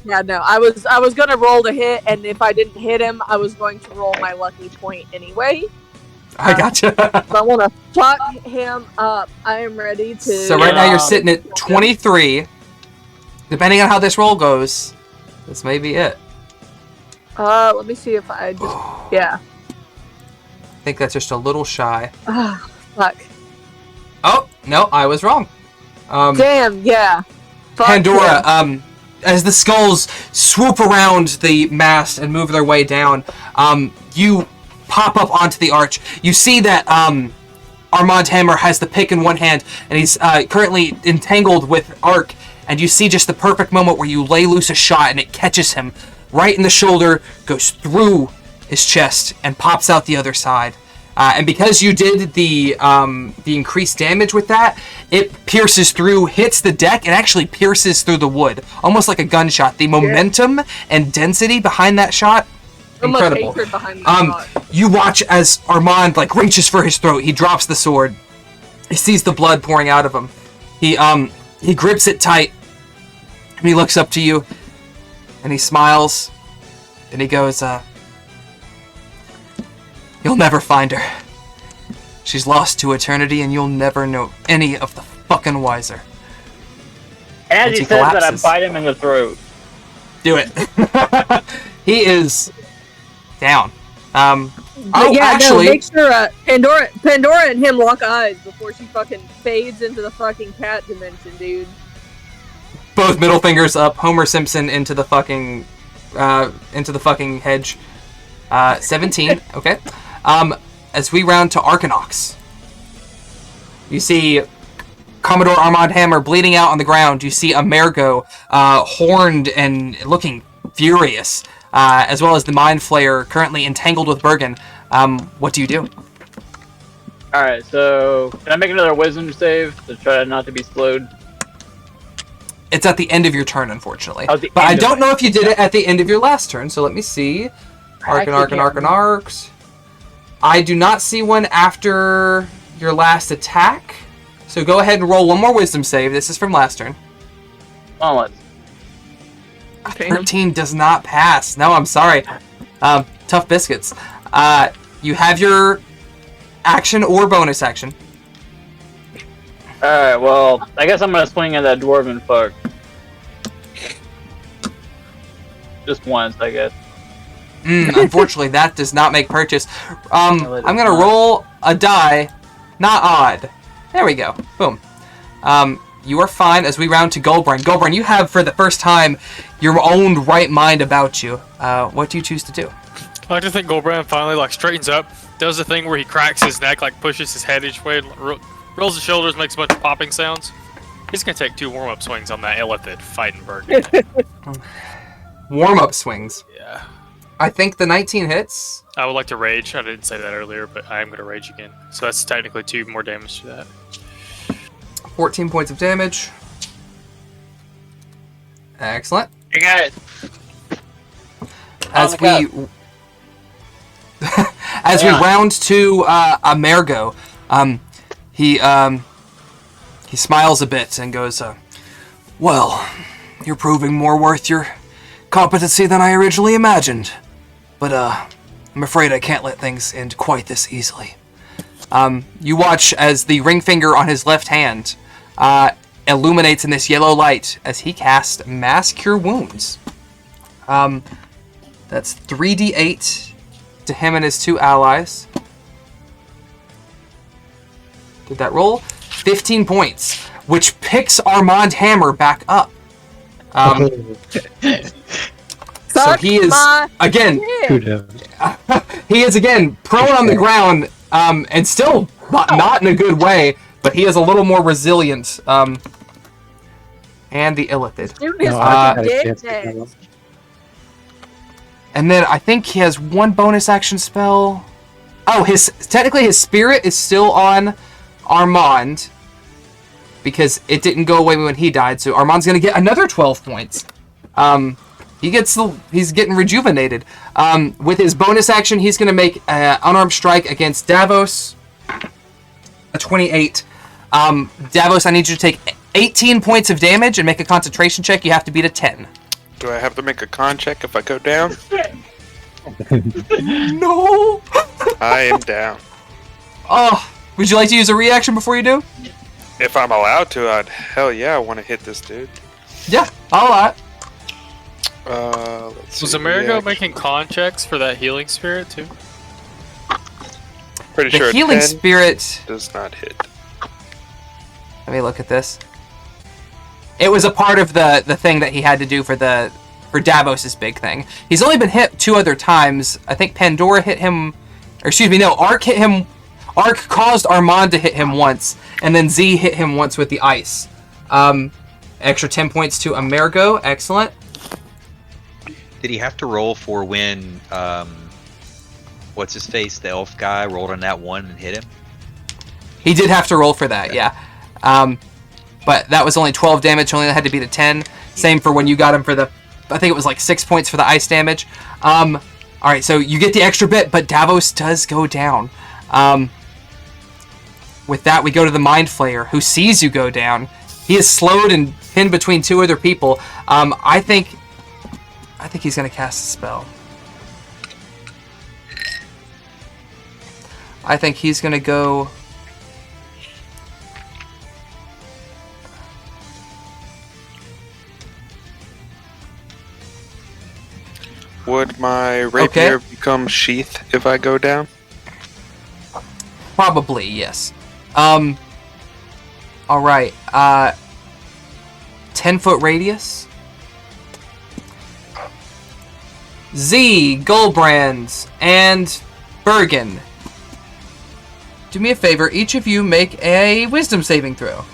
Yeah, no, I was gonna roll the hit, and if I didn't hit him, I was going to roll my lucky point anyway. I gotcha. So I want to fuck him up. I am ready to. So right now you're sitting at 23. Depending on how this roll goes, this may be it. Let me see if I just. Yeah. I think that's just a little shy. Fuck. Oh, no, I was wrong. Damn. Yeah. Fuck Pandora, him. as the skulls swoop around the mast and move their way down, you pop up onto the arch. You see that Armand Hammer has the pick in one hand, and he's currently entangled with Arc, and you see just the perfect moment where you lay loose a shot, and it catches him right in the shoulder, goes through his chest, and pops out the other side. And because you did the increased damage with that, it pierces through, hits the deck, and actually pierces through the wood, almost like a gunshot. The momentum and density behind that shot, So much incredible. hatred behind that shot. You watch as Armand reaches for his throat. He drops the sword. He sees the blood pouring out of him. He grips it tight, and he looks up to you, and he smiles, and he goes, "You'll never find her. She's lost to eternity, and you'll never know any of the fucking wiser." As And he he says that, I collapses. bite him in the throat. Do it. He is down. But Oh, actually, no, make sure Pandora and him lock eyes before she fucking fades into the fucking cat dimension, dude. both middle fingers up. Homer Simpson into the fucking hedge. 17. Okay. As we round to Arcanox, you see Commodore Armand Hammer bleeding out on the ground. You see Amergo, horned and looking furious, as well as the Mind Flayer currently entangled with Bergen. What do you do? Alright, so can I make another wisdom save to try not to be slowed? It's at the end of your turn, unfortunately. Oh, the But I end of don't it. know if you did it at the end of your last turn, so let me see. Arcs. I do not see one after your last attack. So go ahead and roll one more wisdom save. This is from last turn. Oh, let's. 13 does not pass. No, I'm sorry. Tough biscuits. You have your action or bonus action. Alright, well, I guess I'm gonna swing at that dwarven fuck. Just once, I guess. Unfortunately, that does not make purchase. I'm No, it going does to not. roll a die. Not odd. There we go. Boom. You are fine as we round to Goldbrain. Goldbrain, you have, for the first time, your own right mind about you. What do you choose to do? I like to think Goldbrand finally like straightens up, does the thing where he cracks his neck, like pushes his head each way, and rolls his shoulders, makes a bunch of popping sounds. He's gonna take 2 warm-up swings on that Illithid fighting Bergen. Warm-up swings. Yeah. I think the 19 hits. I would like to rage. I didn't say that earlier, but I am gonna rage again. So that's technically 2 more damage to that. 14 points of damage. Excellent. You got it. As Oh my we as we Yeah. round to Amergo, he smiles a bit and goes, "Well, you're proving more worth your competency than I originally imagined, but I'm afraid I can't let things end quite this easily." You watch as the ring finger on his left hand illuminates in this yellow light as he casts Mass Cure Wounds. That's 3d8 to him and his 2 allies. Did that roll? 15 points, which picks Armand Hammer back up. So Suck he is my again. dick. He is again prone on the ground, and still not in a good way, but he is a little more resilient. And the Illithid. Shoot his No, I fucking had a dick chance to next. kill him. And then I think he has one bonus action spell. Oh, technically his spirit is still on Armand because it didn't go away when he died. So Armand's gonna get another 12 points. He's getting rejuvenated. With his bonus action, he's gonna make an unarmed strike against Davos. A 28. Davos, I need you to take 18 points of damage and make a concentration check. You have to beat a 10. Do I have to make a con check if I go down? No. I am down. Oh, would you like to use a reaction before you do? If I'm allowed to, hell yeah, I want to hit this dude. Yeah, all right. Let's Was see, Amerigo reaction. making con checks for that healing spirit too? Pretty The sure healing 10 spirit. does not hit. Let me look at this. It was a part of the thing that he had to do for Davos's big thing. He's only been hit 2 other times. I think Pandora hit him, or excuse me, no, Ark hit him. Ark caused Armand to hit him once, and then Z hit him once with the ice. Extra 10 points to Amergo. Excellent. Did he have to roll for when what's his face, the elf guy, rolled on that one and hit him? He did have to roll for that, yeah. But that was only 12 damage. Only had to beat a 10. Same for when you got him for the, I think it was like 6 points for the ice damage. All right, so you get the extra bit, but Davos does go down. With that, we go to the Mind Flayer, who sees you go down. He is slowed and pinned between 2 other people. I think he's gonna cast a spell. I think he's gonna go. Would my rapier become sheath if I go down? Probably, yes. All right. 10-foot radius. Z, Goldbrand, and Bergen. Do me a favor. Each of you make a wisdom saving throw.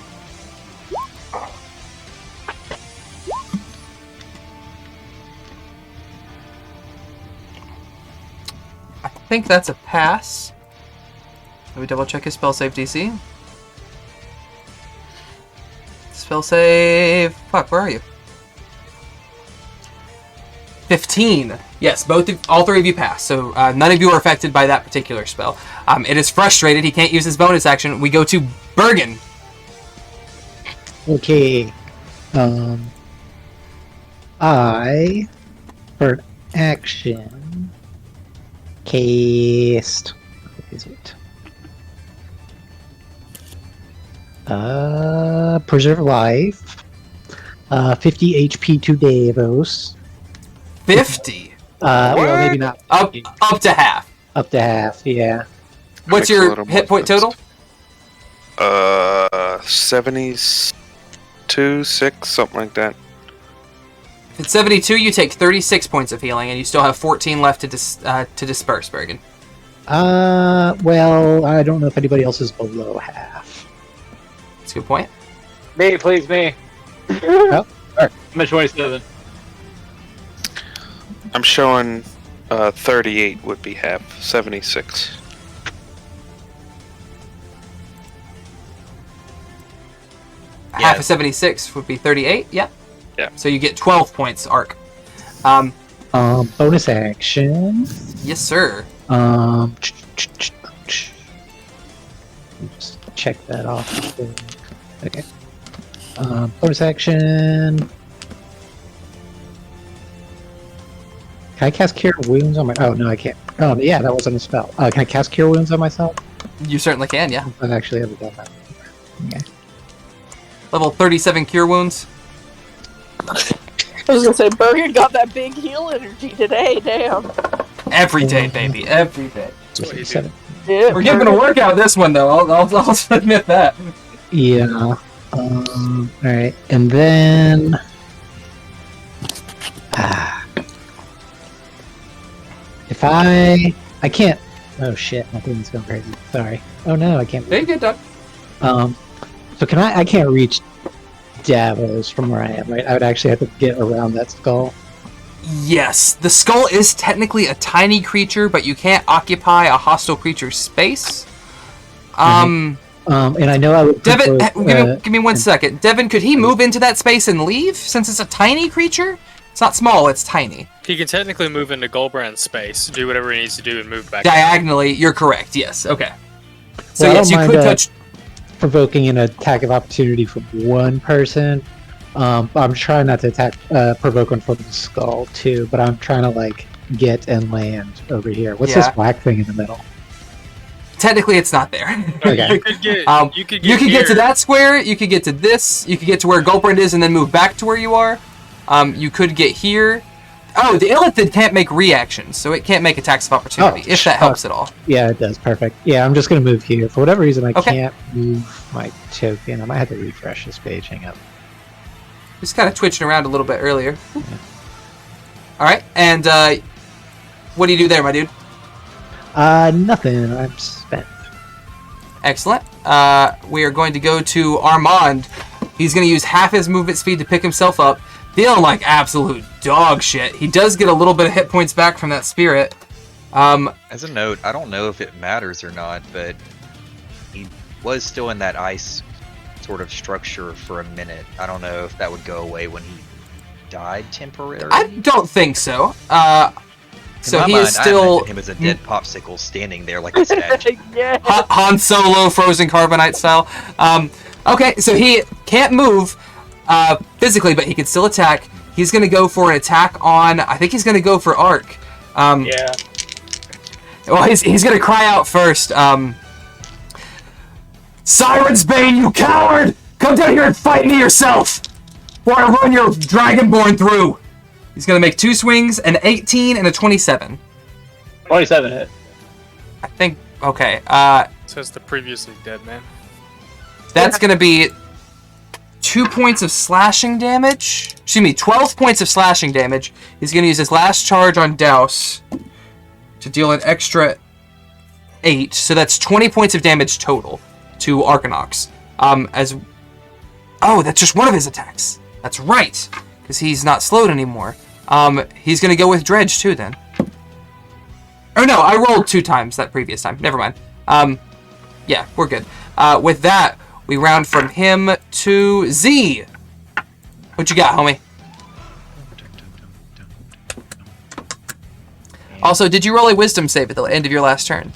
I think that's a pass. Let me double check his spell save DC. Spell save. Fuck, where are you? 15. Yes, all three of you pass. So none of you are affected by that particular spell. It is frustrated. He can't use his bonus action. We go to Bergen. Okay. I, for action, cast. What is it? Preserve life. 50 HP to Davos. 50. Well, maybe not. Up to half. Up to half, yeah. What's Makes a your little hit more point sense. total? 72, 6, something like that. If it's 72, you take 36 points of healing, and you still have 14 left to disperse, Bergen. Well, I don't know if anybody else is below half. That's a good point. Me, please, me. Oh, alright. I'm at 27. I'm showing 38 would be half, 76. Half of 76 would be 38, yeah? Yeah. So you get 12 points, Arc. Bonus action. Yes, sir. Just check that off. Okay. Bonus action. Can I cast Cure Wounds on my... Oh, no, I can't. Oh, yeah, that wasn't a spell. Can I cast Cure Wounds on myself? You certainly can, yeah. I've actually ever done that. Okay. Level 37 Cure Wounds. I was gonna say, Bergen got that big heal energy today, damn. Every day, baby. Every day. That's what you do. 7. Yeah, We're giving a workout this one, though. I'll admit that. Yeah. Alright. And then... If I can't... Oh shit, my thing's going crazy. Sorry. Oh no, I can't... There you go, Doug. So can I can't reach Davos from where I am, right? I would actually have to get around that skull. Yes, the skull is technically a tiny creature, but you can't occupy a hostile creature's space. And I know I would... Devin, propose, give me 1 second. Devin, could he move into that space and leave, since it's a tiny creature? It's not small, it's tiny. He can technically move into Goldbrand's space, do whatever he needs to do, and move back. Diagonally, you're correct, yes, okay. So Well, I yes, don't you mind, could touch... provoking an attack of opportunity from one person. I'm trying not to provoke one from the skull too, but I'm trying to like get and land over here. What's this black thing in the middle? Technically, it's not there. Okay. You could get. You could You could get to here. that square, you could get to this, you could get to where Goldbrand is and then move back to where you are. You could get here. Oh, the Illithid can't make reactions, so it can't make attacks of opportunity, if that helps at all. Yeah, it does. Perfect. Yeah, I'm just gonna move here. For whatever reason, I Okay. can't move my token. I might have to refresh this page. Hang up. Just kind of twitching around a little bit earlier. Alright, and what do you do there, my dude? Nothing. I'm spent. Excellent. We are going to go to Armand. He's going to use half his movement speed to pick himself up. Feeling like absolute dog shit. He does get a little bit of hit points back from that spirit. As a note, I don't know if it matters or not, but he was still in that ice sort of structure for a minute. I don't know if that would go away when he died temporarily. I don't think so. So in my he mind, is I still imagine him as a dead popsicle standing there like a statue. yeah. Han Solo frozen carbonite style. Okay, so he can't move physically, but he can still attack. He's going to go for an attack on... I think he's going to go for Arc. Yeah. Well, he's going to cry out first. Siren's Bane, you coward! Come down here and fight me yourself! Or I run your Dragonborn through! He's going to make 2 swings, an 18 and a 27. 27 hit. I think... Okay, Says the previously dead man. that's going to be 2 points of slashing damage. Excuse me, 12 points of slashing damage. He's going to use his last charge on Douse to deal an extra 8. So that's 20 points of damage total to Arcanox. Oh, that's just one of his attacks. That's right, because he's not slowed anymore. He's going to go with Dredge too then. Oh no, I rolled 2 times that previous time. Never mind. Yeah, we're good. With that, we round from him to Z. What you got, homie? Also, did you roll a wisdom save at the end of your last turn?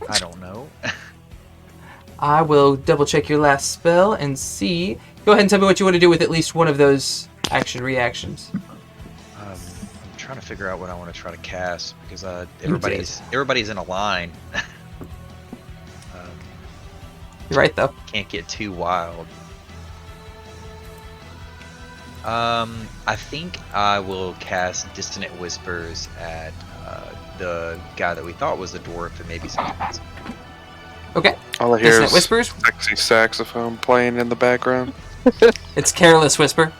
I don't know. I will double check your last spell and see. Go ahead and tell me what you want to do with at least one of those action reactions. I'm trying to figure out what I want to try to cast because everybody's in a line. You're right, though. Can't get too wild. I think I will cast Dissonant Whispers at the guy that we thought was the dwarf and maybe some humans. Okay. All I hear Dissonant is Whispers. sexy saxophone playing in the background. It's Careless Whisper.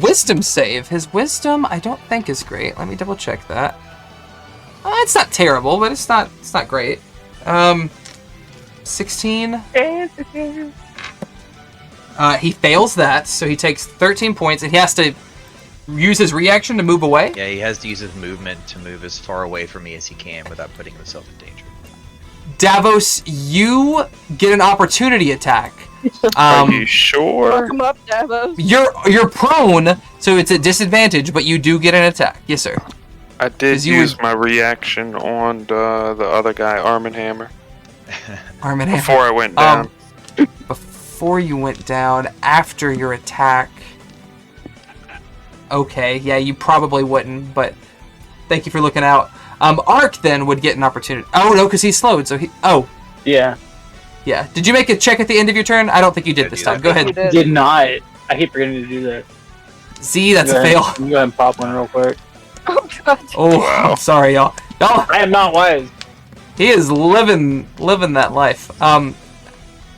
Wisdom save. His wisdom, I don't think is great. Let me double check that. It's not terrible, but it's not great. 16. He fails that, so he takes 13 points, and he has to use his reaction to move away. Yeah, he has to use his movement to move as far away from me as he can without putting himself in danger. Davos, you get an opportunity attack. Are you sure? Come up, Davos. You're prone, so it's a disadvantage, but you do get an attack. Yes, sir. I did use my reaction on the other guy, Arm and Hammer, Arm and Hammer. before I went down. Before you went down, after your attack. Okay, yeah, you probably wouldn't, but thank you for looking out. Ark then would get an opportunity. Oh no, because he's slowed, so he. Oh. Yeah. Yeah. Did you make a check at the end of your turn? I don't think you did this time. Go ahead. Did not. I keep forgetting to do that. Z, that's a fail. You can go ahead and pop one real quick. Oh god. Oh, wow. I'm sorry, y'all. Y'all. I am not wise. He is living that life. All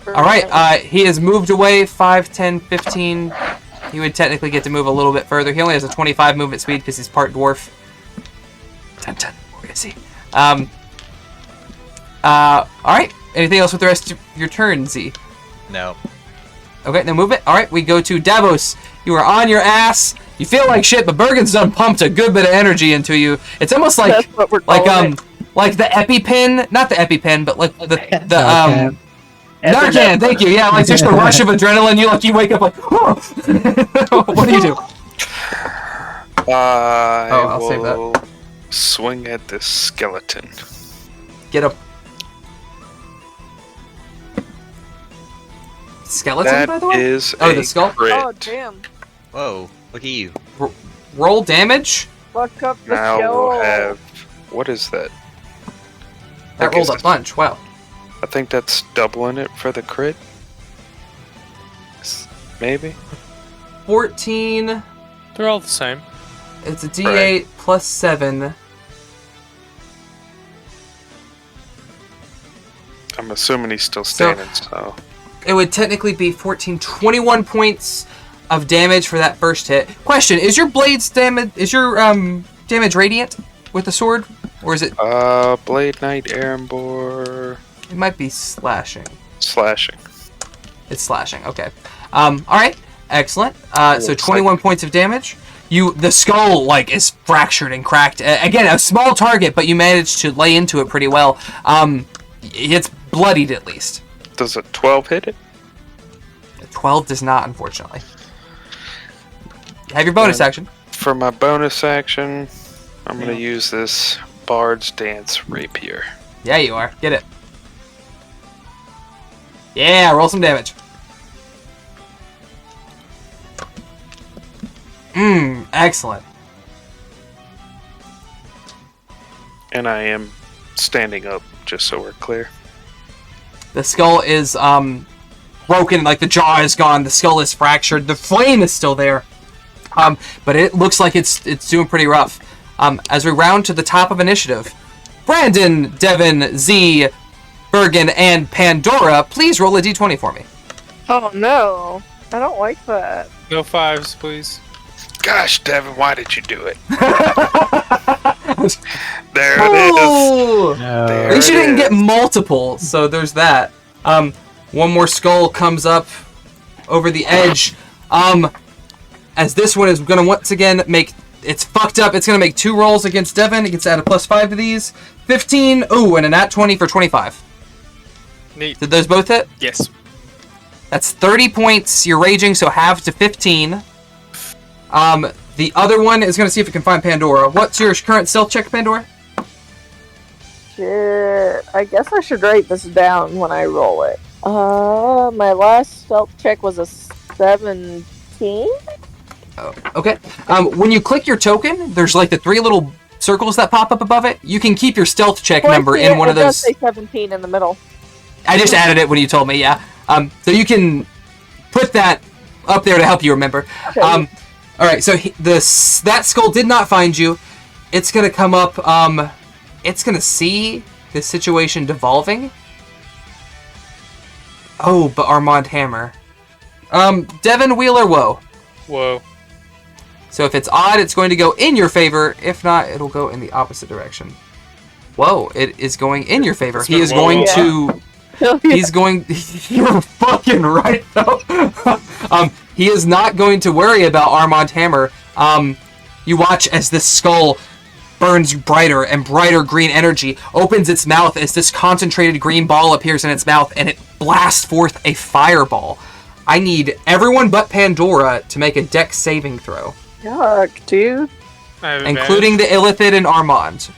right. He has moved away 5, 10, 15. He would technically get to move a little bit further. He only has a 25 movement speed because he's part dwarf. 10. Where is he? All right. Anything else with the rest of your turn, Z? No. Okay, now move it. All right, we go to Davos. You are on your ass. You feel like shit, but Bergen's done pumped a good bit of energy into you. It's almost like That's what we're calling it. like the EpiPen, not the EpiPen, but like the Narcan. Narcan. Thank you. Yeah, like just the rush of adrenaline. You wake up like, oh. What do you do? I'll save that. Swing at this skeleton. Get up. Skeleton, That by the way? is The skull? crit. Oh damn. Whoa, look at you. Roll damage. Fuck up the Now show. we'll have... What is that? That I rolled a guess bunch. Wow. I think that's doubling it for the crit. Maybe? 14. They're all the same. It's a D8 plus 7. I'm assuming he's still standing, so... It would technically be 14, 21 points of damage for that first hit. Question: Is your blade's damage? Is your damage radiant with the sword, or is it? Blade Knight, Erembor... It might be slashing. Slashing. It's slashing. Okay. All right. Excellent. So 21 points of damage. The skull is fractured and cracked. Again, a small target, but you managed to lay into it pretty well. It's bloodied at least. Does a 12 hit it? 12 does not, unfortunately. Have your bonus action. For my bonus action, I'm going to use this Bard's Dance Rapier. Yeah, you are. Get it. Yeah, roll some damage. Excellent. And I am standing up, just so we're clear. The skull is broken, like the jaw is gone, the skull is fractured, the flame is still there. But it looks like it's doing pretty rough. As we round to the top of initiative, Brandon, Devin, Z, Bergen, and Pandora, please roll a d20 for me. Oh no. I don't like that. No 5s, please. Gosh, Devin, why did you do it? There it is. Oh! No. There At least you it didn't is. get multiple, so there's that. One more skull comes up over the edge. as this one is going to once again make... It's fucked up. It's going to make 2 rolls against Devin. It gets to add a +5 to these. 15. Ooh, and a nat 20 for 25. Neat. Did those both hit? Yes. That's 30 points. You're raging, so half to 15. The other one is going to see if it can find Pandora. What's your current stealth check, Pandora? Shit. I guess I should write this down when I roll it. My last stealth check was a 17? Oh, okay. When you click your token, there's like the 3 little circles that pop up above it. You can keep your stealth check number in one of It those. does say 17 in the middle. I just added it when you told me, yeah. So you can put that up there to help you remember. Okay. All right, so that skull did not find you. It's going to come up. It's going to see the situation devolving. Oh, but Armand Hammer. Devin, Wheeler, whoa. Whoa. So if it's odd, it's going to go in your favor. If not, it'll go in the opposite direction. Whoa, it is going in your favor. He is going to... He's going... You're fucking right, though. He is not going to worry about Armand Hammer. You watch as this skull burns brighter and brighter green energy, opens its mouth as this concentrated green ball appears in its mouth, and it blasts forth a fireball. I need everyone but Pandora to make a dex saving throw. Yuck, dude. Including the Illithid and Armand.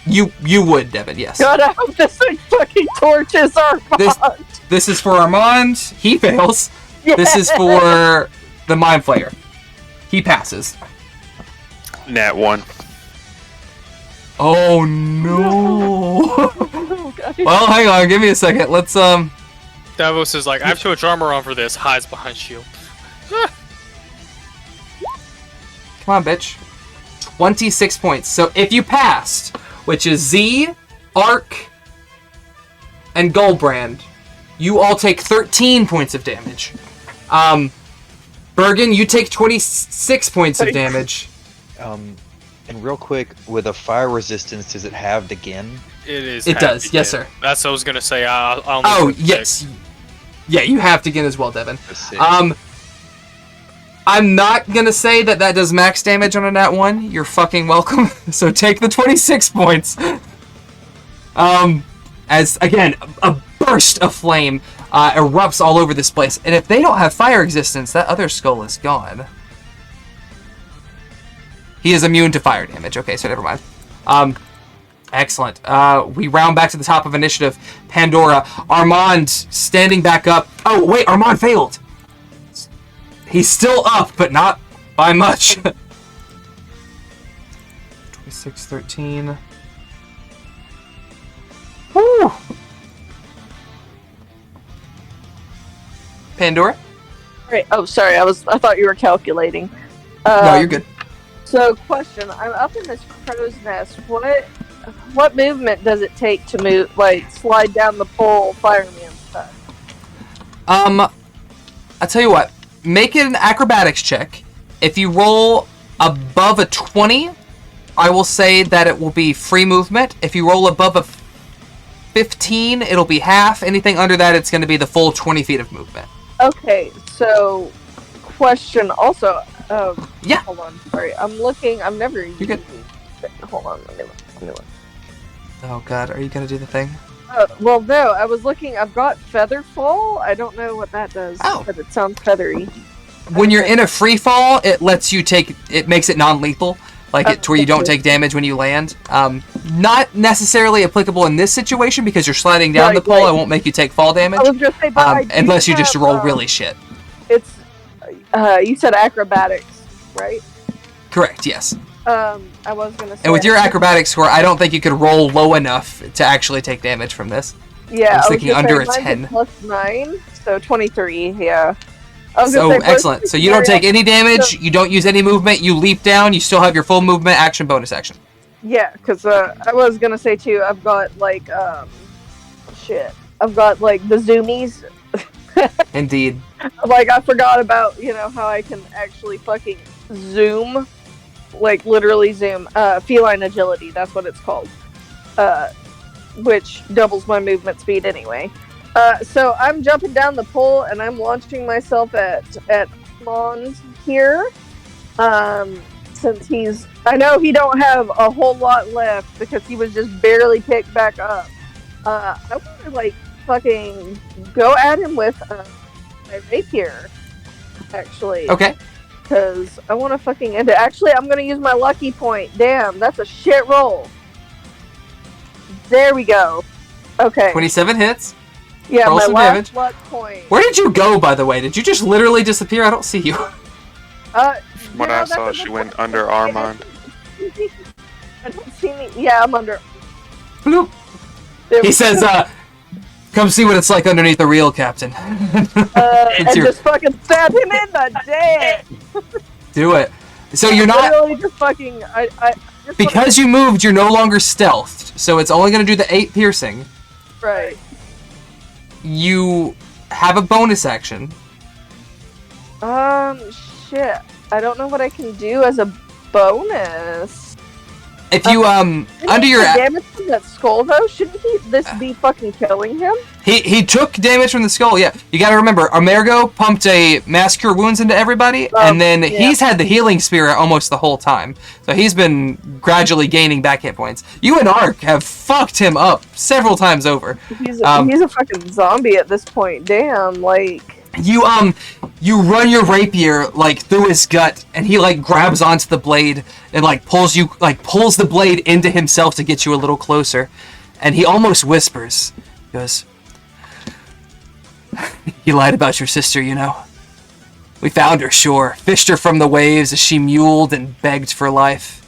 You would, Devin, yes. God, I hope this thing fucking torches Armand. This is for Armand. He fails. Yes. This is for the Mind Flayer. He passes. Nat 1. Oh, no. Oh, God. Well, hang on. Give me a second. Let's, Davos is like, I have too much armor on for this. Hides behind shield. Come on, bitch. 26 points. So if you passed, which is Z, Ark, and Goldbrand, you all take 13 points of damage. Bergen, you take 26 points of damage. And real quick, with a fire resistance, does it halved again? It is. It halved does, again. yes, sir. That's what I was gonna say. I'll Oh, yes. Yeah, you have to again as well, Devin. I'm not gonna say that does max damage on a nat 1. You're fucking welcome. So take the 26 points. As, again, a burst of flame erupts all over this place. And if they don't have fire existence, that other skull is gone. He is immune to fire damage. Okay, so never mind. Excellent. We round back to the top of initiative. Pandora. Armand standing back up. Oh, wait, Armand failed. He's still up, but not by much. 26, 13. Woo! Pandora? Right. Oh, sorry. I thought you were calculating. No, you're good. So, question: I'm up in this crow's nest. What movement does it take to move, like slide down the pole, fireman stuff? I'll tell you what. Make it an acrobatics check. If you roll above a 20, I will say that it will be free movement. If you roll above a 15, it'll be half. Anything under that, it's going to be the full 20 feet of movement. Okay, so question also. Yeah. Hold on. Sorry, I'm looking. I've never. You're good. Hold on. Let me look. Oh God, are you going to do the thing? Well, no. I was looking. I've got feather fall. I don't know what that does, but it sounds feathery. When you're in a free fall, it lets you take. It makes it non-lethal, to where you don't take damage when you land. Not necessarily applicable in this situation because you're sliding down the pole. It won't make you take fall damage. I was just saying, unless you just roll really shit. It's. You said acrobatics, right? Correct. Yes. I was gonna say. And with your acrobatics score, I don't think you could roll low enough to actually take damage from this. Yeah, I was thinking under a 10. +9, so 23. Yeah. So excellent. So you don't take any damage. You don't use any movement. You leap down. You still have your full movement, action, bonus action. Yeah, because I was gonna say too. I've got I've got the zoomies. Indeed. I forgot about how I can actually fucking zoom, literally zoom. Feline agility. That's what it's called. Which doubles my movement speed anyway. So I'm jumping down the pole and I'm launching myself at Mons here. Since I know he don't have a whole lot left because he was just barely picked back up. I want to like fucking go at him with my rapier, actually. Okay. Because I want to fucking end it. Actually, I'm gonna use my lucky point. Damn, that's a shit roll. There we go. Okay. 27 hits. Yeah, roll my some last damage. luck point. Where did you go, by the way? Did you just literally disappear? I don't see you. From what I saw, she went under Armand. I don't see me. Yeah, I'm under. Bloop. He says, come see what it's like underneath the real captain. And your- just fucking stab him in the dick. Do it. So you're not... Literally just fucking. I just Because you moved, you're no longer stealthed. So it's only going to do the 8 piercing. Right. You have a bonus action. Shit. I don't know what I can do as a bonus. If you, under your... damage from that skull, though? Shouldn't this be fucking killing him? He took damage from the skull, yeah. You gotta remember, Amergo pumped a mass cure wounds into everybody, and then he's had the healing spirit almost the whole time. So he's been gradually gaining back hit points. You and Ark have fucked him up several times over. He's a fucking zombie at this point. Damn, like... You run your rapier, like, through his gut, and he, like, grabs onto the blade and, like, pulls the blade into himself to get you a little closer. And he almost whispers. He goes, "You lied about your sister, you know. We found her, sure. Fished her from the waves as she mewled and begged for life.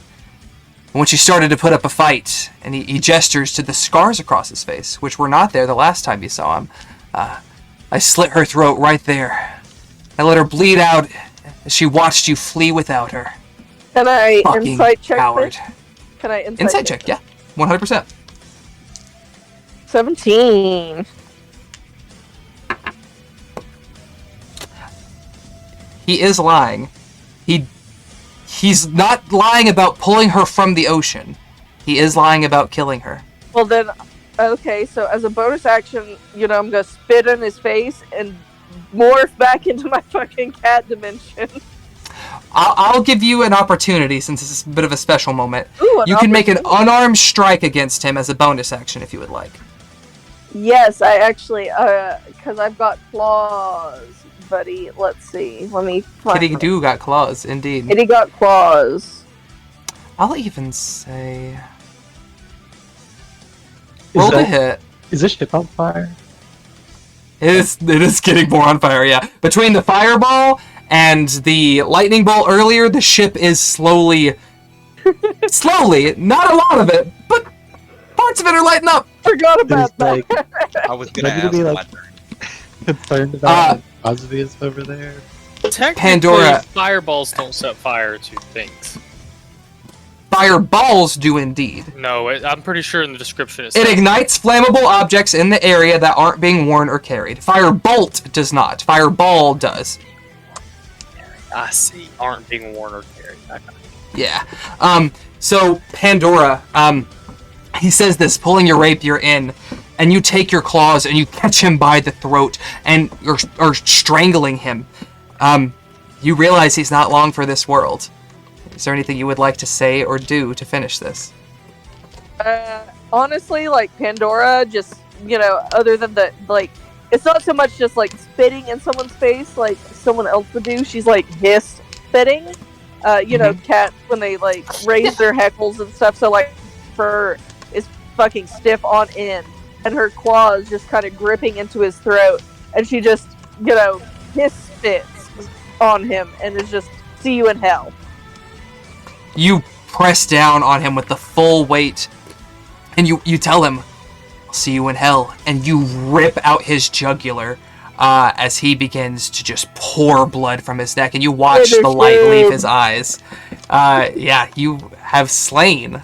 And when she started to put up a fight, and he gestures to the scars across his face, which were not there the last time you saw him, I slit her throat right there. I let her bleed out as she watched you flee without her. Can I Fucking insight check coward. this? Can I Insight check, yeah. 100%. 17. He is lying. He's not lying about pulling her from the ocean. He is lying about killing her. Well then, okay, so as a bonus action, I'm gonna spit in his face and morph back into my fucking cat dimension. I'll give you an opportunity since it's a bit of a special moment. Ooh, You can make an unarmed strike against him as a bonus action if you would like. Yes, I actually, because I've got claws, buddy. Let's see. Let me find Kitty do got claws, indeed. Kitty got claws. I'll even say... Roll to hit. Is this ship on fire? It is getting more on fire, yeah. Between the fireball and the lightning bolt earlier, the ship is slowly, not a lot of it, but parts of it are lighting up. Forgot about that. Like, I was gonna Like, ask it'd be my like- turn. concerned about the positives over there. Technically, Pandora. fireballs don't set fire to things. Fireballs do indeed. No, I'm pretty sure in the description it It says ignites flammable objects in the area that aren't being worn or carried. Firebolt does not. Fireball does. I see. Aren't being worn or carried. Yeah. So Pandora, he says this, pulling your rapier in, and you take your claws and you catch him by the throat and are strangling him. You realize he's not long for this world. Is there anything you would like to say or do to finish this? Honestly, like Pandora, just other than it's not so much just like spitting in someone's face like someone else would do. She's like hiss spitting. Cats when they like raise their heckles and stuff. So like fur is fucking stiff on end, and her claws just kind of gripping into his throat, and she just hiss spits on him, and is just see you in hell. You press down on him with the full weight, and you tell him, "I'll see you in hell," and you rip out his jugular as he begins to just pour blood from his neck, and you watch the light leave his eyes. You have slain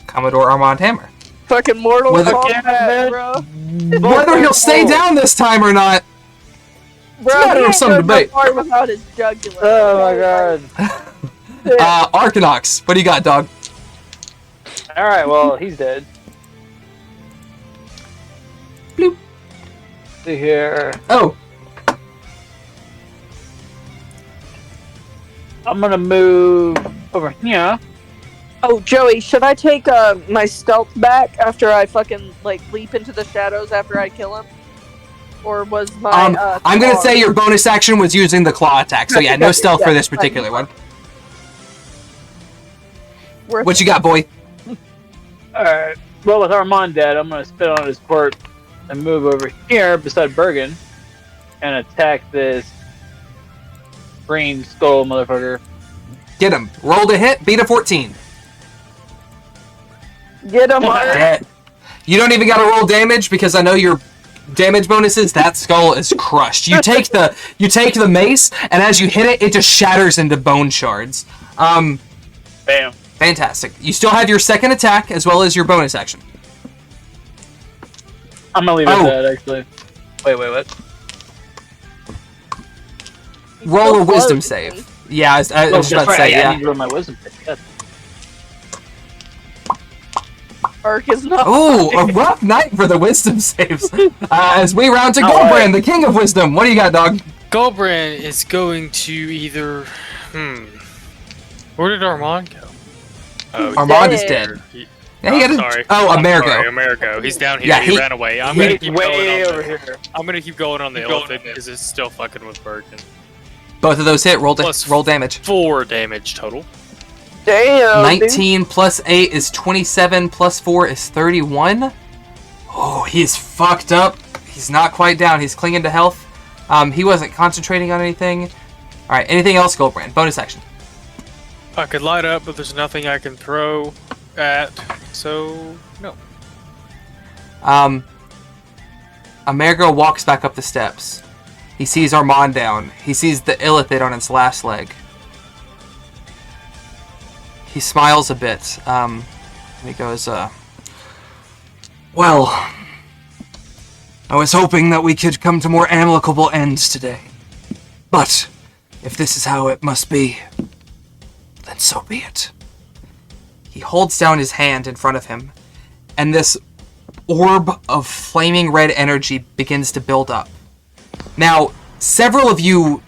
Commodore Armand Hammer. Fucking Mortal Whether- Kombat, bro. Whether he'll stay down this time or not, Bro, a matter he of ain't some going no debate. far without his jugular. Oh my god. Arcanox, what do you got, dog? Alright, well, he's dead. Bloop. See here. Oh, I'm gonna move over here. Oh, Joey, should I take my stealth back after I fucking like leap into the shadows after I kill him? Or was my I'm gonna claw- say your bonus action was using the claw attack. So yeah, no Gotcha, stealth for yeah, this particular one. worth What it. you got, boy? Alright. Well, with Armand dead, I'm gonna spit on his corpse and move over here beside Bergen and attack this green skull motherfucker. Get him. Roll to hit. Beat a 14. Get him, Art. Dead. You don't even got to roll damage because I know your damage bonuses. That skull is crushed. You take the mace, and as you hit it, it just shatters into bone shards. Bam. Fantastic. You still have your second attack as well as your bonus action. I'm gonna leave it at that, actually. Wait, what? Roll a Still wisdom close, save. isn't Yeah, I was Oh, just about to that's say, right. I yeah. need to roll my wisdom save. Yes. Ark is not. Oh, a rough night for the wisdom saves. As we round to Oh, Goldbrand, right. the king of wisdom. What do you got, dog? Goldbrand is going to either. Where did Armand go? Oh, Armand is dead. dead. He, Yeah, he I'm had a- sorry. Oh, I'm Amerigo. sorry, Amerigo. He's down here. Yeah, he he- ran away. I'm he- gonna keep Way going on over the, here. I'm gonna keep going on the elephant because it's still fucking with Bergen. Both of those hit. Roll Plus roll damage. 4 damage total. Damn. dude. 19 plus 8 is 27, plus 4 is 31. Oh, he is fucked up. He's not quite down. He's clinging to health. He wasn't concentrating on anything. Alright, anything else, Goldbrand? Bonus action. I could light up, but there's nothing I can throw at, so no. Amerigo walks back up the steps. He sees Armand down. He sees the illithid on its last leg. He smiles a bit. And he goes, well, I was hoping that we could come to more amicable ends today. But if this is how it must be, then so be it. He holds down his hand in front of him, and this orb of flaming red energy begins to build up. Now, several of you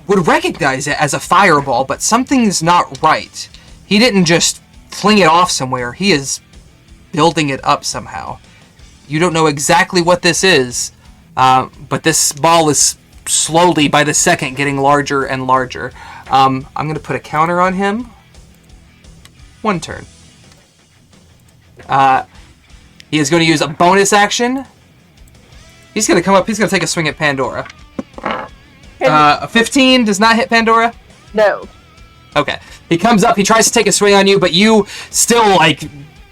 would recognize it as a fireball, but something's not right. He didn't just fling it off somewhere. He is building it up somehow. You don't know exactly what this is, but this ball is slowly, by the second, getting larger and larger. I'm going to put a counter on him. 1 turn. He is going to use a bonus action. He's going to come up. He's going to take a swing at Pandora. A 15 does not hit Pandora. No. Okay. He comes up. He tries to take a swing on you, but you still, like,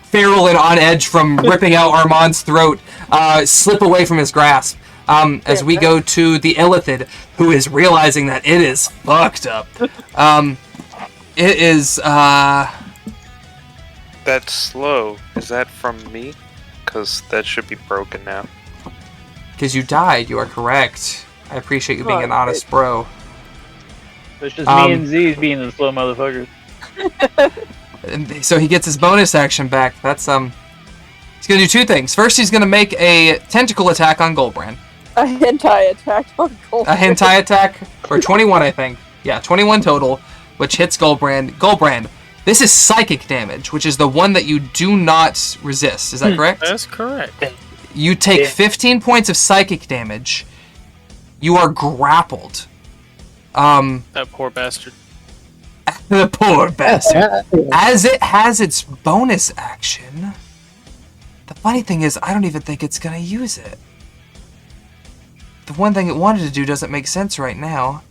feral and on edge from ripping out Armand's throat, slip away from his grasp. As we go to the illithid, who is realizing that it is fucked up. It is, That's slow. Is that from me? Because that should be broken now. because you died, you are correct. I appreciate you being an honest bro. So it's just me and Z's being the slow motherfuckers. And so he gets his bonus action back. That's, he's gonna do 2 things. First, he's gonna make a tentacle attack on Goldbrand. A hentai attack on Gold. A hentai attack for 21, I think. Yeah, 21 total, which hits Goldbrand. Goldbrand, this is psychic damage, which is the one that you do not resist. Is that correct? That's correct. You take 15 points of psychic damage. You are grappled. That poor bastard. The poor bastard. As it has its bonus action, the funny thing is, I don't even think it's gonna use it. The one thing it wanted to do doesn't make sense right now.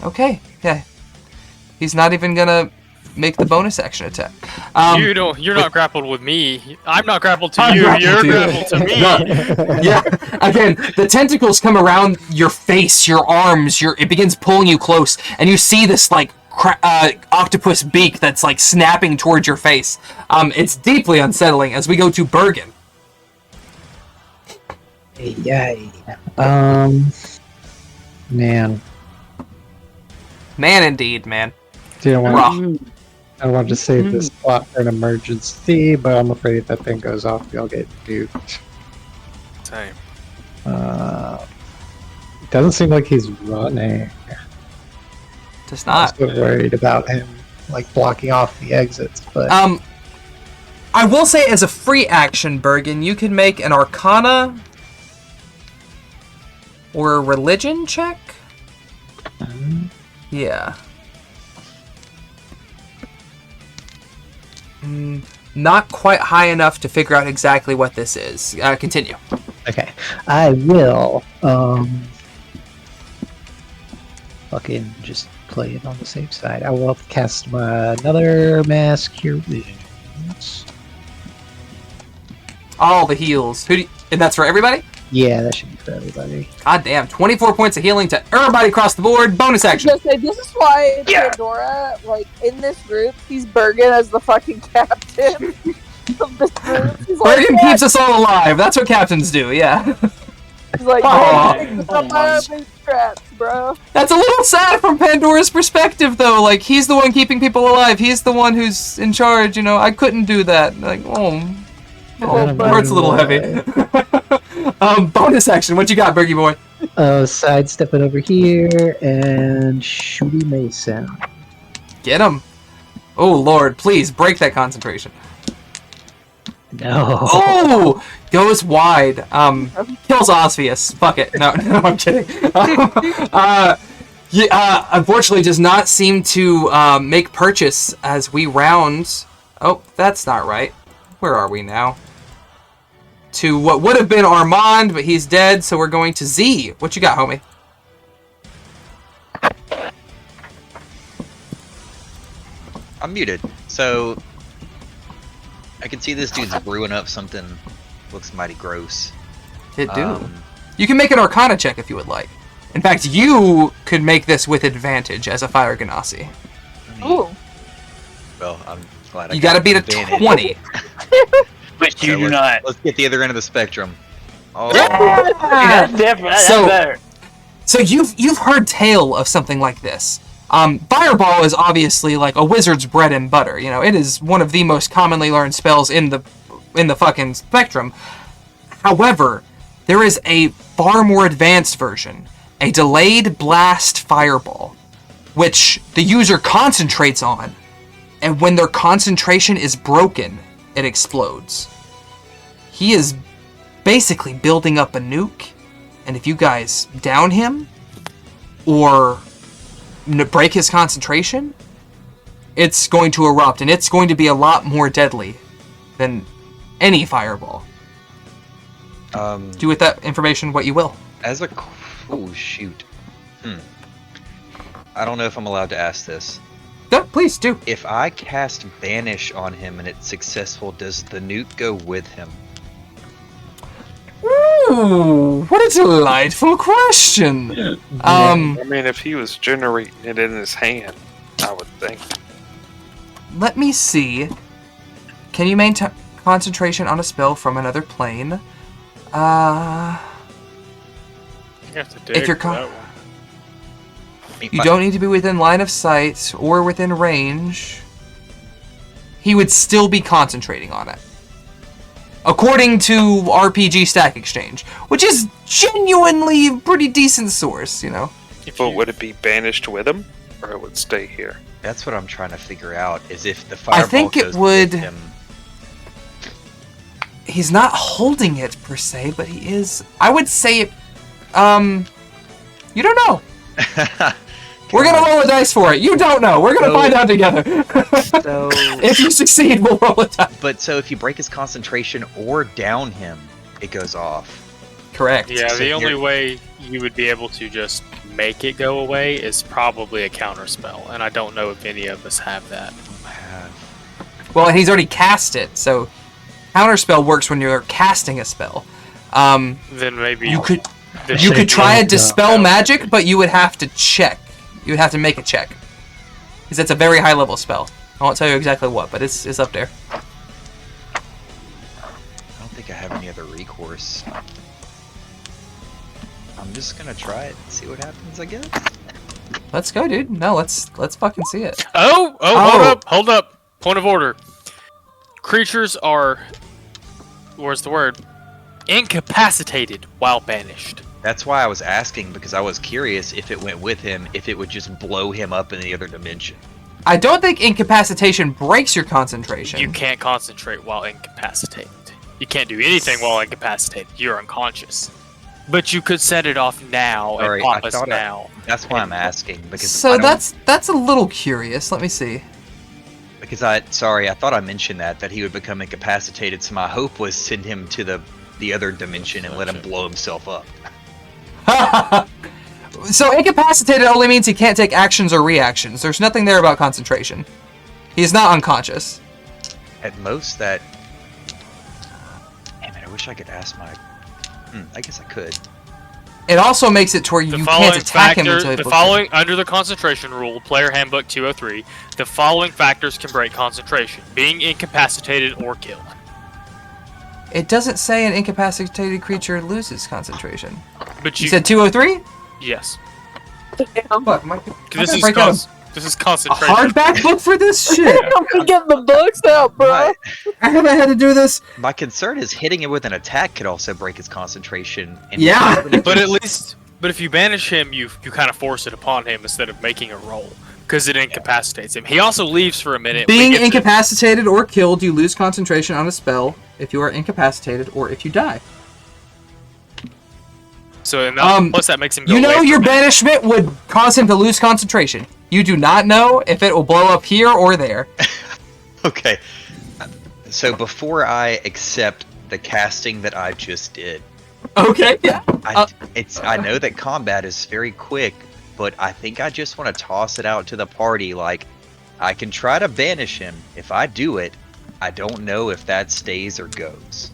Okay, yeah. He's not even gonna make the bonus action attack. You're not grappled with me. I'm not grappled to I'm you. grappled You're to you. grappled to me. Yeah, again, the tentacles come around your face, your arms, it begins pulling you close, and you see this, like, octopus beak that's, like, snapping towards your face. It's deeply unsettling as we go to Bergen. Yay. Man. Man, indeed, man. Didn't want Raw. I wanted to save this spot for an emergency, but I'm afraid if that thing goes off, you'll get duped. Same. Doesn't seem like he's running. Does I'm not. still worried about him like blocking off the exits, but I will say, as a free action, Bergen, you can make an Arcana or a Religion check. Yeah. Not quite high enough to figure out exactly what this is. Continue. okay. I will fucking just play it on the safe side. I will cast another Mass Cure Visions. All the heals. And that's for everybody? Yeah, that should be for everybody. God damn. 24 points of healing to everybody across the board. Bonus action. I was gonna say, this is why Pandora, like, in this group, he's Bergen as the fucking captain of this group. He's like, Bergen keeps us all alive. That's what captains do, yeah. He's like, Aw. "Take the up out of his traps, bro." That's a little sad from Pandora's perspective, though. Like, he's the one keeping people alive. He's the one who's in charge, you know. I couldn't do that. Like, hurts a little heavy. Bonus action. What you got, Bergie boy? Sidestep it over here and shooty mason. Get him. Oh, Lord. Please, break that concentration. No. Oh! Goes wide. Kills Osvius. Fuck it. No, I'm kidding. Unfortunately, does not seem to make purchase as we round. Oh, that's not right. Where are we now? To what would have been Armand, but he's dead, so we're going to Z. What you got, homie? I'm muted. So I can see this dude's brewing up something looks mighty gross. It do. You can make an Arcana check if you would like. In fact, you could make this with advantage as a Fire Ganassi. Ooh. Well, I'm glad I You gotta beat a advantage. 20. But you So do not. Let's get the other end of the spectrum. Oh, That's different. That's So- better. So you've heard tale of something like this. Fireball is obviously like a wizard's bread and butter. You know, it is one of the most commonly learned spells in the fucking spectrum. However, there is a far more advanced version, a delayed blast fireball, which the user concentrates on, and when their concentration is broken, it explodes. He is basically building up a nuke, and if you guys down him or break his concentration, it's going to erupt, and it's going to be a lot more deadly than any fireball. Do with that information what you will. As a... Oh, shoot. I don't know if I'm allowed to ask this. No, please do. If I cast Banish on him and it's successful, does the nuke go with him? Ooh, what a delightful question. I mean, if he was generating it in his hand, I would think. Let me see. Can you maintain concentration on a spell from another plane? You have to dig you're for that one. You don't need to be within line of sight or within range. He would still be concentrating on it. According to RPG Stack Exchange, which is genuinely a pretty decent source, you know. But would it be banished with him, or it would stay here? That's what I'm trying to figure out, is if the fireball I think it goes would... with him. He's not holding it, per se, but he is... I would say it... You don't know. We're gonna roll a dice for it. You don't know. We're gonna find out together. So, If you succeed, we'll roll a dice. but so if you break his concentration or down him, it goes off. Correct. Yeah, So the only you're- way you would be able to just make it go away is probably a counter spell, and I don't know if any of us have that. Well, and he's already cast it, so counterspell works when you're casting a spell. Then maybe You could then you could try to Yeah. dispel magic, but you would have to check. You would have to make a check, because it's a very high level spell. I won't tell you exactly what, but it's up there. I don't think I have any other recourse. I'm just gonna try it and see what happens, I guess. Let's go, dude. No, let's fucking see it. Oh, Oh. hold up. Point of order. Creatures are, where's the word? Incapacitated while banished. That's why I was asking, because I was curious if it went with him, if it would just blow him up in the other dimension. I don't think incapacitation breaks your concentration. You can't concentrate while incapacitated. You can't do anything while incapacitated. You're unconscious. But you could set it off now Sorry, and pop I us thought now. That's why I'm asking, because So I don't- that's a little curious. Let me see. because I thought I mentioned that he would become incapacitated, so my hope was send him to the other dimension and let him blow himself up. So incapacitated only means he can't take actions or reactions. There's nothing there about concentration. He's not unconscious. At most, that. Damn it! I wish I could ask my. I guess I could. It also makes it to where you can't attack him until he the books following under the concentration rule, Player Handbook 203, the following factors can break concentration: being incapacitated or killed. It doesn't say an incapacitated creature loses concentration. But You said 203? yes. What? This is break out this is a concentration. hardback book for this shit? I'm getting the books out, bro. My, I haven't had to do this. my concern is hitting him with an attack could also break his concentration. And Yeah. But if you banish him, you kind of force it upon him instead of making a roll, because it incapacitates him. He also leaves for a minute. Being We get to- incapacitated or killed, you lose concentration on a spell if you are incapacitated or if you die. So and that, plus that makes him go You know away for your a minute. banishment would cause him to lose concentration. You do not know if it will blow up here or there. Okay. So before I accept the casting that I just did, Okay, yeah. I know that combat is very quick, but I think I just want to toss it out to the party. Like, I can try to banish him. If I do it, I don't know if that stays or goes.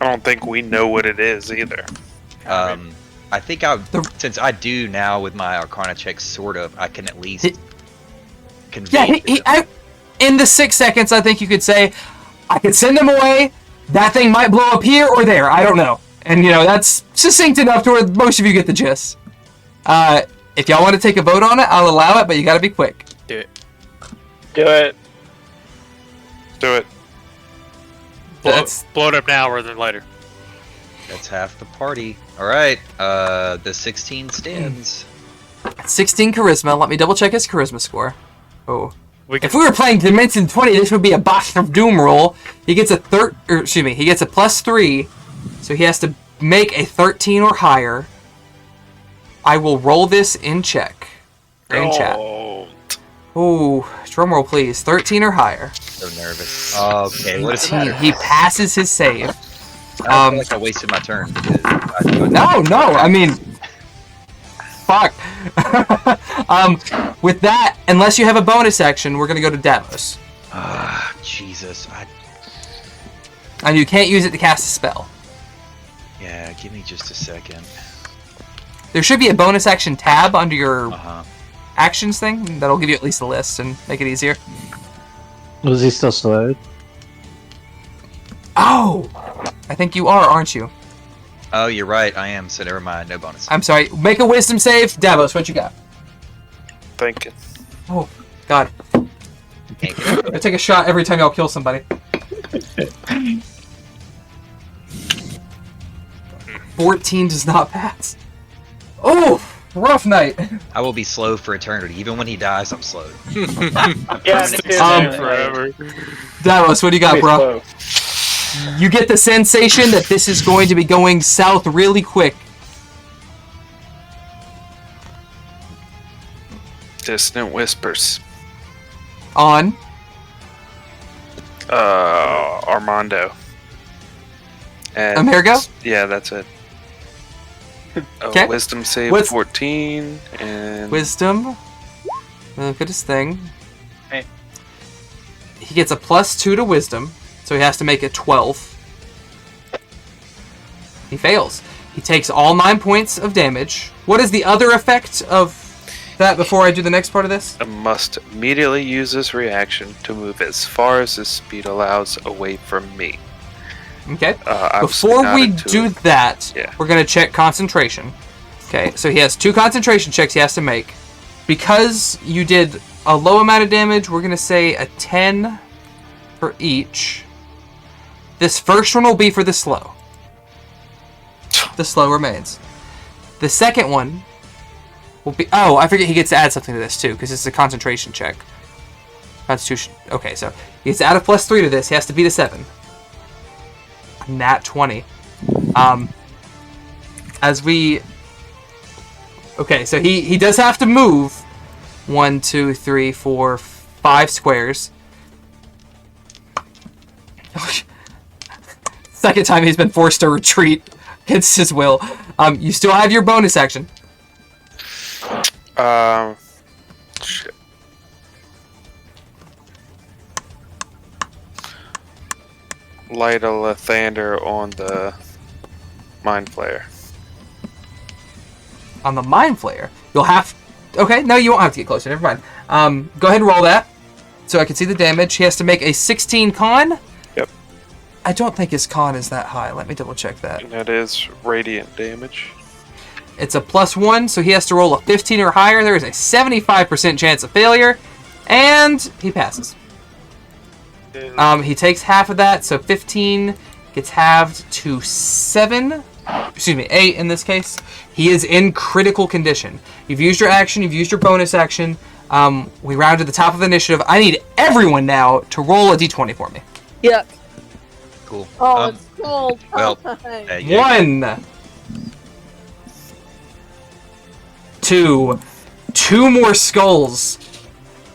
I don't think we know what it is either. I think since I do now with my Arcana checks, sort of, I can at least convey. Yeah, in the 6 seconds, I think you could say, I could send him away. That thing might blow up here or there. I don't know. And, that's succinct enough to where most of you get the gist. If y'all want to take a vote on it, I'll allow it, but you gotta be quick. Do it. Do it. Do it. Blow it up now rather than later. That's half the party. All right. The 16 stands. 16 charisma. Let me double check his charisma score. Oh. If we were playing Dimension 20, this would be a Box of Doom roll. He gets he gets a +3, so he has to make a 13 or higher. I will roll this in chat. Ooh, drum roll please. 13 or higher. So nervous. Okay, what does it 18. matter? He passes his save. I feel like I wasted my turn because No, I mean, fuck. With that, unless you have a bonus action, we're gonna go to Davos. Jesus. And you can't use it to cast a spell. Yeah, give me just a second. There should be a bonus action tab under your Uh-huh. actions thing that'll give you at least a list and make it easier. Was he still slowed? Oh! I think you are, aren't you? Oh, you're right. I am. So never mind. No bonus. I'm sorry. Make a wisdom save. Davos, what you got? Thinking. Oh, God. Can't get it. I take a shot every time y'all kill somebody. 14 does not pass. Oh, rough night. I will be slow for eternity. Even when he dies, I'm slowed. Yeah, me too. forever. Davos, what do you got, Pretty bro? slow. You get the sensation that this is going to be going south really quick. Distant whispers. On. Armando. And Amerigo? Yeah, that's it. Okay. Wisdom save What's- 14 and Wisdom. Look at his thing. Hey. He gets a +2 to wisdom, so he has to make it 12. He fails. He takes all 9 points of damage. What is the other effect of that before I do the next part of this? must immediately use this reaction to move as far as his speed allows away from me. Okay. Obviously Before not we into do it. that, Yeah. we're going to check concentration. Okay, so he has 2 concentration checks he has to make. Because you did a low amount of damage, we're going to say a 10 for each. This first one will be for the slow. The the slow remains. The second one will be... Oh, I forget he gets to add something to this, too, because it's a concentration check. Constitution. Okay, so he gets to add a +3 to this. He has to beat a 7. Nat 20. As we... Okay, so he does have to move 1, 2, 3, 4, 5 squares. Second time he's been forced to retreat against his will. You still have your bonus action. Shit. Light a Lathander on the Mind Flayer. On the Mind Flayer, you'll have... Okay, no, you won't have to get closer. Never mind. Go ahead and roll that, so I can see the damage. He has to make a 16 con. Yep. I don't think his con is that high. Let me double check that. And that is radiant damage. It's a +1, so he has to roll a 15 or higher. There is a 75% chance of failure, and he passes. He takes half of that, so 15 gets halved to 7. Excuse me, 8 in this case. He is in critical condition. You've used your action, you've used your bonus action. We round to the top of the initiative. I need everyone now to roll a d20 for me. Yep. Cool. Oh, it's cold. well, time. 1, 2, 2 more skulls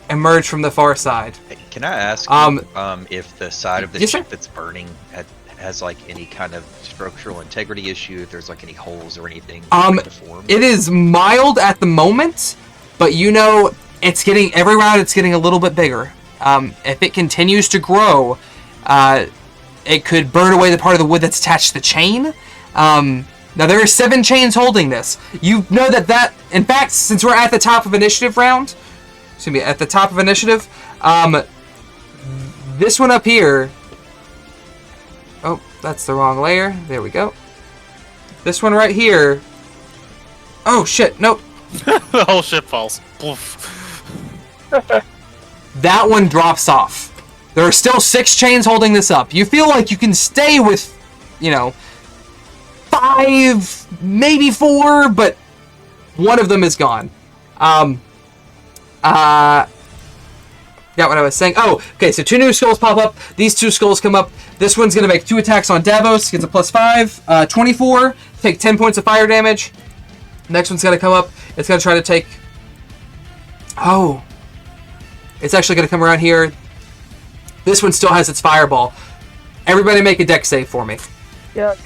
emerge from the far side. Hey, can I ask if the side of the Yes, ship sir. that's burning has like any kind of structural integrity issue? If there's like any holes or anything to form? It is mild at the moment, but you know it's getting every round. It's getting a little bit bigger. If it continues to grow, it could burn away the part of the wood that's attached to the chain. Now there are 7 chains holding this. You know that. In fact, since we're at the top of initiative round, excuse me, at the top of initiative, this one up here. Oh, that's the wrong layer. There we go. This one right here. Oh shit! Nope. The whole ship falls. Poof. That one drops off. There are still 6 chains holding this up. You feel like you can stay with, 5, maybe 4, but one of them is gone. Got what I was saying. Oh, okay, so 2 new skulls pop up. These 2 skulls come up. This one's going to make 2 attacks on Davos. Gets a +5. 24. Take 10 points of fire damage. Next one's going to come up. It's going to try to take... Oh. It's actually going to come around here. This one still has its fireball. Everybody make a dex save for me. Yuck.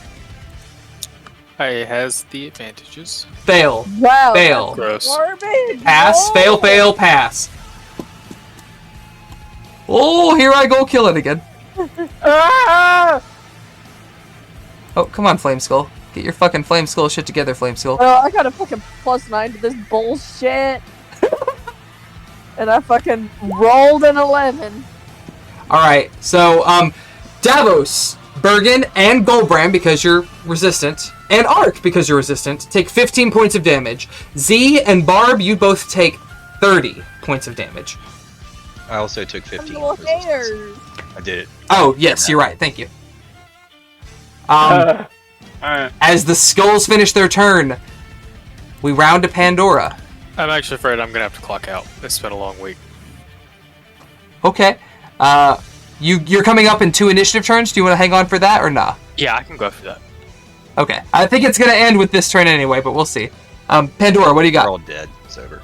It has the advantages. Fail. Wow. Fail. Gross. Garbage. Pass. No. Fail, fail, pass. Oh, here I go kill it again. Ah! Oh, come on, Flame Skull. Get your fucking Flame Skull shit together, Flame Skull. Oh, I got a fucking +9 to this bullshit. And I fucking rolled an 11. Alright, so, Davos, Bergen, and Goldbrand, because you're resistant, and Ark, because you're resistant, take 15 points of damage. Z and Barb, you both take 30 points of damage. I also took 15 Little resistance. haters. I did it. Oh, yes, you're right, thank you. Alright. As the skulls finish their turn, we round to Pandora. I'm actually afraid I'm gonna have to clock out. It's been a long week. Okay. You're coming up in 2 initiative turns. Do you want to hang on for that or nah? Yeah, I can go for that. Okay. I think it's going to end with this turn anyway, but we'll see. Pandora, what do you We're got? all dead. It's over.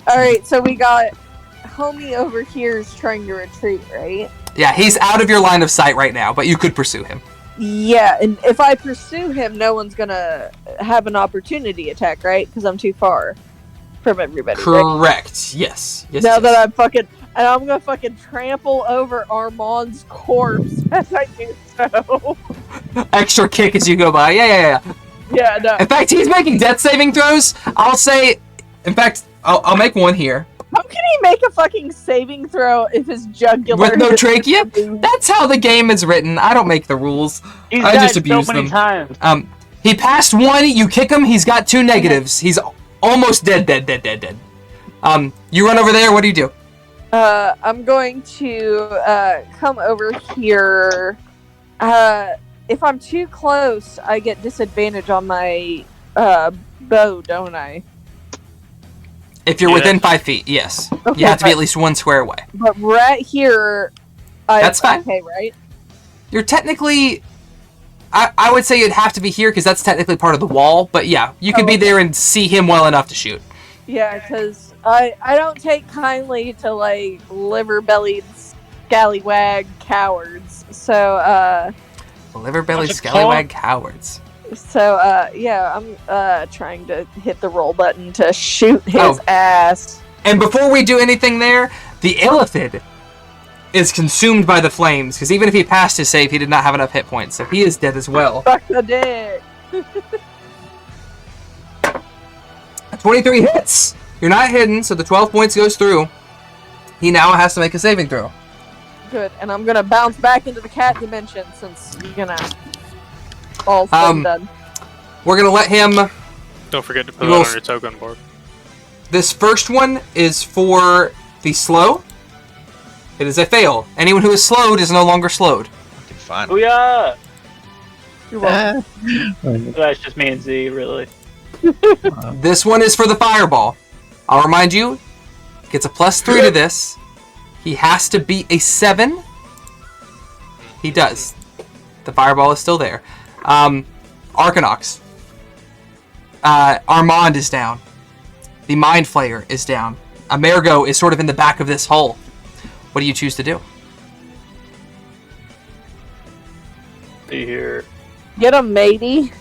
Alright, so we got homie over here is trying to retreat, right? Yeah, he's out of your line of sight right now, but you could pursue him. Yeah, and if I pursue him, no one's gonna have an opportunity attack, right? Because I'm too far from everybody. Right? Correct. Yes. Yes. Now yes. that I'm gonna fucking trample over Armand's corpse as I do so. Extra kick as you go by. Yeah. Yeah, no. In fact, he's making death saving throws. I'll say... In fact, I'll make one here. How can he make a fucking saving throw if his jugular With no is- trachea? That's how the game is written. I don't make the rules. He's I died just so abuse many them. times. He passed 1, you kick him, he's got 2 negatives. He's almost dead. You run over there, what do you do? I'm going to come over here. if I'm too close, I get disadvantage on my bow, don't I? If you're within 5 feet, yes. Okay, You have to be at least 1 square away. But right here, That's fine. Okay, right? You're technically... I would say you'd have to be here because that's technically part of the wall. But yeah, you could be there and see him well enough to shoot. Yeah, because I don't take kindly to, like, liver-bellied scallywag cowards. So, Liver-bellied scallywag cowards. So, yeah, I'm trying to hit the roll button to shoot his ass. And before we do anything there, the Illithid is consumed by the flames, because even if he passed his save, he did not have enough hit points, so he is dead as well. Fuck the dick! 23 hits! You're not hidden, so the 12 points goes through. He now has to make a saving throw. Good, and I'm gonna bounce back into the cat dimension, since, you know, all done. We're gonna let him... Don't forget to put that on your token board. This first one is for the slow. It is a fail. Anyone who is slowed is no longer slowed. Fine. Booyah! You're welcome. That's just me and Z, really. This one is for the fireball. I'll remind you, gets a +3 to this. He has to beat a 7. He does. The fireball is still there. Arcanox. Armand is down. The Mind Flayer is down. Amergo is sort of in the back of this hole. What do you choose to do? See here. Get him, matey.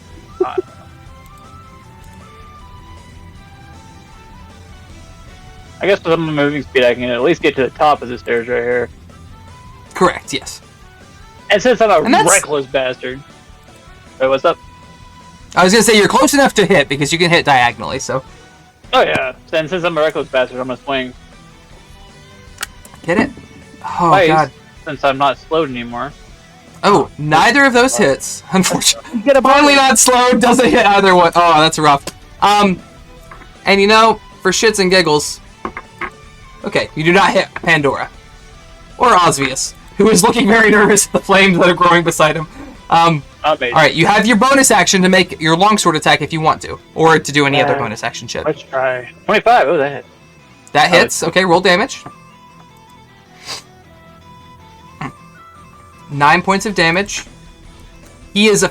I guess with some moving speed, I can at least get to the top of the stairs right here. Correct, yes. And since I'm a reckless bastard. Wait, what's up? I was going to say, you're close enough to hit, because you can hit diagonally, so... Oh, yeah. And since I'm a reckless bastard, I'm going to swing. Hit it? Oh, twice, God. Since I'm not slowed anymore. Oh, neither of those hits, unfortunately. Get a Finally not slowed, doesn't hit either one. Oh, that's rough. And you know, for shits and giggles... Okay, you do not hit Pandora. Or Osvius, who is looking very nervous at the flames that are growing beside him. Alright, you have your bonus action to make your longsword attack if you want to. Or to do any other bonus action shit. Let's try. 25, oh, that hit. That hits. Okay, roll damage. 9 points of damage. He's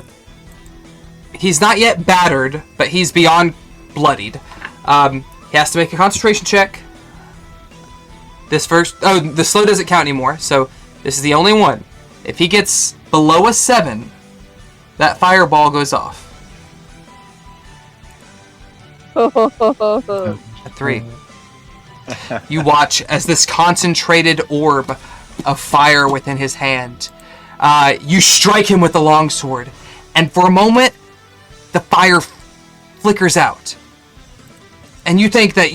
not yet battered, but he's beyond bloodied. He has to make a concentration check. This first... Oh, the slow doesn't count anymore, so this is the only one. If he gets below a 7, that fireball goes off. A 3. You watch as this concentrated orb of fire within his hand. You strike him with the longsword, and for a moment, the fire flickers out. And you think that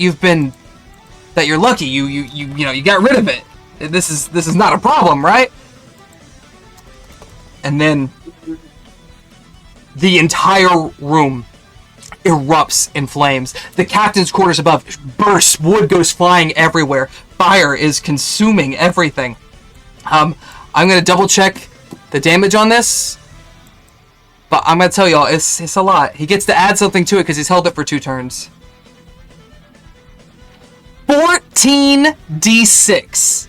that you're lucky. You got rid of it. This is not a problem, right? And then the entire room erupts in flames. The captain's quarters above bursts. Wood goes flying everywhere. Fire is consuming everything. I'm gonna double check the damage on this, but I'm gonna tell y'all it's a lot. He gets to add something to it because he's held it for 2 turns. 14d6.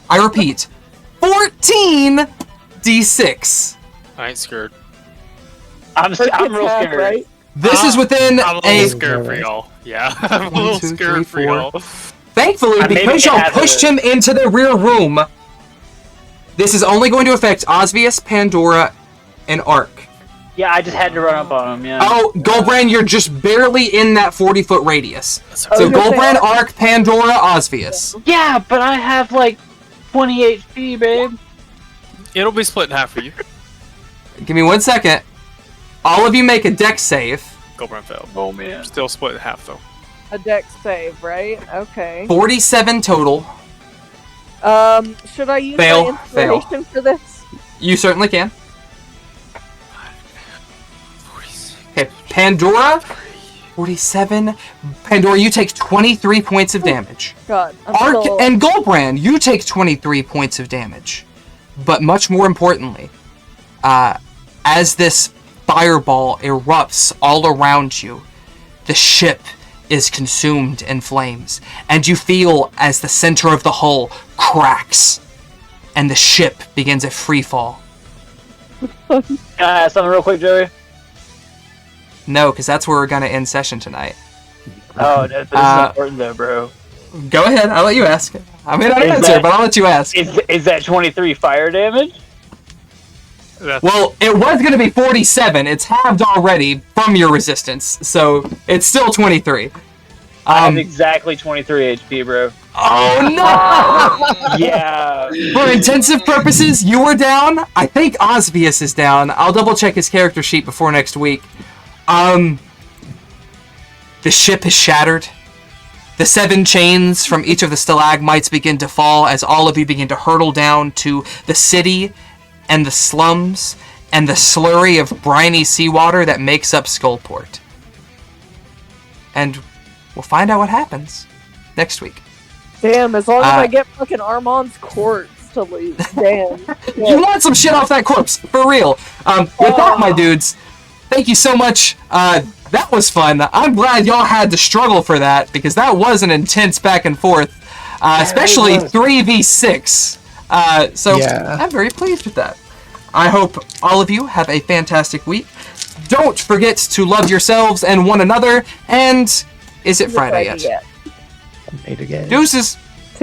I repeat, 14d6. I ain't scared. I'm real scared. Right? This is within I'm a little scared for y'all. Yeah, I'm a little scared for y'all. Thankfully, because y'all pushed him into the rear room, this is only going to affect Osvius, Pandora, and Ark. Yeah, I just had to run up on him, yeah. Oh, Goldbrand, you're just barely in that 40-foot radius. Okay. So Goldbrand, Ark, Pandora, Osvius. Yeah, but I have like 20 HP, babe. It'll be split in half for you. Give me 1 second. All of you make a dex save. Goldbrand failed. Oh, man. Still split in half, though. A dex save, right? Okay. 47 total. Should I use Fail, my inspiration for this? You certainly can. Okay, Pandora, 47. Pandora, you take 23 points of damage. God, I'm Ark still... and Goldbrand, you take 23 points of damage. But much more importantly, as this fireball erupts all around you, the ship is consumed in flames, and you feel as the center of the hull cracks, and the ship begins a free fall. Can I ask something real quick, Joey? No, because that's where we're gonna end session tonight. Oh, this is important though, bro. Go ahead, I'll let you ask. I may not Is answer, that- but I'll let you ask. Is that 23 fire damage? Well, it was going to be 47. It's halved already from your resistance, so it's still 23. I have exactly 23 HP, bro. Oh no! Yeah. For intensive purposes, you were down. I think Osvius is down. I'll double check his character sheet before next week. The ship is shattered. The 7 chains from each of the stalagmites begin to fall as all of you begin to hurtle down to the city and the slums and the slurry of briny seawater that makes up Skullport. And we'll find out what happens next week. Damn, as long as I get fucking Armand's corpse to leave. Damn. You want some shit off that corpse, for real. With that, my dudes, thank you so much. That was fun. I'm glad y'all had to struggle for that, because that was an intense back and forth, especially 3v6. So Yeah. I'm very pleased with that. I hope all of you have a fantastic week. Don't forget to love yourselves and one another, and is it Friday yet? Made again. Deuces.